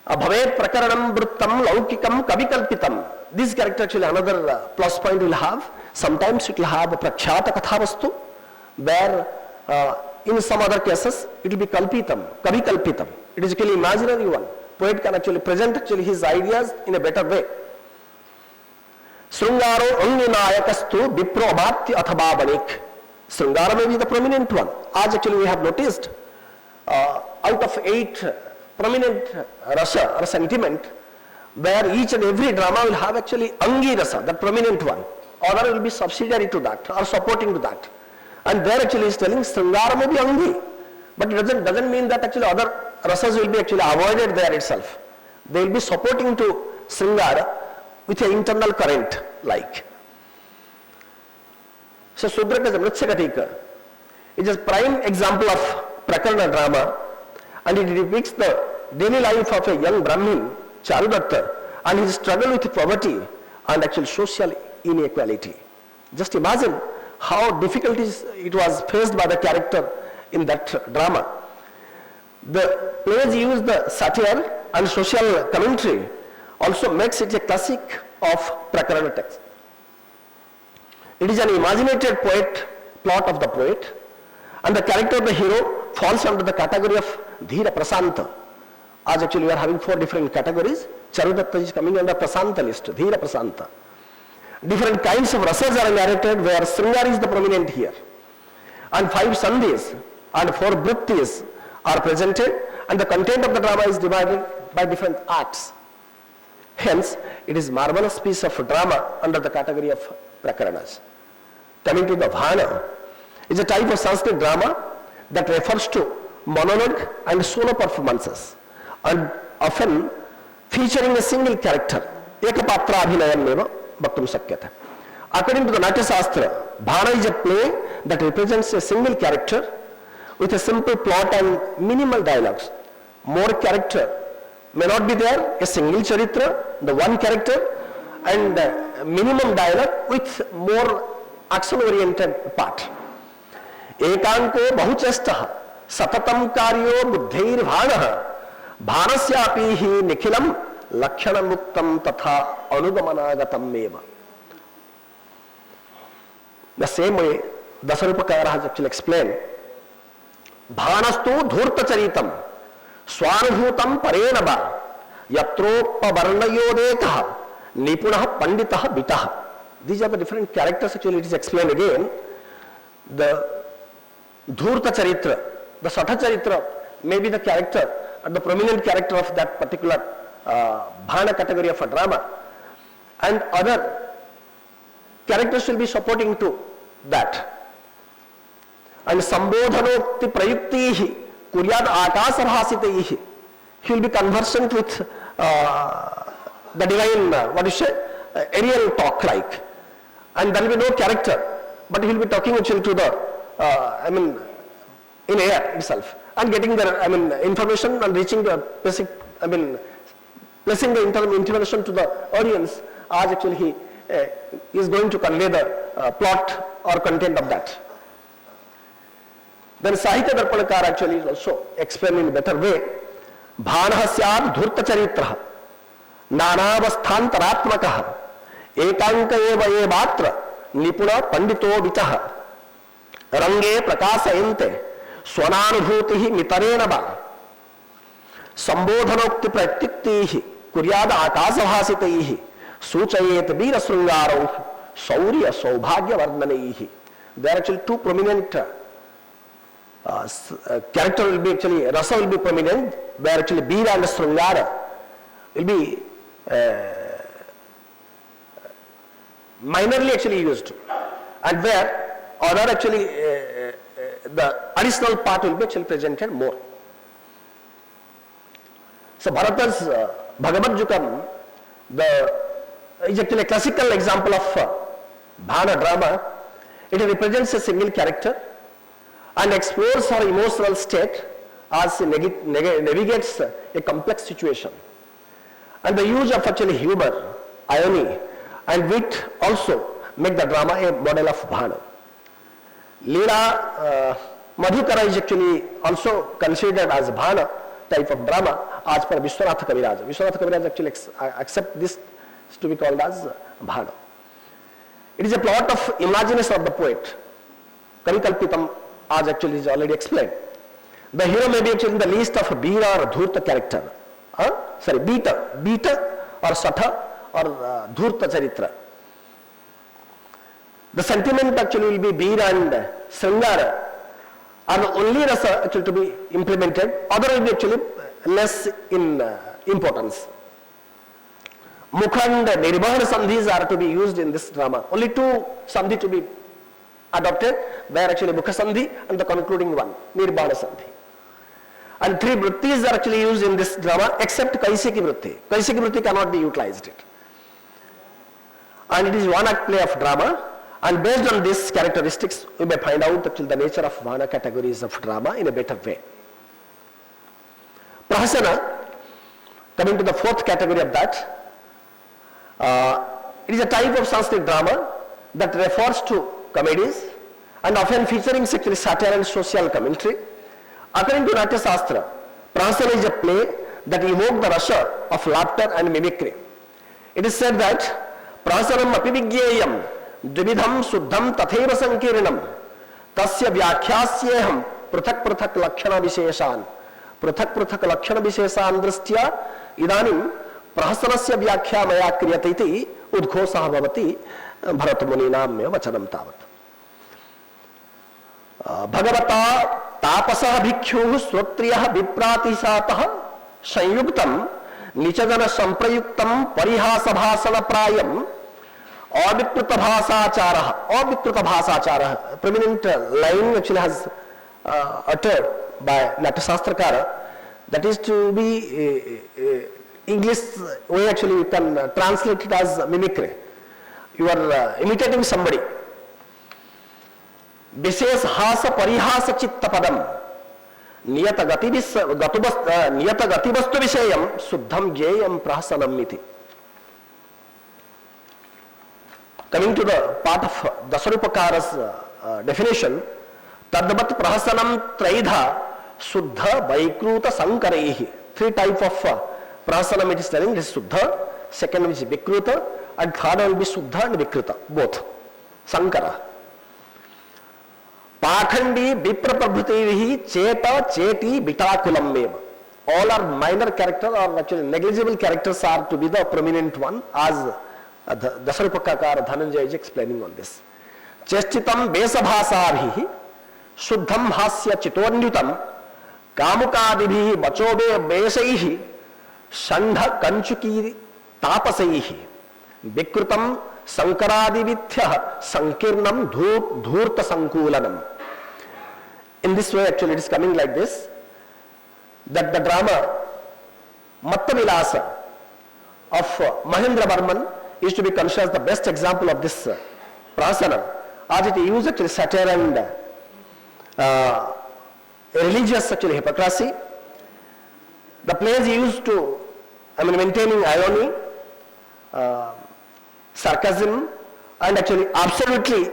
Abhavet Prakaranam Vrittam Laukikam Kavikalpitam. This character actually another plus point will have. Sometimes it will have a Prakshata Kathavastu, where in some other cases it will be Kalpitam, Kavikalpitam. It is actually imaginary one. Poet can actually present actually his ideas in a better way. Srungaro Anginayakastu Vipro Amatya Athaba Banik. Srungara may be the prominent one. As actually we have noticed, out of 8 prominent rasa or sentiment, where each and every drama will have actually Angi rasa, the prominent one. Other will be subsidiary to that or supporting to that. And there actually is telling Srungara may be Angi. But it doesn't mean that actually other rasas will be actually avoided there itself. They will be supporting to Sringara with an internal current like. So Sudraka is a Mritsakatika. It is a prime example of Prakarana drama, and it depicts the daily life of a young Brahmin, Charudatta, and his struggle with poverty and actual social inequality. Just imagine how difficulties it was faced by the character in that drama. The plays use the satire and social commentary, also makes it a classic of Prakarana text. It is an imaginated plot of the poet, and the character of the hero falls under the category of Dhira Prasanta. As actually we are having 4 different categories. Charudatta is coming under Prasanta list, Dhira Prasanta. Different kinds of rasas are narrated where Sringara is the prominent here. And 5 sandhis and 4 vrittis are presented, and the content of the drama is divided by different acts. Hence, it is marvelous piece of drama under the category of Prakaranas. Coming to the Bhana, is a type of Sanskrit drama that refers to monologue and solo performances, and often featuring a single character. Ekapatra abhinayam meva bhaktum sakyata. According to the Natya Shastra, Bhana is a play that represents a single character with a simple plot and minimal dialogues. More character may not be there, a single charitra, the one character, and minimum dialogue with more action-oriented part. Ekanko bahuchestah satatam karyo buddhairvhanah bhanasyapi hi nikhilam lakshana muktam tatha anugamanagatam meva. The same way Dasarupakara has actually explained, bhanastu dhurta charitam swanubhutam parenaba yatropa varnayodekah nipunah panditah bitah. These are the different characters. Actually it is explained again. The dhurta charitra, the satha charitra may be the character or the prominent character of that particular bhana category of a drama, and other characters will be supporting to that. And sambodhanokti prayuktihi kuryad akasabhasitaihi, he will be conversant with the divine, what you say, aerial talk like, and there will be no character, but he will be talking actually to the, in air itself, and getting the, information and reaching the basic, placing the information to the audience as actually he is going to convey the plot or content of that. Then Sahitya Darpanakara actually is also explained in a better way. Bhanah syad dhurta charitra nanavasthantaratmakah ekanka eva evatra nipuna pandito vichah range prakasayante swananubhutihi mitarena ba sambodhanokti pratyuktihi kuryada akasabhasitaihi suchayet veera srungarau saurya saubhagya vardhanaihi. There are actually two prominent character will be actually, rasa will be prominent, where actually veera and srungara will be minorly actually used, and where other actually the additional part will be actually presented more. So Bharata's Bhagavad Jukam is actually a classical example of bhana drama. It represents a single character and explores her emotional state as it navigates a complex situation. And the use of actually humor, irony and wit also make the drama a model of bhana. Leela Madhukara is actually also considered as bhana type of drama as per Vishwanatha Kaviraj. Vishwanatha Kaviraj actually accept this to be called as bhana. It is a plot of imagination of the poet. Karikalpitam, as actually is already explained. The hero may be actually in the list of Veera or Dhurta character. Beta or Satha or Dhurta charitra. The sentiment actually will be Veera and Sringara are the only rasa actually to be implemented. Other will be actually less in importance. Mukha and Nirbahana sandhis are to be used in this drama. Only two sandhi to be adopted, where actually Mukha sandhi and the concluding one, Nirbahana sandhi. And three vrittis are actually used in this drama except Kaisiki vritti. Kaisiki vritti cannot be utilized it. And it is one act play of drama, and based on these characteristics we may find out actually the nature of Vana categories of drama in a better way. Prahasana, coming to the fourth category of that, it is a type of Sanskrit drama that refers to comedies and often featuring sexual satire and social commentary. According to Natya Shastra, Prahasana is a play that evokes the rasa of laughter and mimicry. It is said that Prahasanam api vigyeyam dvidham suddham tatheva sankirinam tasya vyakhyaasyeham prathak prathak lakshana visheshan dristya idanim prahasanasya vyakhya maya kriyate iti udghosah bhavati bharatamuninam me vachanam tavat. Bhagavata tapasah bhikshuh srotriyah vipratisatah sanyuktam nichadana samprayuktam parihasabhasana prayam avikrita bhasachara. Prominent line actually has uttered by Natya Shastrakara, that is to be English way actually you can translate it as mimicry. You are imitating somebody. विशेष हास परिहास चित्त पदम नियत गतिवस्तु विषयम शुद्धम ज्ञेयम प्रहसनम इति. Coming to the part of Dasarupakara's definition, tadvat prahasanam traidha suddha vaikruta sankarehi. Three types of prahasanam it is telling. This is suddha, second is vikruta, and third will be suddha and vikruta, both. Sankara. Pakhandi vipra prabhutivihi cheta cheti bitakulam meva. All are minor characters, or actually negligible characters are to be the prominent one, as Dasarupakara Dhananjaya is explaining on this. Chestitam besabhasabhihi shuddham hasya chitonyutam kamukadibhihi bachobe besaihi shandha kanchuki tapasaihi vikrutam sankaradivithya sankirnam dhurta sankulanam. In this way actually it is coming like this, that the drama Matta Vilasa of Mahendra Barman is to be considered as the best example of this prasana, as it used actually satire and religious actually hypocrisy. The plays used to, maintaining irony, sarcasm, and actually absolutely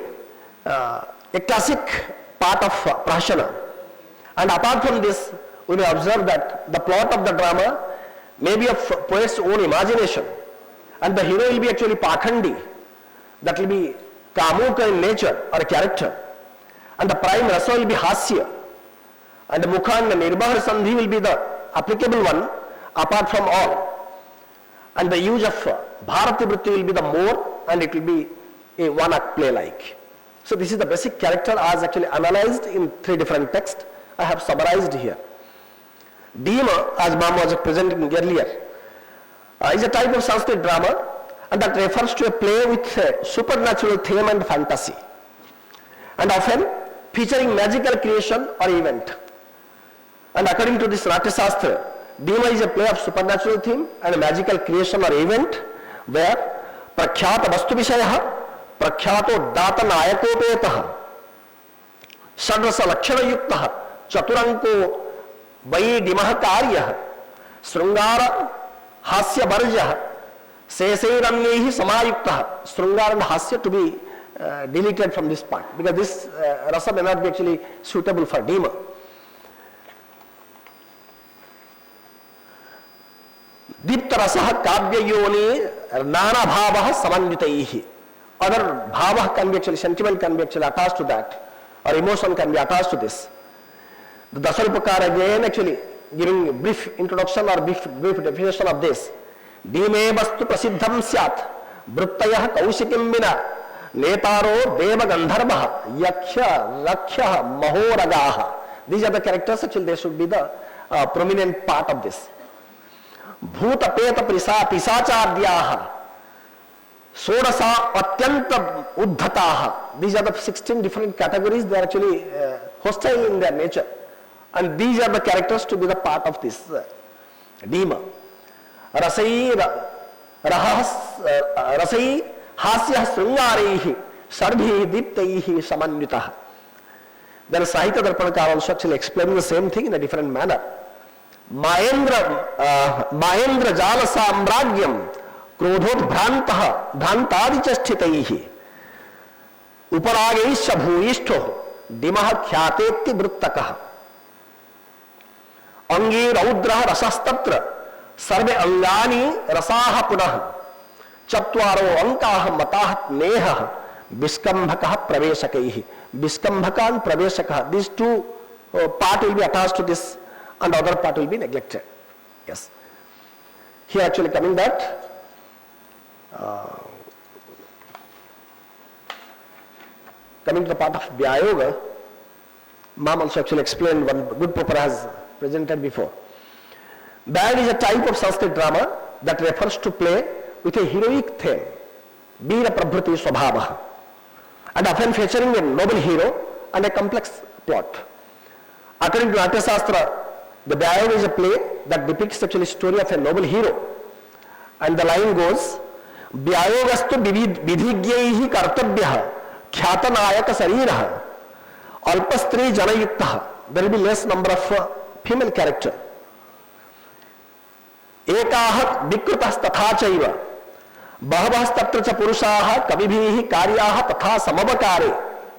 a classic part of prasana. And apart from this, we may observe that the plot of the drama may be of poet's own imagination, and the hero will be actually pakhandi, that will be kamuka in nature or a character, and the prime rasa will be hasya, and the mukha and the nirbahar sandhi will be the applicable one apart from all, and the use of bharati vritti will be the more, and it will be a one act play like. So this is the basic character as actually analyzed in three different texts. I have summarized here. Dima, as Ma'am was presenting earlier, is a type of Sanskrit drama, and that refers to a play with a supernatural theme and fantasy, and often featuring magical creation or event. And according to this Natya Shastra, Dima is a play of supernatural theme and a magical creation or event, where prakhyata vastu vishayah prakyato data nayakopetah shadrasa lakshana yuktah chaturanko vai dimah karyah srungara hasya barjah sesairamyehi samayuktah. Srungara and hasya to be deleted from this part, because this rasa may not be actually suitable for Dima. Dipta rasah kavya yoni nana bhavah samanyutaihi. Other bhavah can be actually, sentiment can be actually attached to that, or emotion can be attached to this. The Dasarupakara again actually giving a brief introduction or brief definition of this. Dime vastu prasiddham syat vrittayah kausikim vina netaro deva gandharvah yaksha raksha mahoragaha. These are the characters actually, they should be the prominent part of this. Bhuta peta pisachadyaha Sodasa atyanta uddhataha. These are the 16 different categories. They are actually hostile in their nature, and these are the characters to be the part of this Dima. Rasai hasya srungarehi sarvhi diptaihi samanyutah. Then Sahitya Darpanakara also actually explaining the same thing in a different manner. Mahendra jala samragyam क्रोधोत भ्रांतादि चष्टितैहि उपरागैश्च भूयिष्ठो दिमः ख्यातेति वृत्तकः अंगे रौद्रः रसस्तत्र सर्वे अंगानि रसाः पुनः चत्वारो अंकाः मताः नेहः विस्कंभकः प्रवेशकैः. विस्कंभक and प्रवेशकः, these two part will be attached to this, and other part will be neglected. Yes, here actually coming that coming to the part of Vyayoga, Ma'am also actually explained, one good paper has presented before. That is a type of Sanskrit drama that refers to play with a heroic theme, Veera Prabhuti Swabhava, and often featuring a noble hero and a complex plot. According to Natya Shastra, the Vyayoga is a play that depicts actually story of a noble hero, and the line goes, व्यायोगस्तु विधिज्ञैः कर्तव्यः ख्यातनायक शरीरः Alpastri Janayukta, there will be less number of female character. Ekah Bikrutas Tatha Chaiva, Bahavas Tatra Cha Purushaha, Kavibihi, Karyaha, Tatha Samabakare,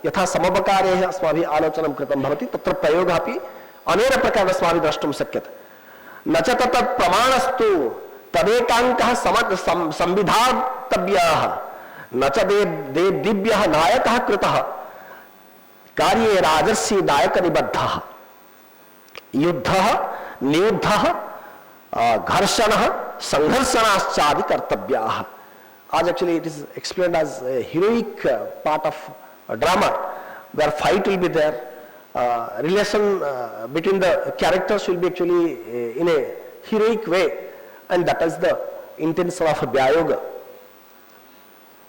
Yatha Samabakare, Swavi Alochanam Kritam Bhavati, Tatra Prayogapi, Anera Prakara Swavi Drashtum Sakyat. Nachatatat Pramanastu, Tadekankaha Samvidha Tabyaha, Nacha de Dibyaha Nayakaha Kritaha, Karye Rajasi Nayaka Nibadhaha, Yuddhaha, Niyuddhaha, Gharshanaha, Sangharsanashchadi Kartabhyaha. As actually it is explained as a heroic part of a drama where fight will be there, relation between the characters will be actually in a heroic way, and that is the intention of Vyayoga.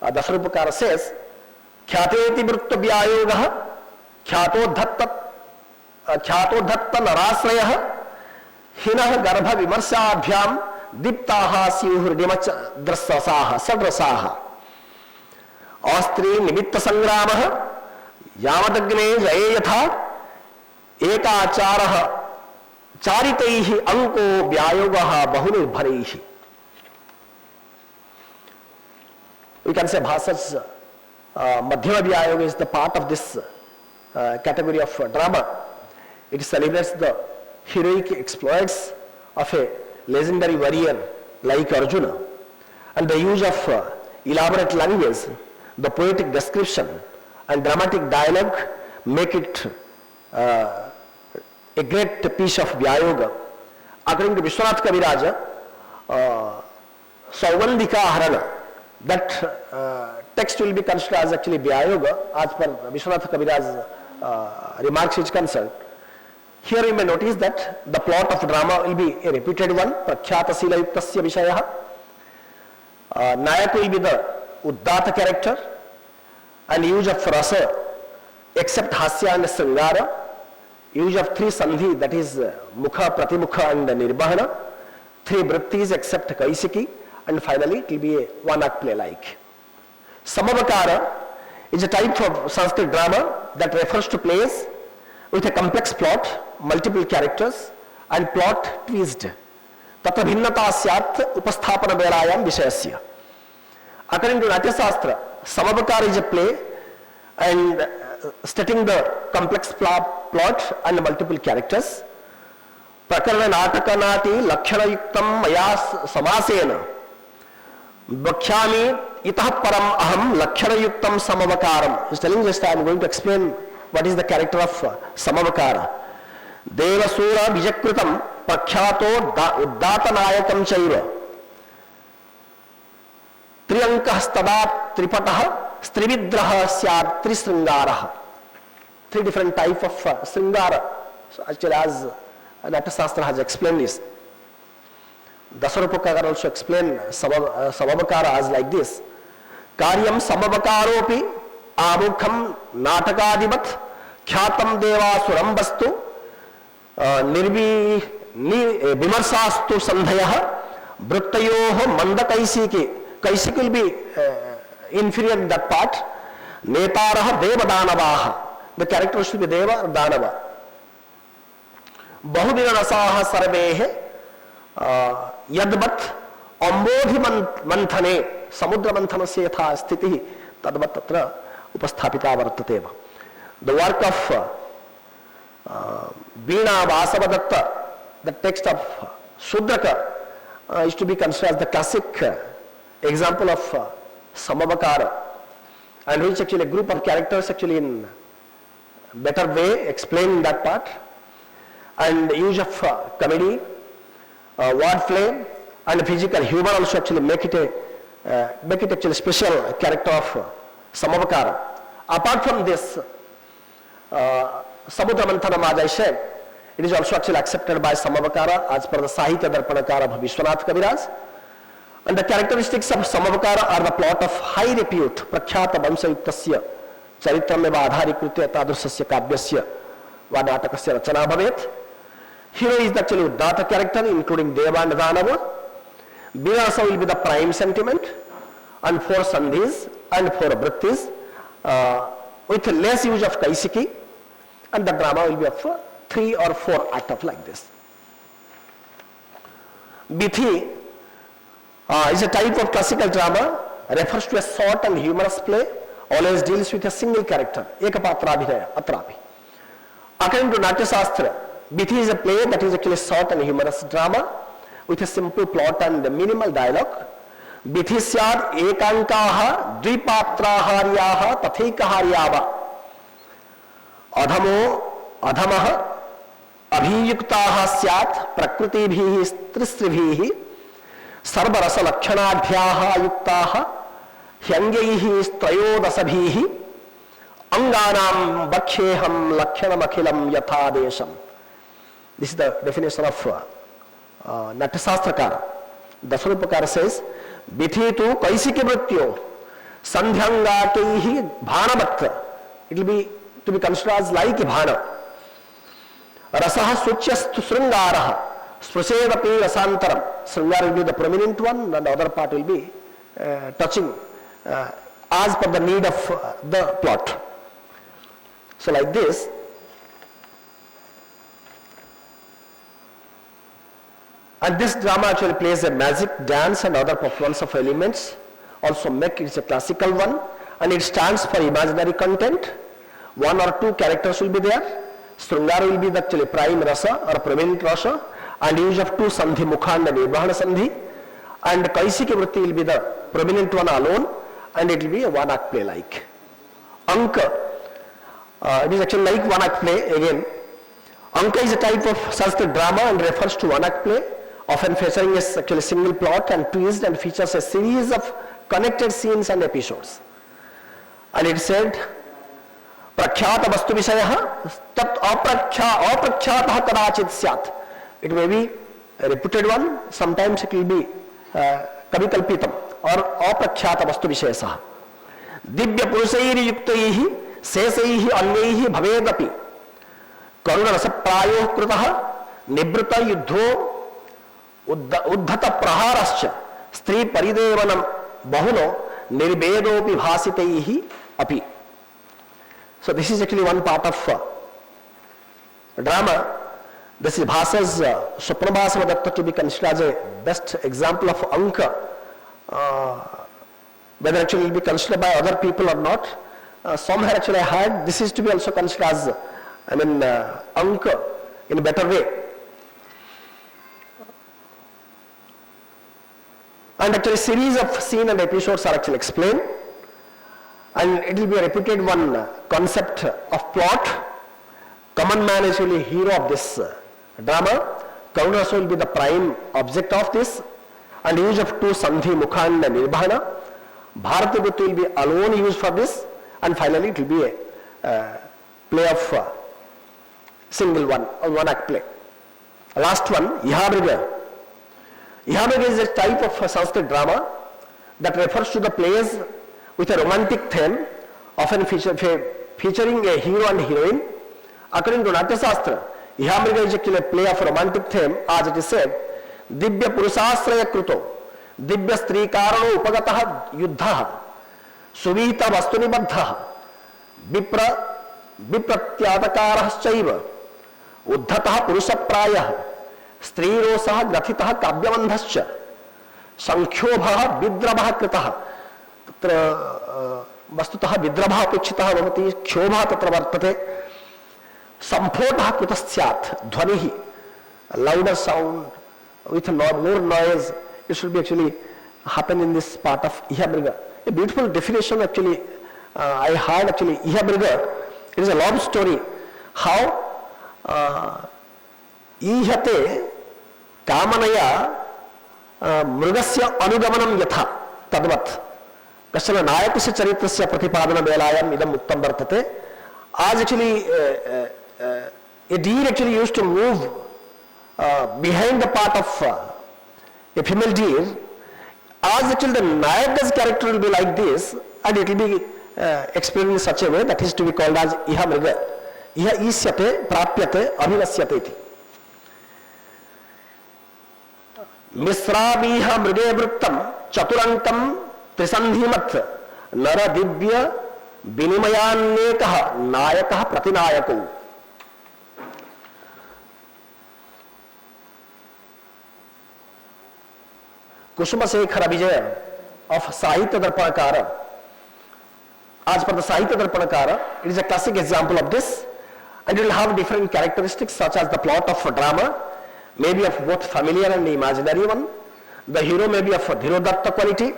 Dasarupakara says, Khyateti Vrutta Vyayogaha, Khyato Dhatta Narasrayaha, Hinah Garbha Vimarsabhyam, Diptaha Siyuhridimach Drasasaha, Sadrasaha, Astri Nimitta Sangramaha, Yamadagne Jayatha, Ekacharaha, Charitaihi Anko Vyayogaha Bahunirбharaihi. We can say Bhasa's Madhyama Vyayoga is the part of this category of drama. It celebrates the heroic exploits of a legendary warrior like Arjuna, and the use of elaborate language, the poetic description and dramatic dialogue make it a great piece of Vyayoga. According to Vishwanath Kaviraja, Saugandhika Harana, that text will be considered as actually Vyayoga as per Vishwanath Kaviraja's remarks is concerned. Here you may notice that the plot of drama will be a repeated one, Prakhyata Sila Yuktasya Vishayaha. Nayak will be the Uddata character, and use of rasa except Hasya and Sringara, use of three Sandhi, that is Mukha, Pratimukha and Nirbahana, three Vrittis except Kaisiki, and finally it will be a one-act play like. Samavakara is a type of Sanskrit drama that refers to plays with a complex plot, multiple characters, and plot twist. Tatra bhinnata syat upasthapana velayam vishayasya. According to Natya Shastra, Samavakara is a play and stating the complex plot and multiple characters. Prakarana nataka nati lakshana yuktam maya samasena. Bhakhyami itah param aham lakshana yuktam samavakaram. He is telling just I am going to explain what is the character of Samavakara. Devasura Vijakritam Prakyato Uddatanayakam Chaiva. Triankahastada Tripataha Strividraha Syad Trisringaraha. Three different type of Sringara. So actually as Natya Shastra has explained this. Dasarupakara also explained Samavakara as like this. Karyam Samavakaropi Amukham Natakadivat Khyatam Deva Surambastu Vimarsastu Sandhayaha Vrittayoho Manda Kaisiki. Kaisiki will be inferior in that part. Netaraha Deva Danavaha. The character should be Deva or Danava. Bahudina Rasaha Sarvehe Yadvat Ambodhi Manthane Samudra Manthanasya Yatha Sthitihi Tadvat Tatra Upasthapita Vartateva. The work of Veena Vasavadatta, the text of Sudraka, is to be considered as the classic example of Samavakara, and which actually a group of characters actually in better way explain that part, and use of comedy, wordplay, and physical humor also actually make it actually special character of Samavakara. Apart from this, Samudra Manthanam, as I said, it is also actually accepted by Samavakara as per the Sahitya Darpanakara of Vishwanath Kaviraj. And the characteristics of Samavakara are the plot of high repute, Prakhyata Vamsayuktasya, Charitram eva adharikritya tadrusasya kavyasya va natakasya rachana bhavet. Hero is actually Uddata character, including Deva and Danava. Virasa will be the prime sentiment, and 4 Sandhis and 4 Vrittis, with less use of Kaisiki. and the drama will be of 3 or 4 acts of like this. Bithi is a type of classical drama, refers to a short and humorous play, always deals with a single character, ekapatra abhinaya, atrapi. According to Natya Shastra, Bithi is a play that is actually short and humorous drama with a simple plot and minimal dialogue. Bithi syad ekankaha dvipatraharyaha tathaikaharyava adhamo adhamah abhiyuktaha syat prakrutibhihi strisribhihi sarvarasa lakshanadhyaha yuktaha hyangyaihi strayodasabhihi anganam baksheham lakshanamakilam yathadesham. This is the definition of Natyasastrakara. Dasarupakara says, Bithi tu kaisiki mrityo sandhyangakaihi bhanavat. It will be to be considered as like bhana. Rasaha suchyastu sringaraha sprusedapi rasantaram. Sringara will be the prominent one and the other part will be touching as per the need of the plot. So like this, and this drama actually plays a magic, dance and other performance of elements. Also make it a classical one, and it stands for imaginary content. 1 or 2 characters will be there. Sringara will be the actually prime rasa or prominent rasa, and use of 2 sandhi, mukhanda and nirvana sandhi, and kaisiki vritti will be the prominent one alone, and it will be a 1-act play like. Anka, it is actually like 1-act play again. Anka is a type of Sanskrit drama and refers to 1-act play, often featuring a actually single plot and twist, and features a series of connected scenes and episodes. And it said, prakhyata vastu vishayah tat aprakhyatah kadachit syat. It may be a reputed one, sometimes it will be kavikalpitam or aprakhyata vastu vishayasah. Divya purusairi yuktaihi sesaihi anyaihi bhavedapi karuna rasaprayoh krutah nibruta yuddho uddhata praharascha stri paridevanam bahuno nirvedopi bhasitaihi api. So this is actually one part of drama. This is Bhasa's Swapnabhasa Datta to be considered as a best example of Anka. Whether actually will be considered by other people or not, some have actually heard this is to be also considered as, Anka in a better way. And actually series of scene and episodes are actually explained, and it will be a repeated one concept of plot. Common man is really hero of this drama. Karuna will be the prime object of this, and use of 2 sandhi, mukhanda and nirvana. Bharati Bhutti will be alone used for this, and finally it will be a play of single one, or 1-act play. Last one, Ihamriga. Ihamriga is a type of Sanskrit drama that refers to the plays with a romantic theme, often featuring a hero and heroine. According to Natya Shastra, Ihamriga is actually a play of romantic theme, as it is said, Divya Purusasraya Kruto, Divya Stri Karano Upagataha Yuddhaha, Suvita Vastunibaddhaha, Vipratyadakarahaschaiva, Uddhataha Purusaprayah, Strirosah Grathitaha Kavyamandhascha, Sankhobhaha Vidrabhaha Kritaha, Tatra Vastutaha Vidrabhaha Apekshitaha Bhavati, Kshobha Tatra Vartate, Samphotaha Kritasyat, Dhvanihi, a louder sound with more noise. It should be actually happen in this part of Ihamriga. A beautiful definition actually, I heard actually Ihamriga. It is a love story. How Ihate Kamanaya Mrugasya Anugamanam Yatha Tadvat Kashana Nayakasya Charitrasya Pratipadana Velayam Idam Uttam Vartate. As actually a deer actually used to move behind the part of a female deer, as actually the Nayaka's character will be like this, and it will be explained in such a way that is to be called as Ihamriga. Iha isyate prapyate abhivasyate iti. Misrabiha mrige vrittam chaturantam trisandhimat nara divya vinimayannekaha nayakaha pratinayako. Kusumasekhara Vijaya of Sahitya Darpanakara. As per the Sahitya Darpanakara, it is a classic example of this, and it will have different characteristics such as the plot of a drama, maybe of both familiar and imaginary one. The hero may be of Dhirodatta quality.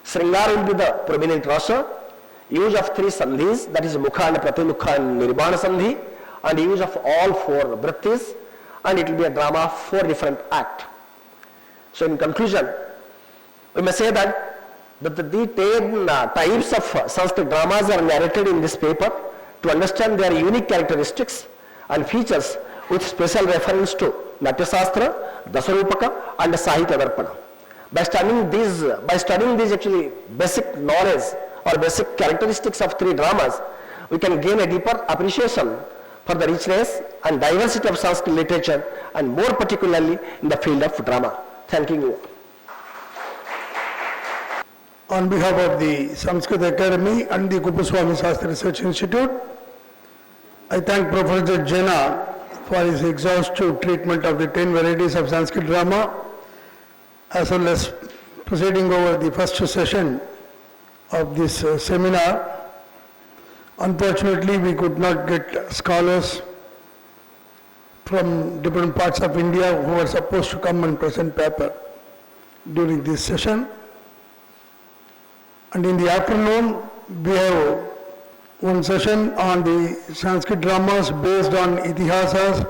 Sringara will be the prominent rasa. Use of 3 sandhis, that is Mukha and Pratimukha and Nirbana sandhi, and use of all 4 vrittis, and it will be a drama of 4 different acts. So in conclusion, we may say that the 10 types of Sanskrit dramas are narrated in this paper to understand their unique characteristics and features with special reference to Natya Shastra, Dasarupaka and Sahitya Darpana. By studying these actually basic knowledge or basic characteristics of 3 dramas, we can gain a deeper appreciation for the richness and diversity of Sanskrit literature, and more particularly in the field of drama. Thanking you. On behalf of the Sanskrit Academy and the Kupaswami Shastri Research Institute, I thank Professor Jena for his exhaustive treatment of the 10 varieties of Sanskrit drama, as well as proceeding over the first session of this seminar. Unfortunately, we could not get scholars from different parts of India who were supposed to come and present paper during this session. And in the afternoon, we have one session on the Sanskrit dramas based on Itihasas,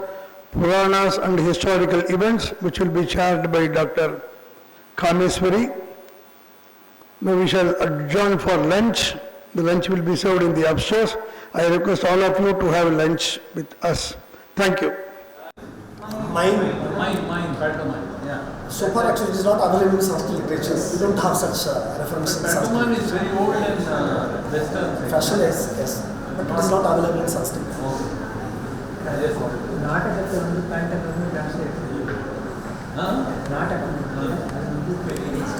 Puranas and historical events, which will be chaired by Dr. Kameswari. Now we shall adjourn for lunch. The lunch will be served in the upstairs. I request all of you to have lunch with us. Thank you. Mine, yeah. So far actually it is not available in Sanskrit literature. We don't have such reference in Sanskrit. Pantoman is very old and Western. Fashion is, yes. But it is not available in Sanskrit. Yes.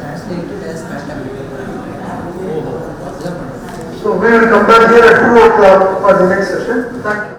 Translated as So we will come back here at 2 o'clock for the next session. Thank you.